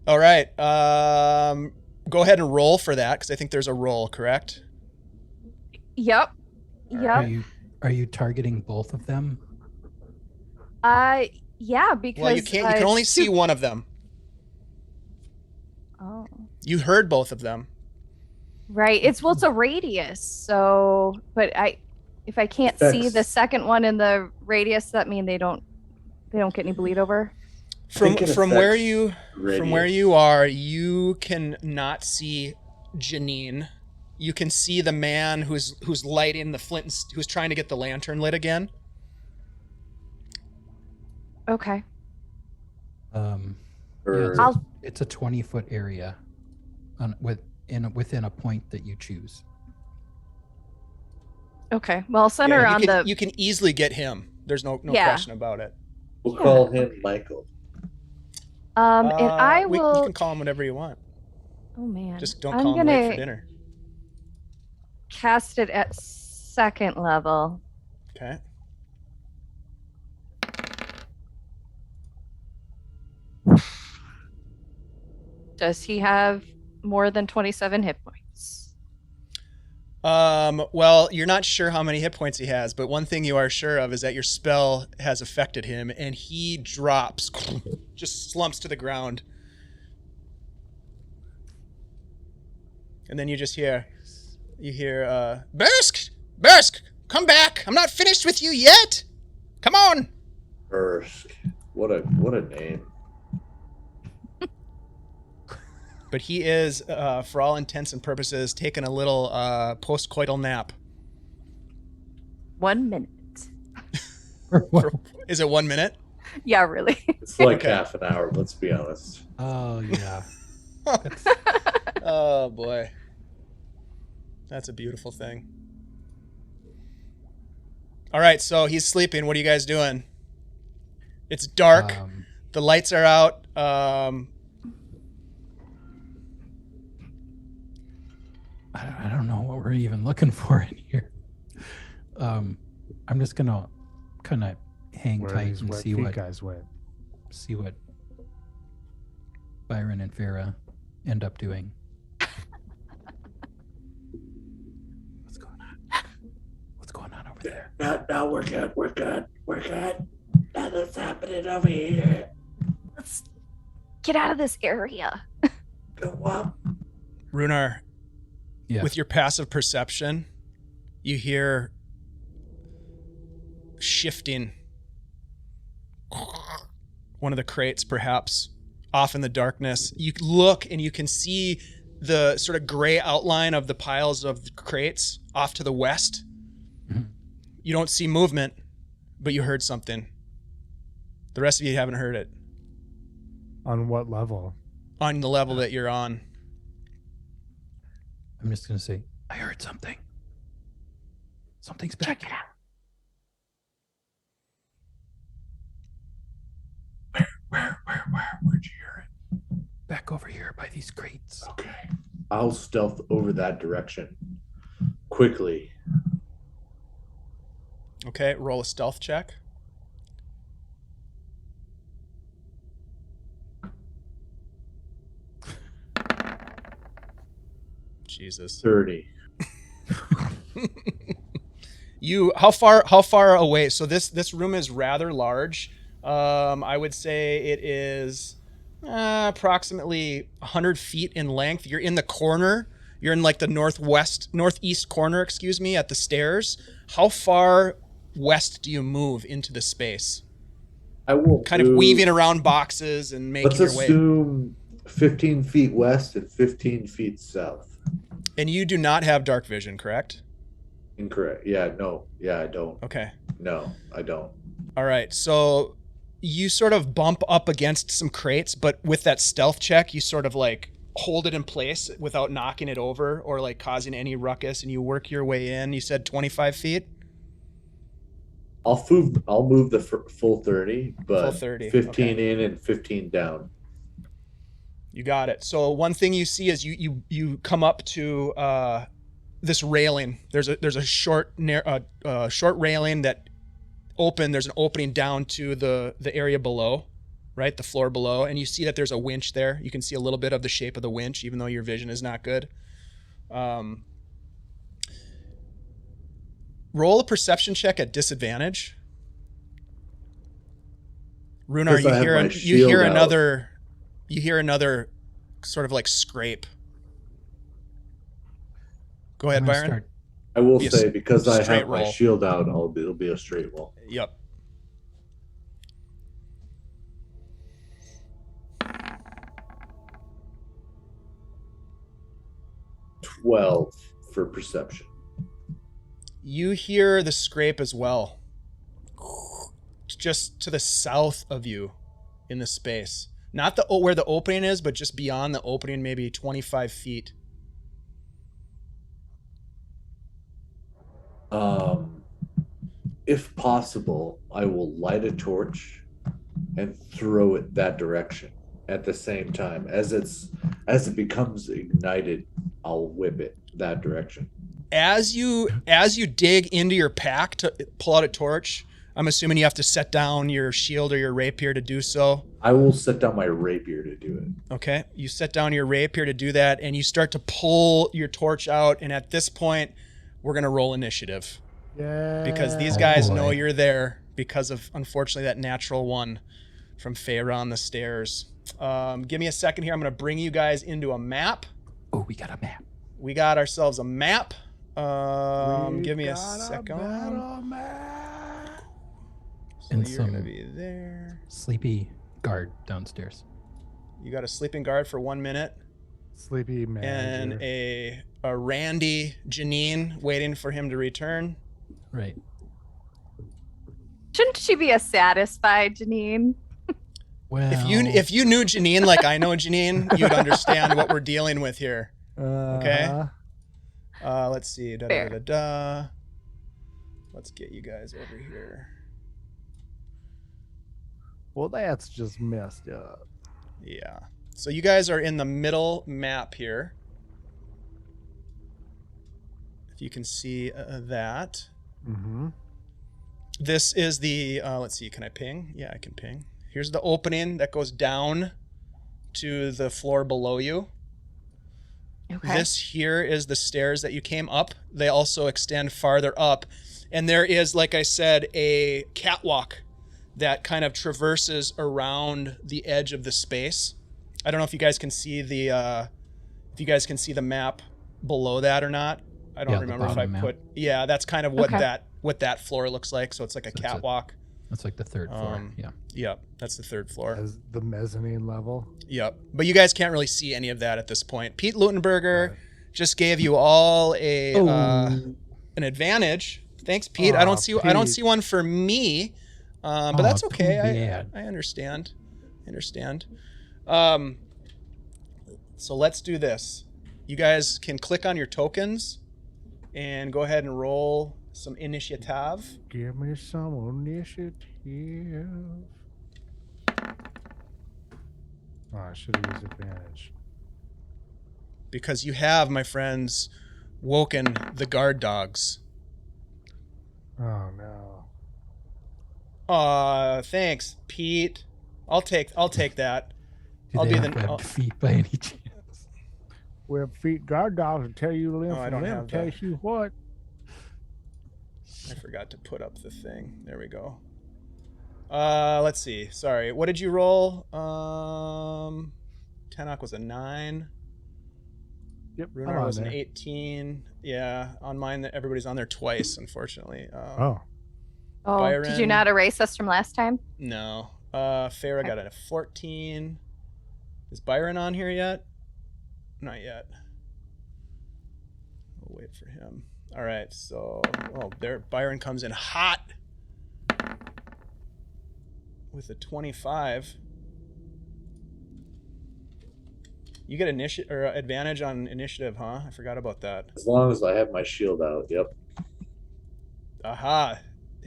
All right. Go ahead and roll for that because I think there's a roll, correct? Yep. Are you targeting both of them? Yeah, because well, you can't. You can only see one of them. Oh. You heard both of them. Right. It's a radius. So, but if I can't see the second one in the radius, that mean they don't get any bleed over. From where you are, you can not see Janine, you can see the man who's lighting the flint, who's trying to get the lantern lit again. Okay. Yeah, Or it's a 20-foot area within a point that you choose. Okay. Well, center Yeah, on the. you can easily get him. There's no Yeah. question about it. we'll call him Michael. And I You will. can call him whatever you want. Oh man. Just don't I'm call him late for gonna dinner. cast it at 2nd level. Okay. Does he have more than 27 hit points? Well, you're not sure how many hit points he has, but one thing you are sure of is that your spell has affected him, and he drops, just slumps to the ground. And then you hear, Bursk, come back! I'm not finished with you yet! Come on! Ersk. What a name. But he is, for all intents and purposes, taking a little post-coital nap. 1 minute. Is it 1 minute? Yeah, really. It's like Okay. half an hour, let's be honest. Oh yeah. Oh boy. That's a beautiful thing. All right, so he's sleeping. What are you guys doing? It's dark. The lights are out. I don't know what we're even looking for in here. I'm just gonna kind of hang Where tight these and wet see feet what guys went. Byron and Farah end up doing. What's going on? What's going on over there? No, we're good. Nothing's happening over here. Let's get out of this area. Go up. Rhunar, Yeah. with your passive perception, you hear shifting. One of the crates, perhaps, off in the darkness. You look and you can see the sort of gray outline of the piles of the crates off to the west. Mhm. You don't see movement, but you heard something. The rest of you haven't heard it On what level? on the level that you're on. I'm just gonna say, I heard something. Something's back. Check it out. Where'd you hear it? Back over here by these crates. Okay. I'll stealth over that direction. Quickly. Okay, roll a stealth check. Jesus. 30. How far away? So this room is rather large. I would say it is approximately 100 feet in length. You're in the corner. You're in like the northeast corner, excuse me, at the stairs. How far west do you move into the space? I will Kind of weaving around boxes and making Let's your way. assume 15 feet west and 15 feet south. And you do not have dark vision, correct? Incorrect. Yeah, no. Yeah, I don't. Okay. No, I don't. All right. So you sort of bump up against some crates, but with that stealth check, you sort of like hold it in place without knocking it over or like causing any ruckus, and you work your way in. You said 25 feet? I'll move the full 30, but Full 30, 15 okay. in and 15 down. You got it. So one thing you see is you come up to this railing. There's a short railing that there's an opening down to the area below, right? The floor below, and you see that there's a winch there. You can see a little bit of the shape of the winch, even though your vision is not good. Roll a perception check at disadvantage. Rhunar, Because I have my shield out. you hear another sort of like scrape. Go ahead, I'm gonna Byron. start- I will Be a say, because I straight have my roll. shield out, it'll be a straight roll. Yep. for perception. You hear the scrape as well. Just to the south of you in the space. Not where the opening is, but just beyond the opening, maybe 25 feet. If possible, I will light a torch and throw it that direction at the same time. As it becomes ignited, I'll whip it that direction. As you dig into your pack to pull out a torch, I'm assuming you have to set down your shield or your rapier to do so. I will set down my rapier to do it. Okay, you set down your rapier to do that, and you start to pull your torch out, and at this point, we're going to roll initiative. Yeah. Because these guys know you're there because of, unfortunately, that natural one from Feyre on the stairs. Give me a second here. I'm going to bring you guys into a map. Oh, we got a map. We got ourselves a map. Give me a second. So And you're some going to be there. sleepy guard downstairs. You got a sleeping guard for 1 minute. Sleepy manager. And a Randy Janine waiting for him to return. Right. Shouldn't she be a satisfied, Janine? Well, If you knew Janine like I know Janine, you'd understand what we're dealing with here. Okay. Let's see. Let's get you guys over here. Well, that's just messed up. Yeah. So you guys are in the middle map here. If you can see that. Mm-hmm. This is the, let's see, can I ping? Yeah, I can ping. Here's the opening that goes down to the floor below you. Okay. This here is the stairs that you came up. They also extend farther up. And there is, like I said, a catwalk that kind of traverses around the edge of the space. I don't know if you guys can see the map below that or not. I don't remember if I put. Yeah, that's kind of what that floor looks like. So it's like a catwalk. That's like the third floor. Yeah. Yep, that's the third floor. As the mezzanine level. Yep, but you guys can't really see any of that at this point. Pete Lutenberger just gave you all an advantage. Thanks, Pete. I don't see one for me, but that's okay. I understand. So let's do this. You guys can click on your tokens and go ahead and roll some initiative. Give me some initiative. Oh, I should have used advantage. Because you have, my friends, woken the guard dogs. Oh no. Thanks, Pete. I'll take that. Do they have webbed feet by any chance? Web feet guard dogs will tell you limb I from don't limb. have Tell that. you what. I forgot to put up the thing. There we go. Let's see. Sorry. What did you roll? Tenoch was a 9. Yep. Rhunar was an 18. Yeah, on mine, everybody's on there twice, unfortunately. Oh, Byron, did you not erase us from last time? No. Feyre got a 14. Is Byron on here yet? Not yet. We'll wait for him. All right, so there Byron comes in hot with a 25. You get advantage on initiative, huh? I forgot about that. As long as I have my shield out, yep. Aha.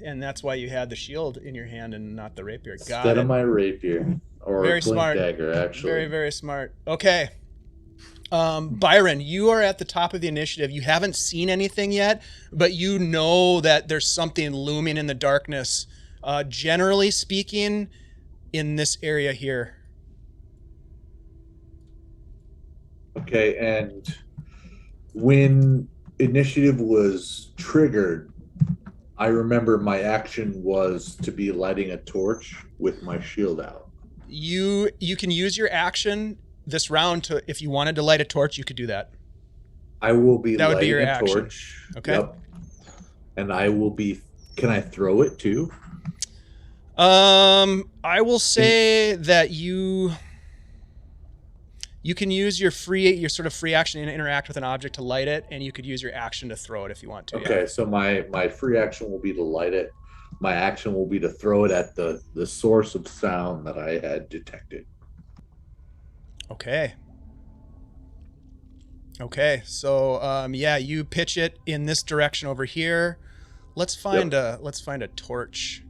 And that's why you had the shield in your hand and not the rapier. Got Instead it. of my rapier. Or Very a blink smart. dagger, actually. Very, very smart. Okay. Byron, you are at the top of the initiative. You haven't seen anything yet, but you know that there's something looming in the darkness. Generally speaking, in this area here. Okay, and when initiative was triggered, I remember my action was to be lighting a torch with my shield out. You can use your action this round to, if you wanted to light a torch, you could do that. I will be That would be lighting your a action. torch. Okay. Yep. And I will be. Can I throw it too? I will say that you You can use your sort of free action to interact with an object to light it, and you could use your action to throw it if you want to. Okay, so my free action will be to light it. My action will be to throw it at the source of sound that I had detected. Okay. Okay, so yeah, you pitch it in this direction over here. Let's find a torch.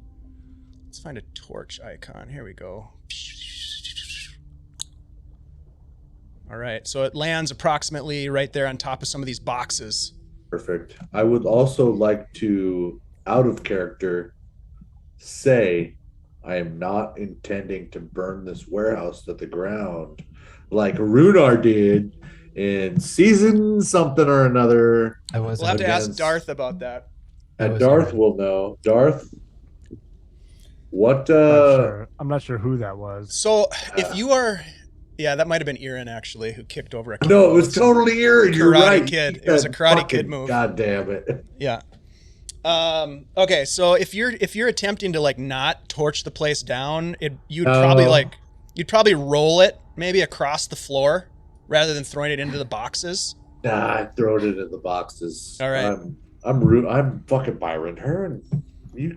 Let's find a torch icon. Here we go. All right, so it lands approximately right there on top of some of these boxes. Perfect. I would also like to, out of character, say I am not intending to burn this warehouse to the ground like Rhunar did in season something or another. We'll have to ask Darth about that. And Darth will know. Darth, what? I'm not sure who that was. So if you are, yeah, that might have been Erin actually who kicked over a. No, it was totally Erin. You're right. Kid. It was a Karate Kid move. God damn it. Yeah. Okay, so if you're attempting to like not torch the place down, you'd probably roll it maybe across the floor rather than throwing it into the boxes. Nah, I throw it into the boxes. All right. I'm fucking Byron Hearn.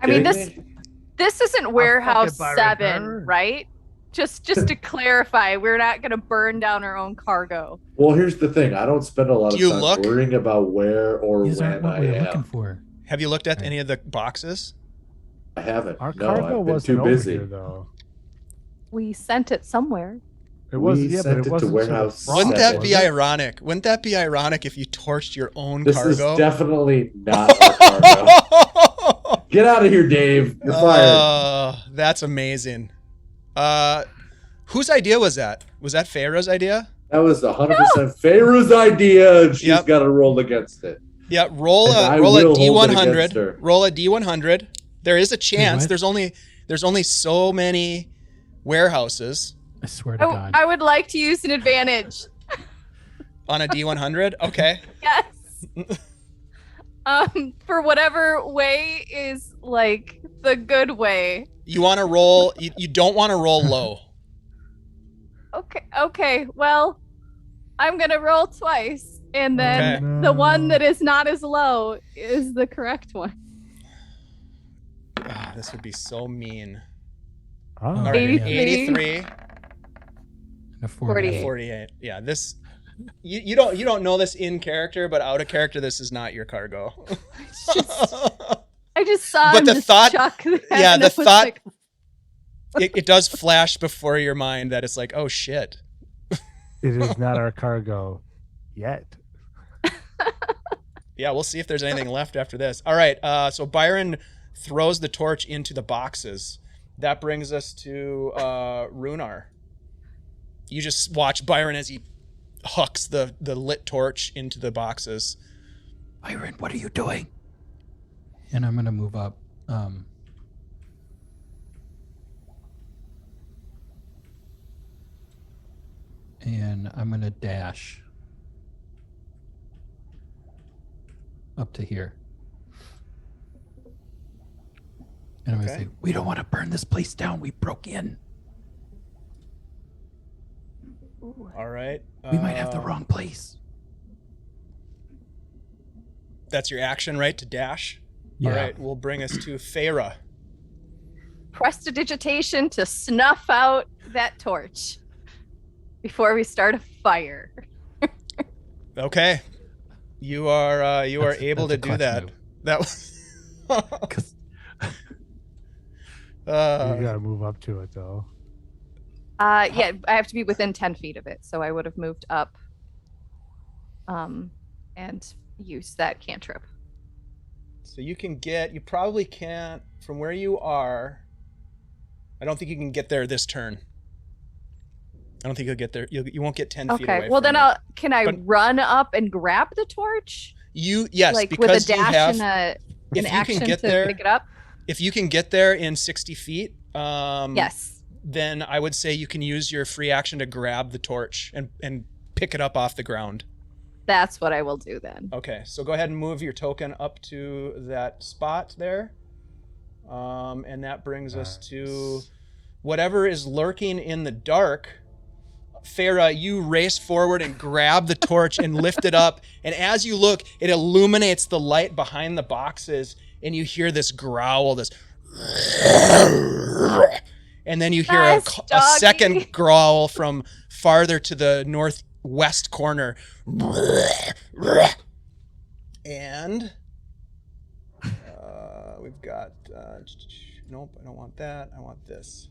I mean, this isn't Warehouse 7, right? Just to clarify, we're not going to burn down our own cargo. Well, here's the thing. I don't spend a lot of time look? worrying about where or These aren't when what I we're am. looking for. Have you looked at any of the boxes? I haven't. Our No, cargo I've been wasn't too over busy. here, though. We sent it somewhere. It was, We yeah, but sent it it to wasn't warehouse the Wouldn't Seven. that be ironic? Wouldn't that be ironic if you torched your own This cargo? is definitely not our cargo. Get out of here, Dave. You're fired. That's amazing. Whose idea was that? Was that Feyre's idea? That was 100% Feyre's idea, and she's got to roll against it. Yeah, roll a will hold it against D100. her. Roll a D100. There is a chance. what? There's only so many warehouses I swear to God. I would like to use an advantage. on a D100. Okay. Yes. For whatever way is like the good way. You want to roll. You don't want to roll low. Okay. Well, I'm gonna roll twice, and then Okay. the one that is not as low is the correct one. This would be so mean. Oh. All right, 83. A 48. 48. Yeah, this you don't know this in character, but out of character, this is not your cargo. I just saw But him the just thought- chuck that, yeah, and the I was thought- like, it does flash before your mind that it's like, oh shit. It is not our cargo yet. Yeah, we'll see if there's anything left after this. All right, so Byron throws the torch into the boxes. That brings us to Rhunar. You just watch Byron as he hucks the lit torch into the boxes. Byron, what are you doing? And I'm gonna move up. And I'm gonna dash up to here. And I'm gonna Okay. say, we don't want to burn this place down. We broke in. All right. We might have the wrong place. That's your action, right? To dash? Yeah. All right, we'll bring us to Feyre. prestidigitation to snuff out that torch before we start a fire. Okay. You are able to that's a do clutch that. move. That was 'Cause You gotta move up to it though. Yeah, I have to be within 10 feet of it, so I would have moved up and used that cantrip. so you probably can't from where you are. I don't think you can get there this turn. I don't think you'll get there. You won't get 10 feet away. Okay, well then from it. can I But- run up and grab the torch? Yes, like with because a you dash have. and If an you can action get to there- pick it up? If you can get there in 60 feet, Yes. then I would say you can use your free action to grab the torch and pick it up off the ground. That's what I will do then. Okay, so go ahead and move your token up to that spot there. And that brings us to whatever is lurking in the dark. Farah, you race forward and grab the torch and lift it up. And as you look, it illuminates the light behind the boxes. And you hear this growl, this. And then you hear a Doggy. second growl from farther to the northwest corner. And we've got. Nope, I don't want that. I want this.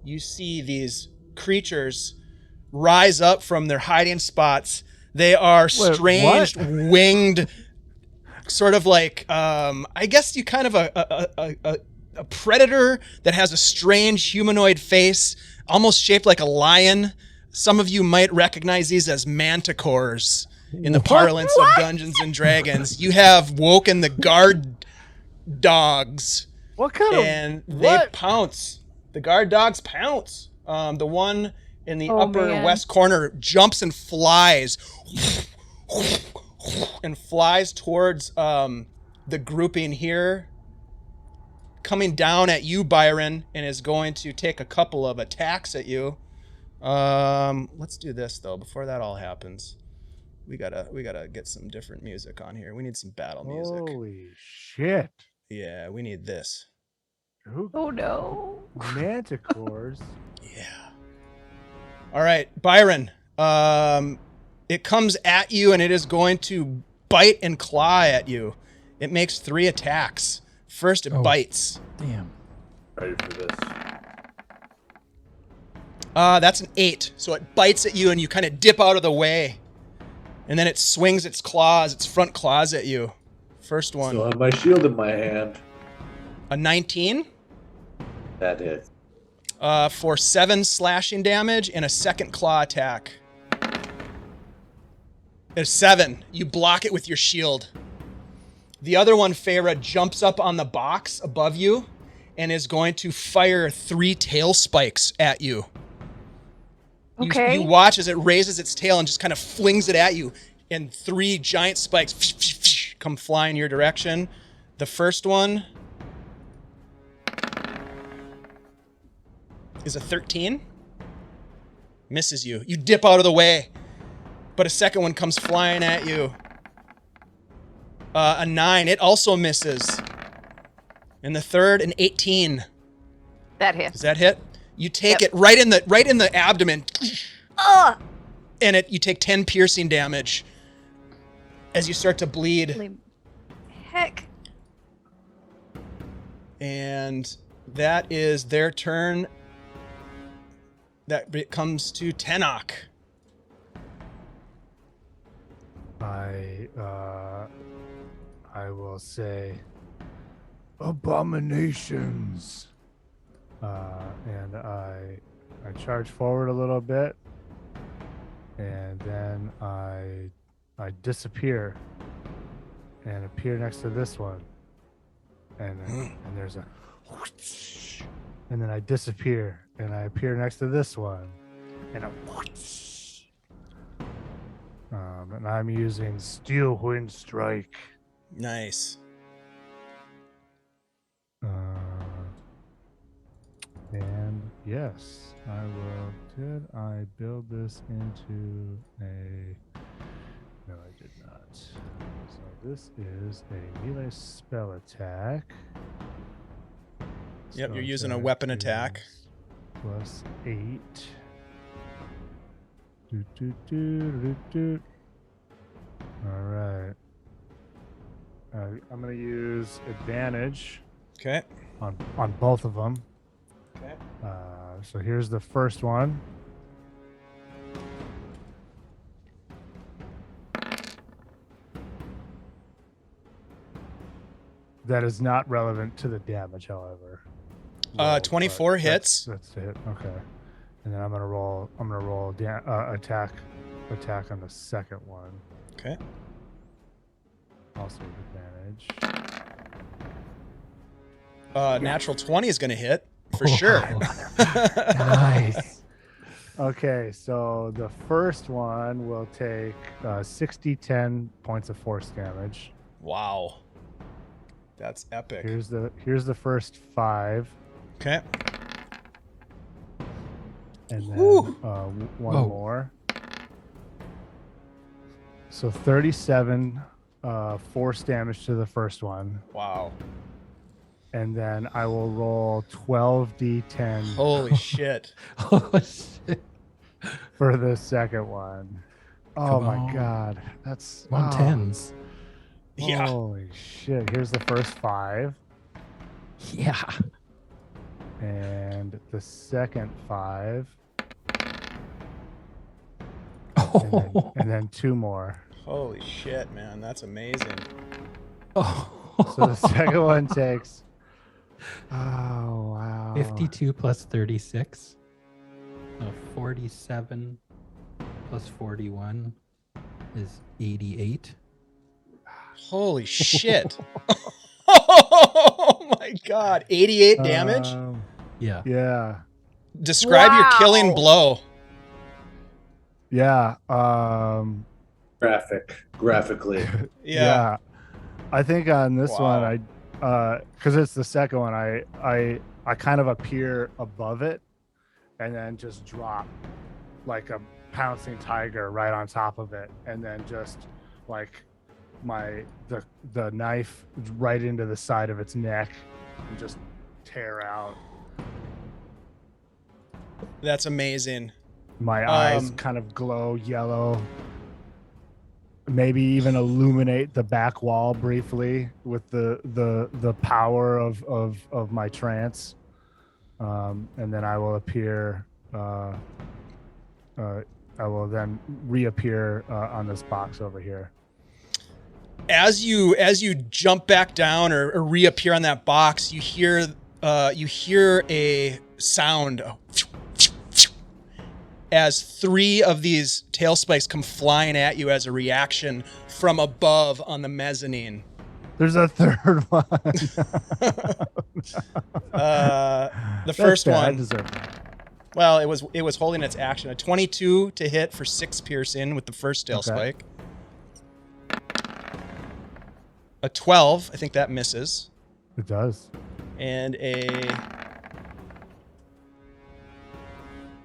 You see these creatures rise up from their hiding spots. They are strange, winged, sort of like, I guess you kind of a predator that has a strange humanoid face, almost shaped like a lion. Some of you might recognize these as manticores in the parlance of Dungeons and Dragons. You have woken the guard dogs. What kind and they pounce. The guard dogs pounce. The one in the upper west corner jumps and flies towards the grouping here, coming down at you, Byron, and is going to take a couple of attacks at you. Let's do this though. Before that all happens, we gotta get some different music on here. We need some battle music. Holy shit! Yeah, we need this. Oh no. Manticores. Yeah. All right, Byron. It comes at you and it is going to bite and claw at you. It makes 3 attacks. First, it bites. Damn. Ready for this. That's an 8. So it bites at you and you kind of dip out of the way. And then it swings its front claws at you. First one. So I have my shield in my hand. A 19. That hits. For 7 slashing damage and a second claw attack. There's 7. You block it with your shield. The other one, Farah, jumps up on the box above you and is going to fire 3 tail spikes at you. Okay. You watch as it raises its tail and just kind of flings it at you, and 3 giant spikes come flying your direction. The first one is a 13. Misses you. You dip out of the way, but a second one comes flying at you. A 9. It also misses. And the third, an 18. That hits. Does that hit? You take it right in the abdomen. And you take 10 piercing damage as you start to bleed. Holy heck. And that is their turn. That comes to Tenoch. I will say abominations. And I charge forward a little bit, and then I disappear and appear next to this one, and there's a whoosh, and then I disappear and I appear next to this one, and a whoosh. And I'm using Steel Wind Strike. Nice. And yes, I will. Did I build this into a... No, I did not. So this is a melee spell attack. Yep, you're using a that weapon attack. is Plus 8. Do, do, do, do, do. All right. I'm going to use advantage Okay. on both of them. Okay. So here's the first one. That is not relevant to the damage, however. 24 but hits. That's the hit. Okay. And then I'm gonna roll. Attack on the second one. Okay. Also with advantage. Natural 20 is going to hit for sure. Nice. Okay, so the first one will take 10 points of force damage. Wow. That's epic. Here's the first 5. Okay. And then Whew. one Whoa. more. So 37 force damage to the first one. Wow. And then I will roll 12d10 Holy shit. Oh, shit. for the second one. Oh Come my on. god. That's I'm on oh, tens. Yeah. Holy shit. Here's the first 5. Yeah. And the second 5. Oh. And then 2 more. Holy shit, man. That's amazing. Oh. So the second one takes. Oh wow. 52 plus 36. 47 plus 41 is 88. Holy shit. Oh my god. 88 damage? Yeah. Yeah. Describe your killing Wow. blow. Yeah. Graphically. Yeah. I think on this Wow. one, because it's the second one, I kind of appear above it, and then just drop like a pouncing tiger right on top of it, and then just like the knife right into the side of its neck, and just tear out. That's amazing. My eyes kind of glow yellow. Maybe even illuminate the back wall briefly with the power of my trance, and then I will appear. I will then reappear on this box over here. As you jump back down or reappear on that box, you hear a sound as 3 of these tail spikes come flying at you as a reaction from above on the mezzanine. There's a third one. The first fair. I one. deserve that. Well, it was holding its action. A 22 to hit for 6 piercing with the first tail Okay. spike. A 12, I think that misses. It does. And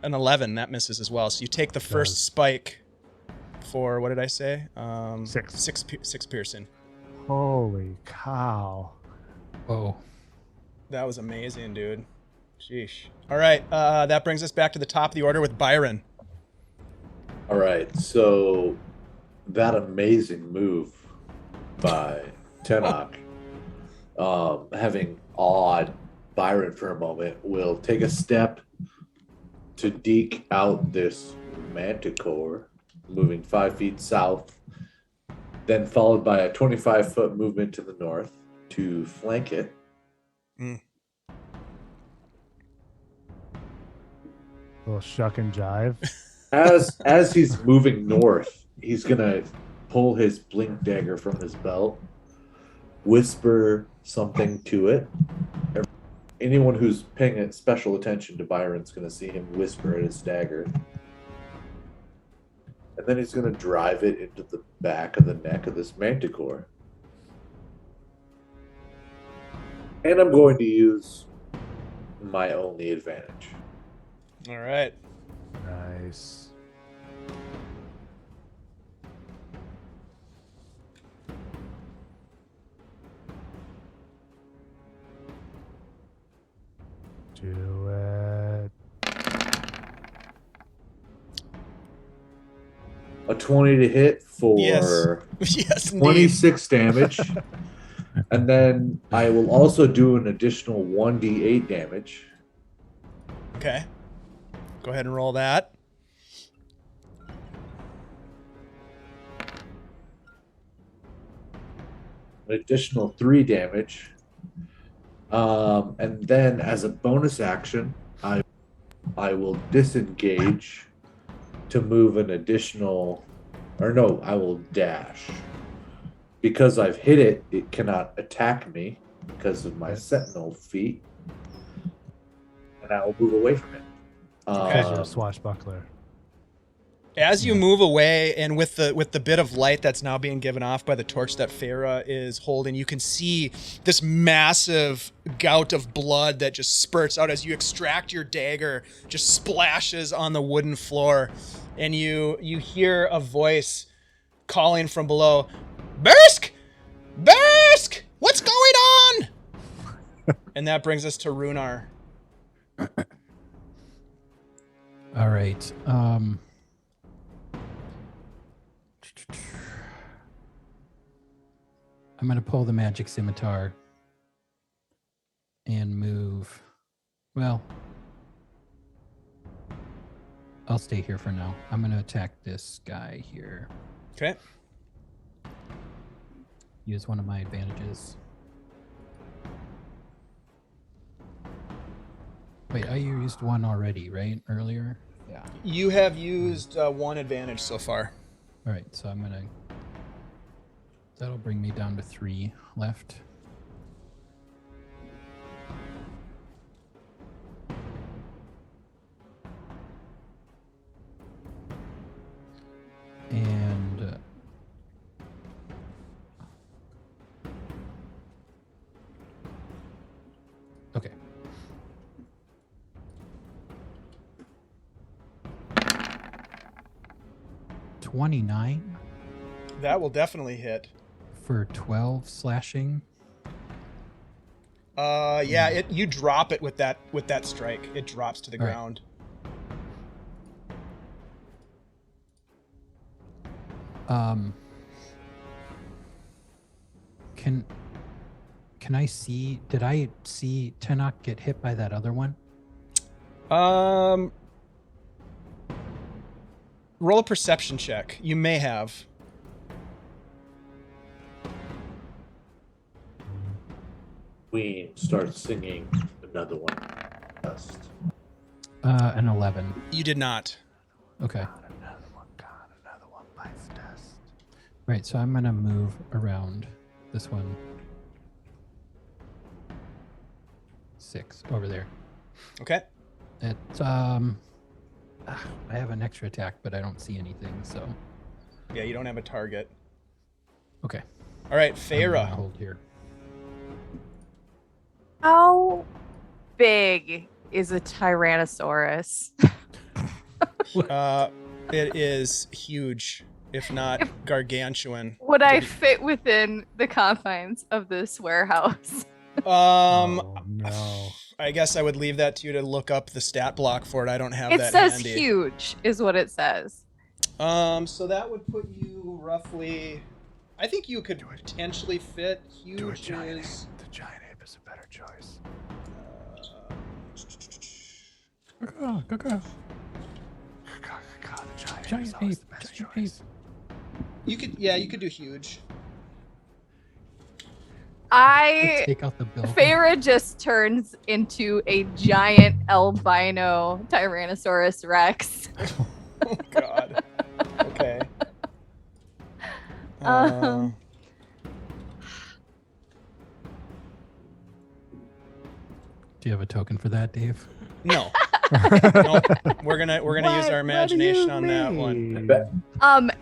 an 11, that misses as well. So you take the first Does. spike for, what did I say? 6. 6 piercing. Holy cow. Whoa. That was amazing, dude. Sheesh. All right, that brings us back to the top of the order with Byron. All right, so that amazing move by Tenoch, having awed Byron for a moment, will take a step to deke out this manticore, moving 5 feet south, then followed by a 25-foot movement to the north to flank it. Little shuck and jive. As he's moving north, he's gonna pull his blink dagger from his belt, whisper something to it. Anyone who's paying special attention to Byron's gonna see him whisper at his dagger. And then he's gonna drive it into the back of the neck of this manticore. And I'm going to use my only advantage. All right. Nice. Do it. A 20 to hit for Yes. Yes, indeed. 26 damage. And then I will also do an additional 1d8 damage. Okay. Go ahead and roll that. An additional 3 damage. And then as a bonus action, I will disengage to move an additional, or no, I will dash. Because I've hit it, it cannot attack me because of my sentinel feat. And I will move away from it. Because you're a swashbuckler. As you move away, and with the bit of light that's now being given off by the torch that Feyre is holding, you can see this massive gout of blood that just spurts out as you extract your dagger, just splashes on the wooden floor, and you hear a voice calling from below, "Bersk! Bersk! What's going on?" And that brings us to Rhunar. All right. I'm going to pull the magic scimitar and move. Well, I'll stay here for now. I'm going to attack this guy here. Okay. Use one of my advantages. Wait, I used one already, right? Earlier? Yeah. You have used one advantage so far. All right, so I'm going to... That'll bring me down to 3 left. And... okay. $29 That will definitely hit. for 12 slashing. Yeah, you drop it with that strike. It drops to the All right. ground. Can I see? Did I see Tenoch get hit by that other one? Roll a perception check. You may have. Queen starts singing another one. Dust. An 11. You did not. Okay. Right, so I'm gonna move around this one. 6 over there. Okay. It's I have an extra attack, but I don't see anything, so Yeah, you don't have a target. okay. All right, I'm gonna Feyre. hold here. How big is a Tyrannosaurus? It is huge, if not gargantuan. Would I fit within the confines of this warehouse? Oh, no. I guess I would leave that to you to look up the stat block for it. I don't have It that says handy. huge, is what it says. So that would put you roughly. I think you could potentially fit. Huge is. The giant ape is a better choice. God, the giant ape is always the best choice. You could do huge. Take out the bill. Feyre just turns into a giant albino Tyrannosaurus Rex. Oh God. Okay. Do you have a token for that, Dave? No. Nope. We're gonna use our imagination on that one.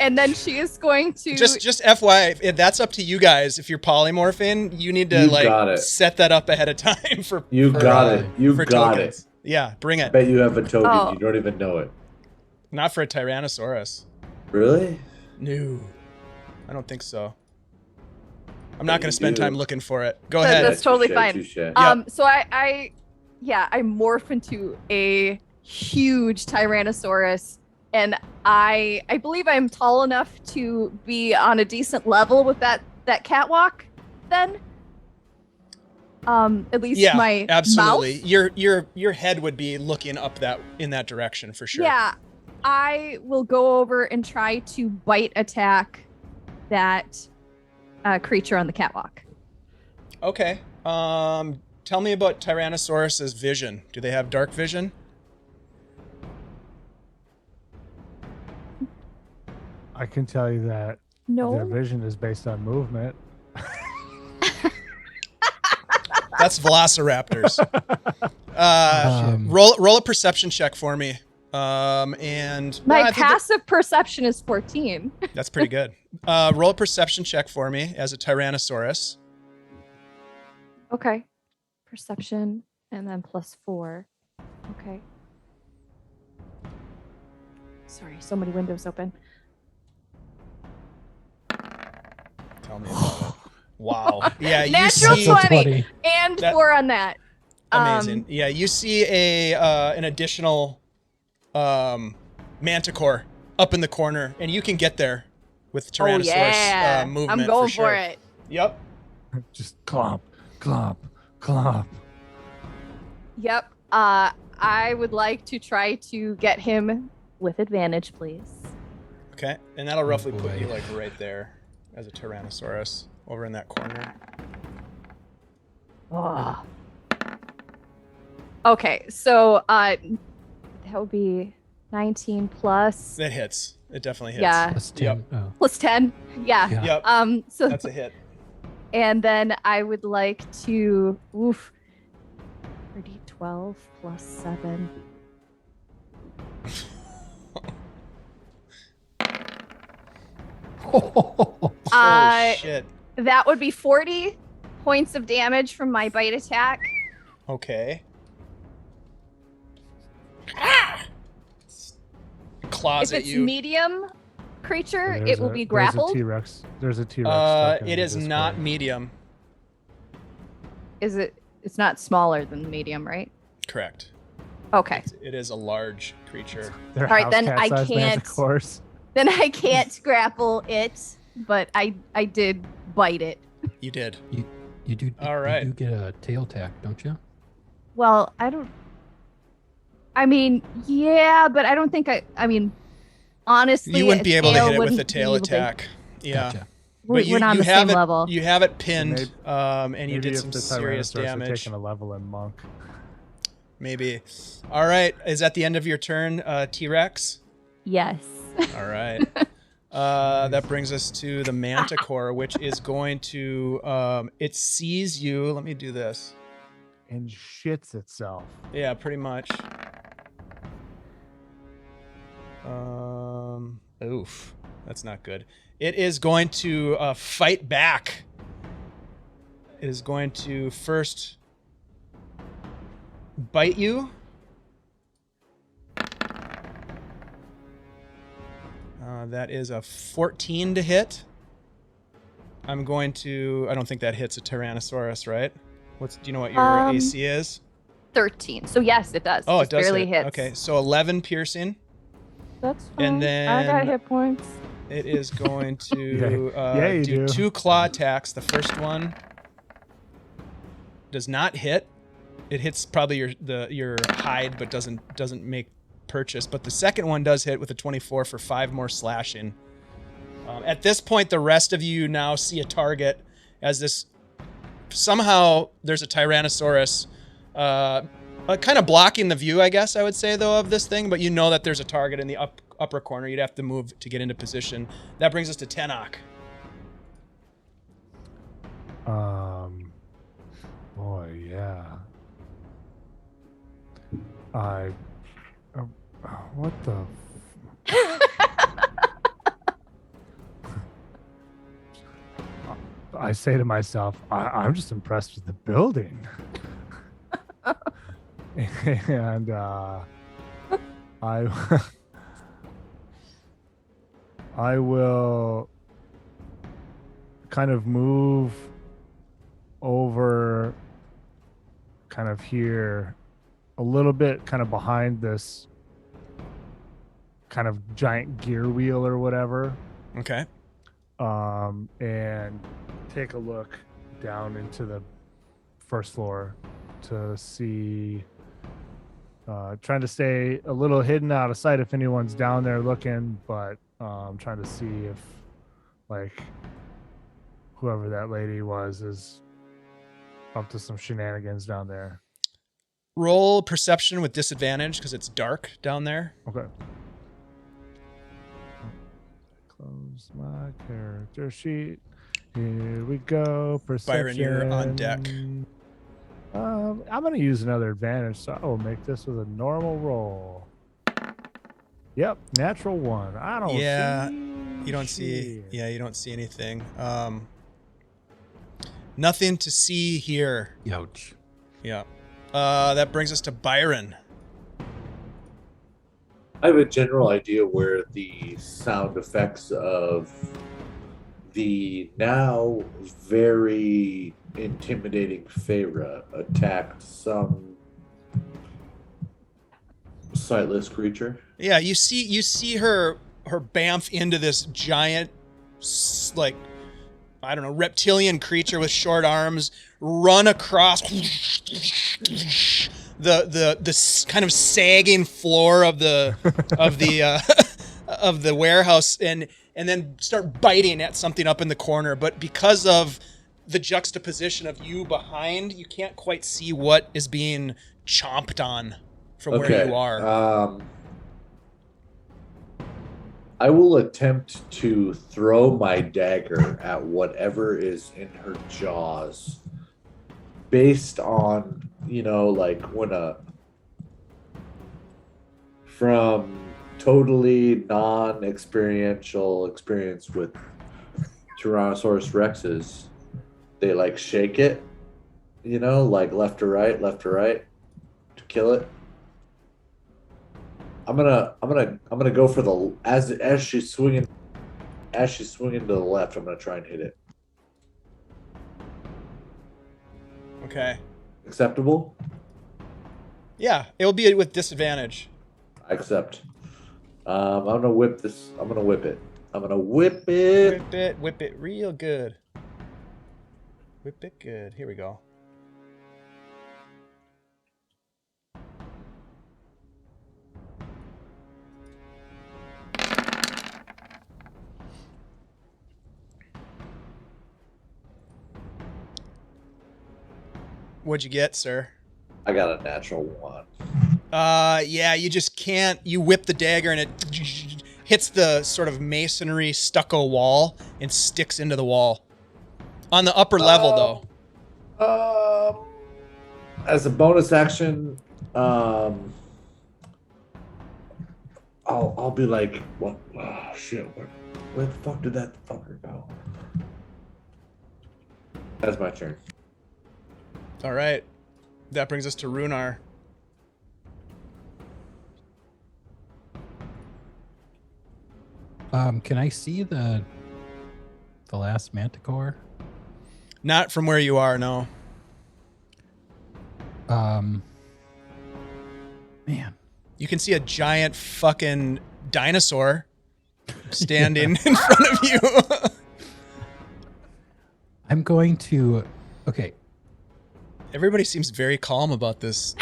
And then she is going to Just FYI, that's up to you guys. If you're polymorphing, you need to You got it. set that up ahead of time for You for, got it. You for got tokens. it. Yeah, bring I it. bet you have a token. Oh. You don't even know it. Not for a Tyrannosaurus. Really? No, I don't think so. I'm not you going to spend do. time looking for it. Go That- ahead. that's totally touche, fine. touche. So I morph into a huge Tyrannosaurus, and I believe I'm tall enough to be on a decent level with that catwalk. Then, at least Yeah, my absolutely. mouth. Your head would be looking up in that direction for sure. Yeah, I will go over and try to bite attack that creature on the catwalk. Okay. Tell me about Tyrannosaurus's vision. Do they have dark vision? I can tell you that No. their vision is based on movement. That's velociraptors. Um, Roll a perception check for me. And My well, I think that- passive perception is 14. that's pretty good. Roll a perception check for me as a Tyrannosaurus. Okay. Perception and then +4. Okay. Sorry, so many windows open. Tell me about it. Wow. Yeah, you Natural see 20 and That- 4 on that. amazing. Yeah, you see an additional manticore up in the corner, and you can get there with Tyrannosaurus movement. I'm going sure. for it. Yep. Just clomp, clomp, clomp. Yep. I would like to try to get him with advantage, please. Okay, and that'll roughly put boy. you like right there as a Tyrannosaurus over in that corner. Oh. Okay, so that would be 19 plus That hits. It definitely hits. Yeah. Plus 10. Oh, plus 10. Yeah. yeah. Yep. So That's a hit. and then I would like to 12 plus 7. Oh shit. That would be 40 points of damage from my bite attack. Okay. Claws If at it's you. medium creature, There's it will a- be grappled. There's a T-Rex. stuck in It the is not Discord. medium. Is it? It's not smaller than medium, right? Correct. Okay. It is a large creature. They're All right, then house I cat-sized can't- manticores. Then I can't grapple it, but I did bite it. You did. You do. All right. You do get a tail tack, don't you? Well, I don't. I mean, yeah, but I don't think I mean, honestly, You wouldn't be able to tail hit it with a wouldn't tail be able to- attack. Yeah. Gotcha. But We're not on the same it, level. You have it pinned, maybe- and you Maybe did if some the serious Tyrannosaurus had damage. taken a level in monk. Maybe. All right. Is that the end of your turn, T-Rex? Yes. All right. That brings us to the Manticore, which is going to. It sees you. Let me do this. And shits itself. Yeah, pretty much. Oof. That's not good. It is going to fight back. It is going to first bite you. That is a 14 to hit. I'm going to. I don't think that hits a Tyrannosaurus, right? Do you know what your AC is? 13. So yes, it does. Oh, Just it does barely hit. hits. Okay, so 11 piercing. That's fine. And then I got hit points. It is going to Yeah, you do do. 2 claw attacks. The first one does not hit. It hits probably your hide, but doesn't make purchase. But the second one does hit with a 24 for 5 more slashing. At this point, the rest of you now see a target as this. Somehow there's a Tyrannosaurus, kind of blocking the view, I guess I would say though, of this thing. But you know that there's a target in the upper corner. You'd have to move to get into position. That brings us to Tenoch. Boy, yeah. What the? I say to myself, I'm just impressed with the building. And I will kind of move over kind of here a little bit kind of behind this kind of giant gear wheel or whatever, Okay. and take a look down into the first floor to see, trying to stay a little hidden out of sight if anyone's down there looking, but trying to see if like whoever that lady was is up to some shenanigans down there. Roll perception with disadvantage because it's dark down there. Okay. Close my character sheet. Here we go. Perception. Byron, you're on deck. I'm going to use another advantage, so I will make this with a normal roll. Yep, natural one. I don't Yeah, see. you don't see. shit. Yeah, you don't see anything. Nothing to see here. Ouch. Yeah. That brings us to Byron. I have a general idea where the sound effects of the now very intimidating Feyre attacked some sightless creature. Yeah, you see her bamf into this giant, like, I don't know, reptilian creature with short arms, run across the kind of sagging floor of the of the warehouse, and then start biting at something up in the corner. But because of the juxtaposition of you behind, you can't quite see what is being chomped on from where you are. I will attempt to throw my dagger at whatever is in her jaws based on, like from totally non-experiential experience with Tyrannosaurus Rexes, they like shake it, like left to right to kill it. I'm gonna go for the as she's swinging to the left. I'm gonna try and hit it. Okay. Acceptable? Yeah, it will be with disadvantage. I accept. I'm gonna whip this. I'm gonna whip it. I'm gonna whip it. Whip it real good. Whip it good. Here we go. What'd you get, sir? I got a natural one. Yeah, you just can't. You whip the dagger and it hits the sort of masonry stucco wall and sticks into the wall. On the upper level, though. As a bonus action, I'll be like, what? Oh, shit! Where the fuck did that fucker go? That's my turn. All right. That brings us to Rhunar. Can I see the last manticore? Not from where you are, no. Man. You can see a giant fucking dinosaur standing in front of you. I'm going to. Okay. Everybody seems very calm about this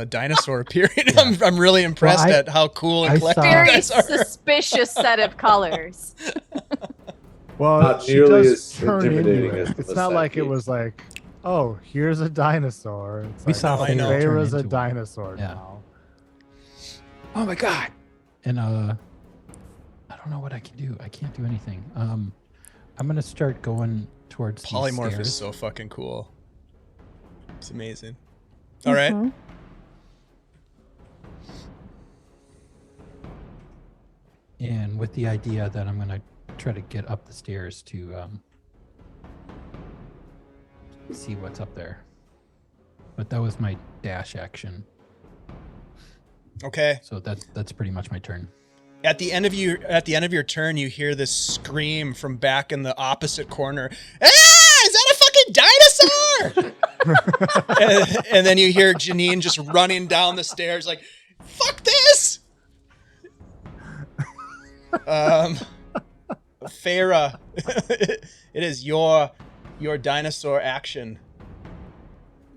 dinosaur appearing. Yeah. I'm really impressed at how cool and collected you very guys are. suspicious set of colors. Well, Not she nearly does as turn intimidating into it. as the It's not like it Masaki. was like, oh, here's a dinosaur. It's We like, saw No, I know. Feyre turn Feyre's a into one. dinosaur Yeah. now. Oh my god. And I don't know what I can do. I can't do anything. I'm gonna start going towards these Polymorph stairs. is so fucking cool. It's amazing. All right. Mhm. And with the idea that I'm gonna try to get up the stairs to see what's up there. But that was my dash action. Okay. So that's pretty much my turn. At the end of your turn, you hear this scream from back in the opposite corner. Ah! Is that a fucking dinosaur? and then you hear Janine just running down the stairs like, "Fuck this!" Feyre, it is your dinosaur action.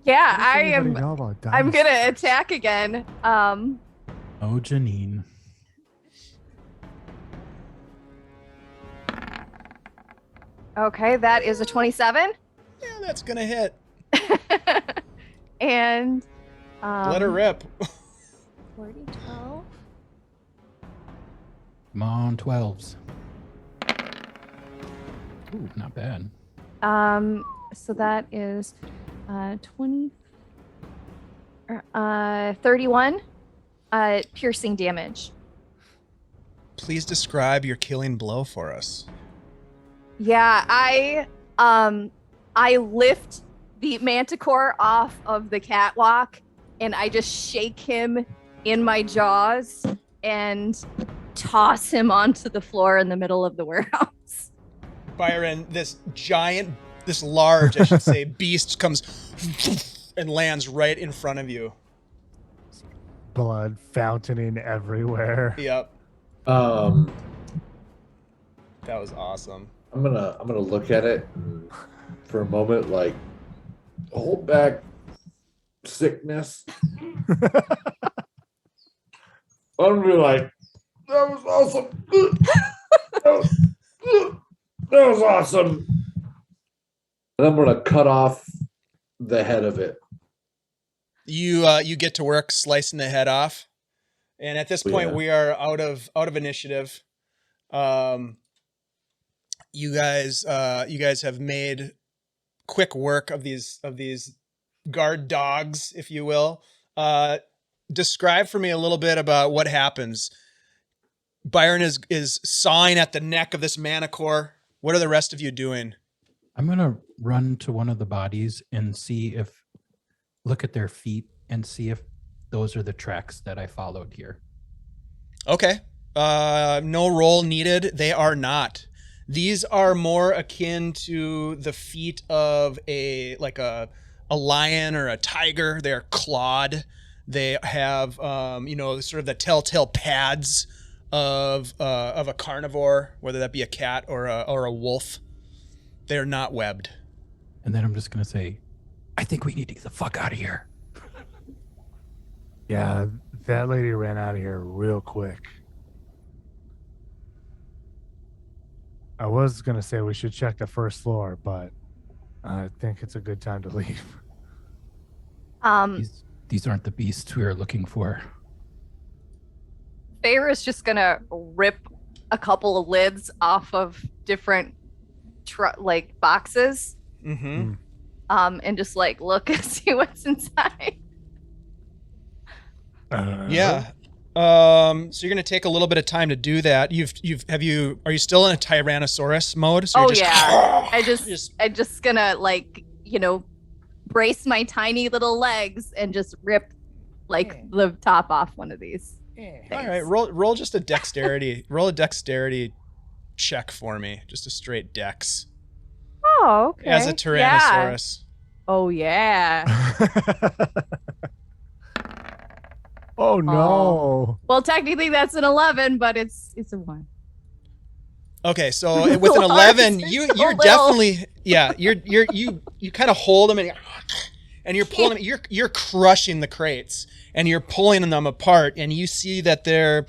Yeah, What does anybody know about I'm gonna dinosaurs? attack again. Oh, Janine. Okay, that is a 27. Yeah, that's gonna hit. And Let her rip. 40, 12. Come on, 12s. Ooh, not bad. So that is 20 31 piercing damage. please describe your killing blow for us? Yeah, I lift the manticore off of the catwalk and I just shake him in my jaws and toss him onto the floor in the middle of the warehouse. Byron, this large, I should say, beast comes and lands right in front of you. Blood fountaining everywhere. Yep, Um, that was awesome. I'm gonna look at it and for a moment, like hold back sickness. I'm gonna be like, that was awesome. That was awesome. And I'm gonna cut off the head of it. You get to work slicing the head off, and at this point Yeah. we are out of initiative. You guys have made quick work of these guard dogs, if you will. Describe for me a little bit about what happens. Byron is sawing at the neck of this manicore. What are the rest of you doing? I'm gonna run to one of the bodies and look at their feet and see if those are the tracks that I followed here. Okay. No roll needed. They are not. These are more akin to the feet of a lion or a tiger. They're clawed. They have sort of the telltale pads of a carnivore, whether that be a cat or a wolf. They're not webbed. And then I'm just gonna say, I think we need to get the fuck out of here. Yeah, that lady ran out of here real quick. I was going to say we should check the first floor, but I think it's a good time to leave. These aren't the beasts we are looking for. Feyre's just gonna rip a couple of lids off of different boxes. Mm-hmm. And just look and see what's inside. Yeah. So you're gonna take a little bit of time to do that. Are you still in a Tyrannosaurus mode? So Yeah. I just gonna brace my tiny little legs and just rip the top off one of these. All right, roll just a dexterity. Roll a dexterity check for me. Just a straight dex. Oh, okay. As a Tyrannosaurus. Yeah. Oh yeah. Oh no. Well, technically that's an 11, but it's a 1. Okay, so with an 11, you're definitely you kind of hold them and you're pulling you're crushing the crates and you're pulling them apart, and you see that there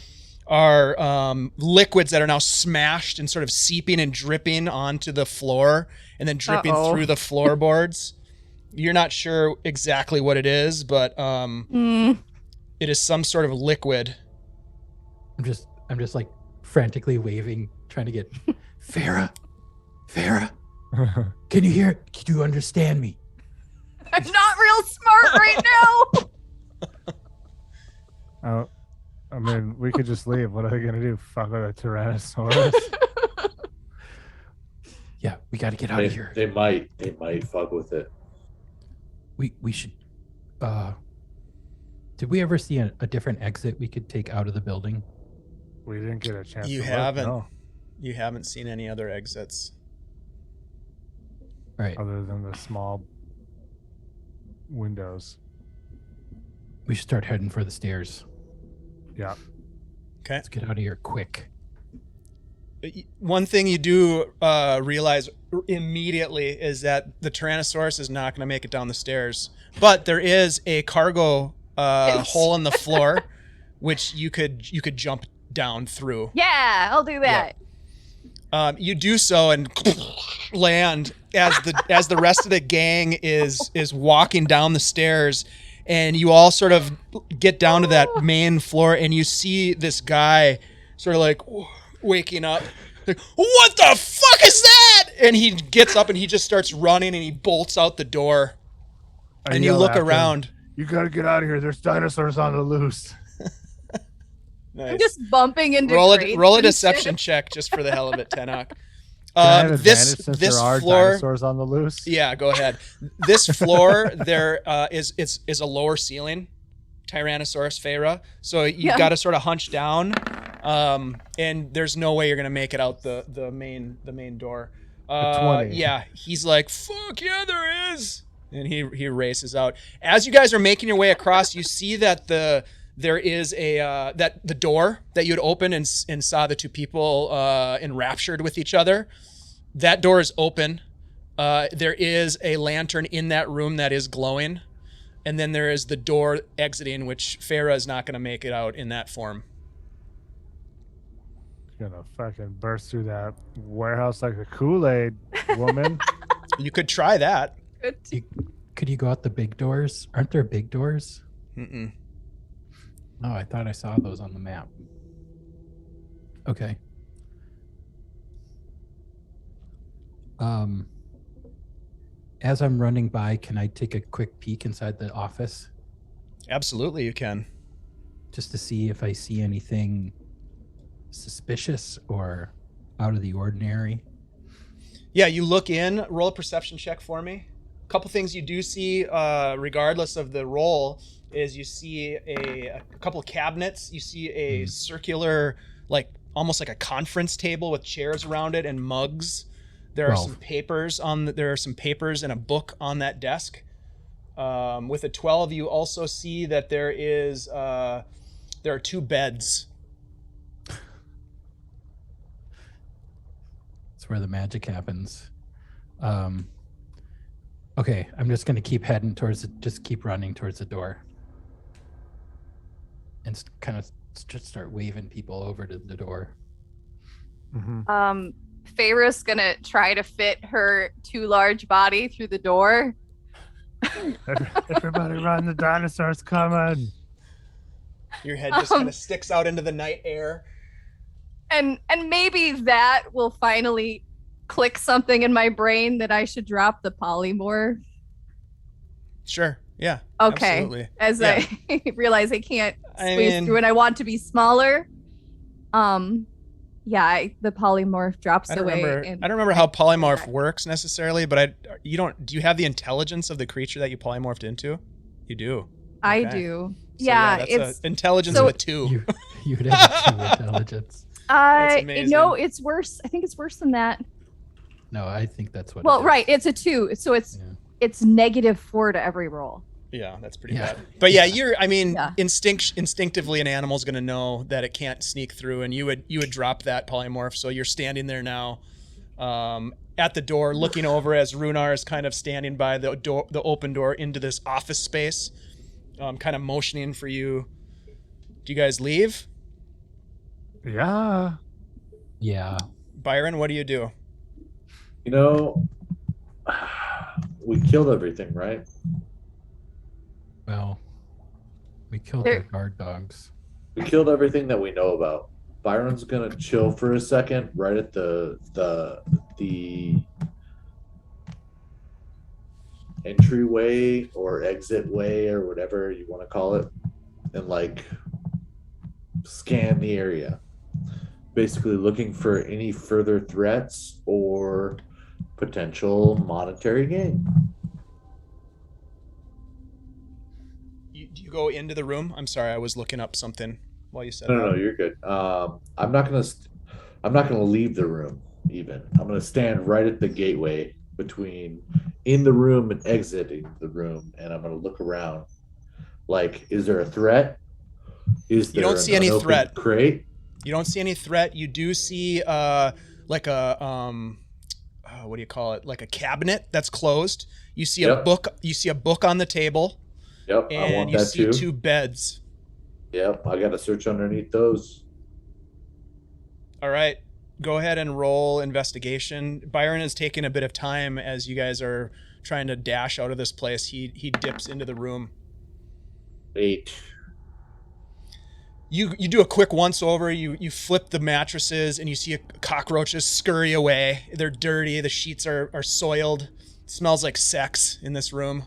are liquids that are now smashed and sort of seeping and dripping onto the floor and then dripping through the floorboards. You're not sure exactly what it is, but it is some sort of liquid. I'm just like frantically waving, trying to get Farah, can you hear? Can you understand me? I'm not real smart right now. Oh, I mean, we could just leave. What are they gonna do? Fuck with a Tyrannosaurus? Yeah, we got to get out of here. They might fuck with it. We should. Did we ever see a different exit we could take out of the building? We didn't get a chance. You to haven't. look, no. You haven't seen any other exits. Right. Other than the small windows. We should start heading for the stairs. Yeah. Okay. Let's get out of here quick. One thing you do realize immediately is that the Tyrannosaurus is not going to make it down the stairs, but there is a cargo hole in the floor, which you could jump down through. Yeah, I'll do that. Yeah. You do so and land as the rest of the gang is walking down the stairs, and you all sort of get down to that main floor, and you see this guy sort of like waking up, like, what the fuck is that? And he gets up and he just starts running and he bolts out the door. And you look around. You gotta get out of here. There's dinosaurs on the loose. Nice. I'm just bumping into roll crates a and deception shit. check just for the hell of it, Tenoch. Can I have This advantage since this there are floor. dinosaurs on the loose? Yeah, go ahead. This floor there is a lower ceiling, Tyrannosaurus Phaera. So you've got to sort of hunch down, and there's no way you're gonna make it out the main door. 20. Yeah, he's like, fuck yeah, there is, and he races out. As you guys are making your way across, you see that there is the door that you had opened and saw the two people enraptured with each other. That door is open. There is a lantern in that room that is glowing. And then there is the door exiting, which Phaera is not going to make it out in that form. Gonna fucking burst through that warehouse like a Kool-Aid woman. You could try that. Could you go out the big doors? Aren't there big doors? Mm-mm. Oh, I thought I saw those on the map. Okay. As I'm running by, can I take a quick peek inside the office Absolutely, you can. just to see if I see anything suspicious or out of the ordinary? Yeah, you look in, roll a perception check for me. A couple things you do see, regardless of the roll, is you see a couple of cabinets. You see a circular, like almost like a conference table with chairs around it and mugs. There are some papers there are some papers and a book on that desk. With a 12, you also see that there are two beds. That's where the magic happens. Okay, I'm just gonna keep heading towards just keep running towards the door, and kind of just start waving people over to the door. Mm-hmm. Phaera's gonna try to fit her too large body through the door. Everybody run, the dinosaur's coming. Your head just kind of sticks out into the night air. And maybe that will finally click something in my brain that I should drop the polymorph. Sure. Yeah. Okay. Absolutely. As Yeah. I realize I can't I squeeze mean- through and I want to be smaller. Yeah, the polymorph drops I don't away. remember how polymorph works necessarily, but do you have the intelligence of the creature that you polymorphed into? You do. I Okay. do. So, Yeah, that's it's a intelligence so- of a 2. You'd have 2 intelligence. That's amazing. no, it's worse. I think it's worse than that. No, I think that's what. Well, it is. right, it's a 2, so it's Yeah. it's -4 to every roll. Yeah, that's pretty Yeah. bad. But yeah, Yeah. instinctively an animal's going to know that it can't sneak through, and you would drop that polymorph. So you're standing there now at the door looking over as Rhunar is kind of standing by the open door into this office space, kind of motioning for you. Do you guys leave? Yeah. Yeah. Byron, what do you do? You know, we killed everything, right? Well, we killed There- their guard dogs. We killed everything that we know about. Byron's gonna chill for a second, right at the entryway or exit way or whatever you want to call it, and like scan the area, basically looking for any further threats or potential monetary gain. Do you go into the room? I'm sorry, I was looking up something while you said No, that. you're good. I'm not gonna leave the room. Even I'm gonna stand right at the gateway between in the room and exiting the room, and I'm gonna look around. Like, is there a threat? Is there You don't see an any open threat. crate? You don't see any threat. You do see like a what do you call it? Like a cabinet that's closed. You see a Yep. book. You see a book on the table, Yep, I and want you that see too. 2 beds. Yep, I gotta search underneath those. All right, go ahead and roll investigation. Byron is taking a bit of time as you guys are trying to dash out of this place. He dips into the room. 8. You do a quick once over. You flip the mattresses and you see cockroaches scurry away. They're dirty. The sheets are soiled. It smells like sex in this room.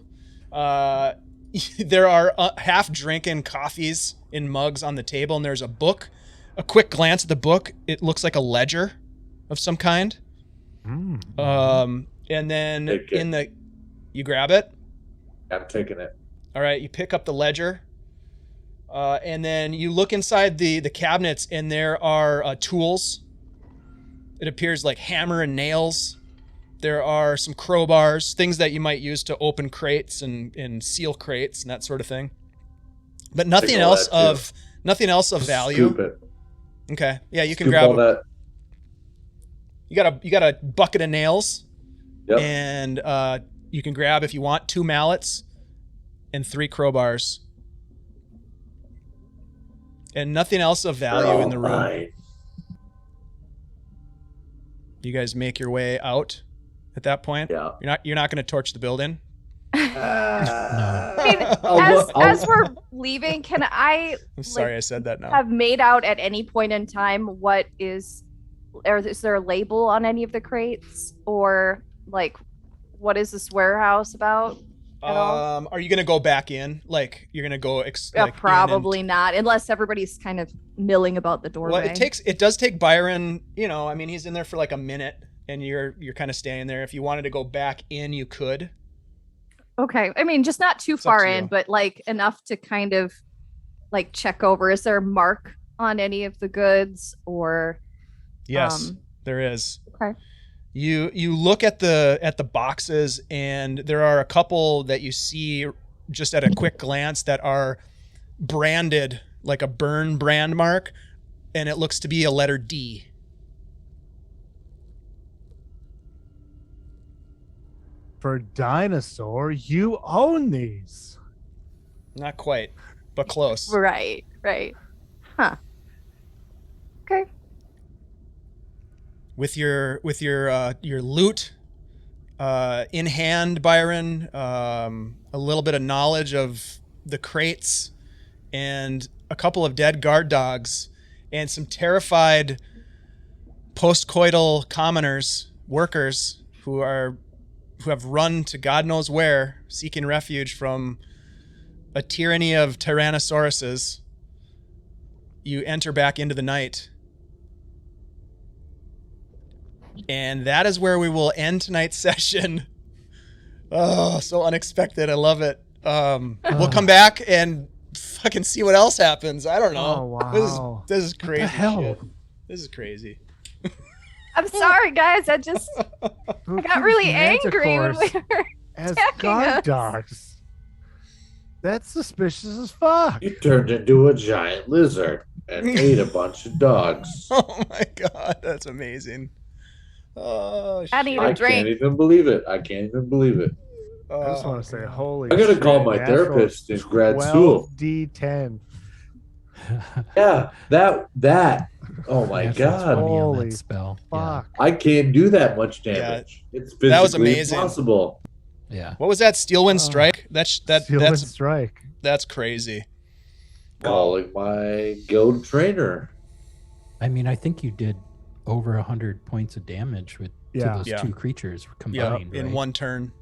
There are half drinking coffees in mugs on the table, and there's a book a quick glance at the book, it looks like a ledger of some kind. And then Take it. in the, you grab it. I'm taking it. All right, you pick up the ledger, and then you look inside the cabinets, and there are tools. It appears like hammer and nails. There are some crowbars, things that you might use to open crates and seal crates and that sort of thing. But nothing Take all else that, too. of nothing else of value. Scoop it. Okay, yeah, you can Scoop grab. all that. You got a bucket of nails, Yep. and you can grab, if you want, 2 mallets and 3 crowbars, and nothing else of value in the room. Right. You guys make your way out at that point. Yeah. You're not going to torch the building. I mean, I'll- as we're leaving, can I I'm sorry I said that now. have made out at any point in time what is, or is there a label on any of the crates, or like what is this warehouse about at all? Are you going to go back in? Like you're going to go Probably not, unless everybody's kind of milling about the doorway. Well, it does take Byron, I mean, he's in there for like a minute, and you're kind of standing there. If you wanted to go back in, you could. Okay, I mean, just not too It's up far to in, you. but like enough to kind of like check over. Is there a mark on any of the goods, or Yes, there is. Okay. You look at the boxes, and there are a couple that you see just at a quick glance that are branded like a burn brand mark, and it looks to be a letter D. For Dinosaur, you own these. Not quite, but close. right, huh? Okay. With your loot in hand, Byron, a little bit of knowledge of the crates, and a couple of dead guard dogs, and some terrified postcoital commoners, workers who have run to God knows where, seeking refuge from a tyranny of tyrannosauruses. You enter back into the night. And that is where we will end tonight's session. Oh, so unexpected. I love it. We'll come back and fucking see what else happens. I don't know. Oh, wow. This is crazy. What the hell? shit. This is crazy. I'm sorry, guys. I Who got really keeps angry when we manticores were. as attacking guard us. dogs. That's suspicious as fuck. You turned into a giant lizard and ate a bunch of dogs. Oh my god, that's amazing. Oh shit. I need I a drink. can't even believe it. I can't even believe it. I just Oh, want to say, holy I gotta shit, call my natural therapist in grad school. 12d10. Yeah, that. Oh my Natural god. 20 on Holy that spell. Yeah. Fuck. I can't do that much damage. It's physically That was amazing. impossible. Yeah. What was that? Steelwind Strike? Steel and strike. That's crazy. Calling my guild trainer. I mean, I think you did over 100 points of damage to Yeah. those Yeah. 2 creatures Yeah, combined. in right? one turn.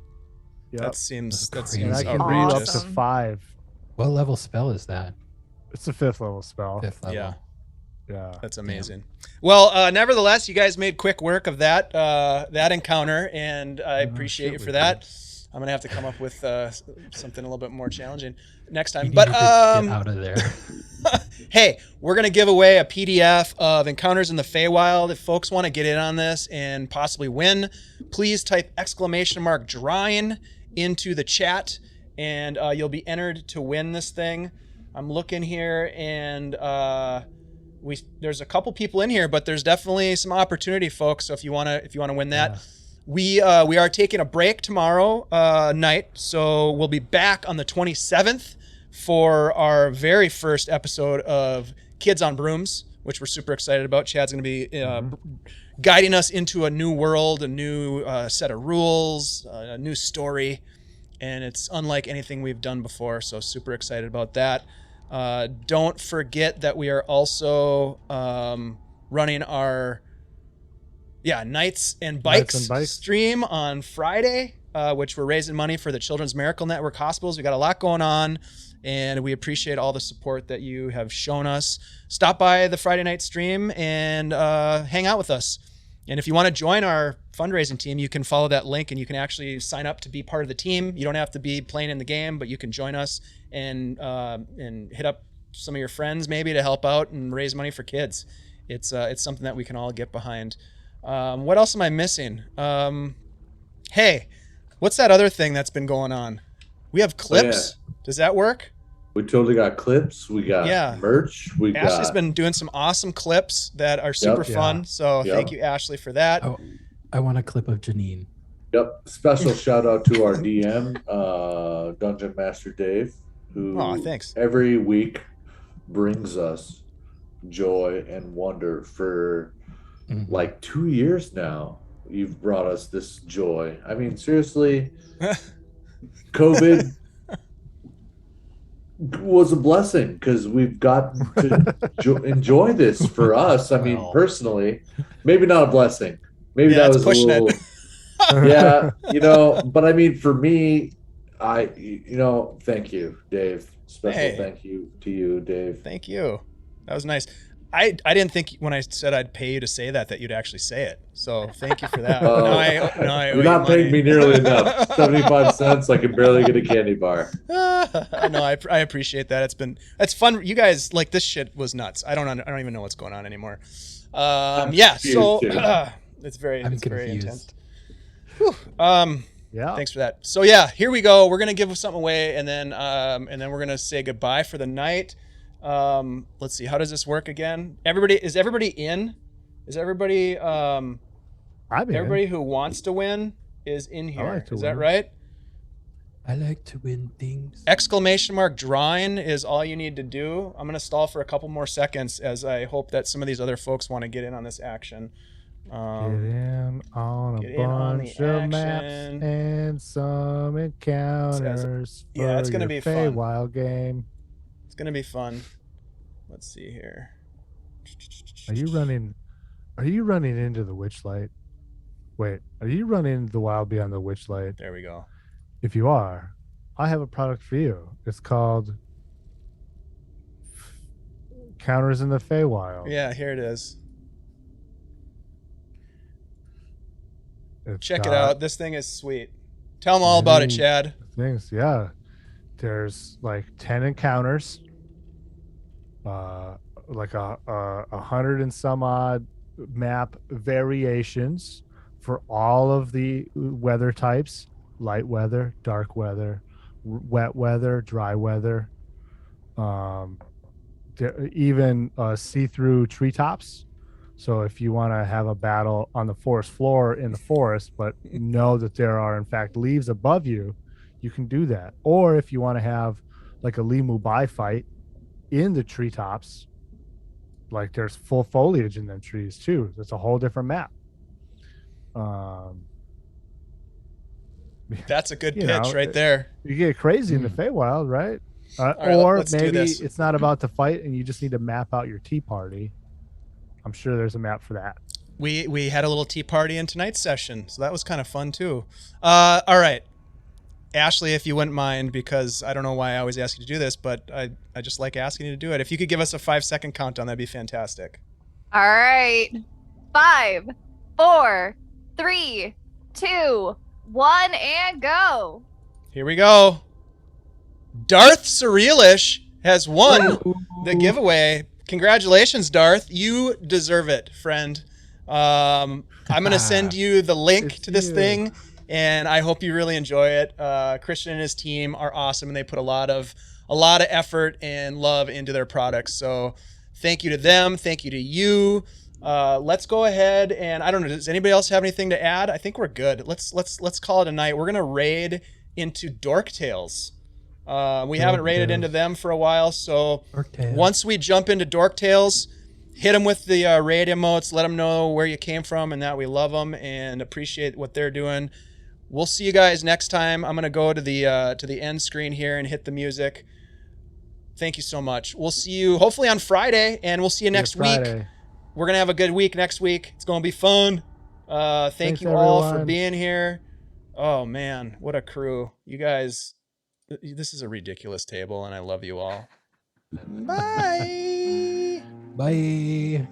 Yep. That seems That's And I crazy. can read up to outrageous. 5. What level spell is that? It's a 5th level spell. 5th level. Yeah. Yeah. That's amazing. Well, nevertheless, you guys made quick work of that encounter, and I appreciate you shit, for we that. I'm gonna have to come up with something a little bit more challenging next You time. needed But to get out of there. hey, we're gonna give away a PDF of Encounters in the Feywild. If folks want to get in on this and possibly win, please type !drawing into the chat, and you'll be entered to win this thing. I'm looking here, and there's a couple people in here, but there's definitely some opportunity, folks. So if you wanna win that. Yeah. We are taking a break tomorrow night, so we'll be back on the 27th for our very first episode of Kids on Brooms, which we're super excited about. Chad's going to be guiding us into a new world, a new set of rules, a new story, and it's unlike anything we've done before, so super excited about that. Don't forget that we are also running our Knights and Bikes stream on Friday, which we're raising money for the Children's Miracle Network hospitals. We got a lot going on, and we appreciate all the support that you have shown us. Stop by the Friday night stream and hang out with us. And if you want to join our fundraising team, you can follow that link and you can actually sign up to be part of the team. You don't have to be playing in the game, but you can join us and hit up some of your friends maybe to help out and raise money for kids. It's something that we can all get behind. What else am I missing? Hey, what's that other thing that's been going on? We have clips. Oh, yeah. Does that work? We totally got clips. We got merch. Ashley's been doing some awesome clips that are super fun. So thank you, Ashley, for that. Oh, I want a clip of Janine. Yep. Special shout out to our DM, Dungeon Master Dave, who thanks. every week brings us joy and wonder for like 2 years now. You've brought us this joy. I mean, seriously, COVID was a blessing because we've got to enjoy this for us. I mean, personally, maybe not a blessing. Maybe that was pushing a little, but I mean, for me, thank you, Dave. Special thank you to you, Dave. Thank you. That was nice. I didn't think when I said I'd pay you to say that you'd actually say it. So thank you for that. You're not paying me nearly enough. 75 cents. I can barely get a candy bar. No, I appreciate that. It's fun. You guys, like, this shit was nuts. I don't even know what's going on anymore. It's very intense. Whew. Thanks for that. So here we go. We're gonna give something away, and then we're gonna say goodbye for the night. Let's see. How does this work again? Is everybody in? Is everybody? Everybody who wants to win is in here. Is that right? I like to win things. ! Drawing is all you need to do. I'm gonna stall for a couple more seconds as I hope that some of these other folks want to get in on this action. Get in on a bunch of maps and some encounters. It's gonna be fun. Wild game. It's gonna be fun. Let's see here. Are you running into the Witchlight? Wait, are you running the Wild Beyond the Witchlight? There we go. If you are, I have a product for you. It's called Counters in the Feywild. Yeah, here it is. Check it out. This thing is sweet. Tell them all about it, Chad. Things, there's like 10 encounters, like 100 and some odd map variations for all of the weather types: light weather, dark weather, wet weather, dry weather, even see-through treetops. So if you want to have a battle on the forest floor in the forest, but know that there are in fact leaves above you, you can do that. Or if you want to have like a Limu Bai fight in the treetops, like there's full foliage in them trees too. That's a whole different map. That's a good pitch right there. You get crazy in the Feywild, right? Or maybe it's not about the fight and you just need to map out your tea party. I'm sure there's a map for that. We had a little tea party in tonight's session, so that was kind of fun too. All right, Ashley, if you wouldn't mind, because I don't know why I always ask you to do this, but I just like asking you to do it. If you could give us a 5-second countdown, that'd be fantastic. All right. 5, 4, 3, 2, 1, and go. Here we go. Darth Surrealish has won the giveaway. Congratulations, Darth. You deserve it, friend. I'm going to send you the link to this thing, and I hope you really enjoy it. Christian and his team are awesome, and they put a lot of effort and love into their products. So thank you to them. Thank you to you. Let's go ahead and I don't know. Does anybody else have anything to add? I think we're good. Let's call it a night. We're going to raid into Dork Tales. We haven't raided into them for a while, so once we jump into Dork Tales, hit them with the raid emotes, let them know where you came from and that we love them and appreciate what they're doing. We'll see you guys next time. I'm gonna go to the end screen here and hit the music. Thank you so much. We'll see you hopefully on Friday, and we'll see you next week. We're gonna have a good week next week. It's gonna be fun. Thanks you all for being here. Oh man, what a crew. You guys This is a ridiculous table, and I love you all. Bye. Bye.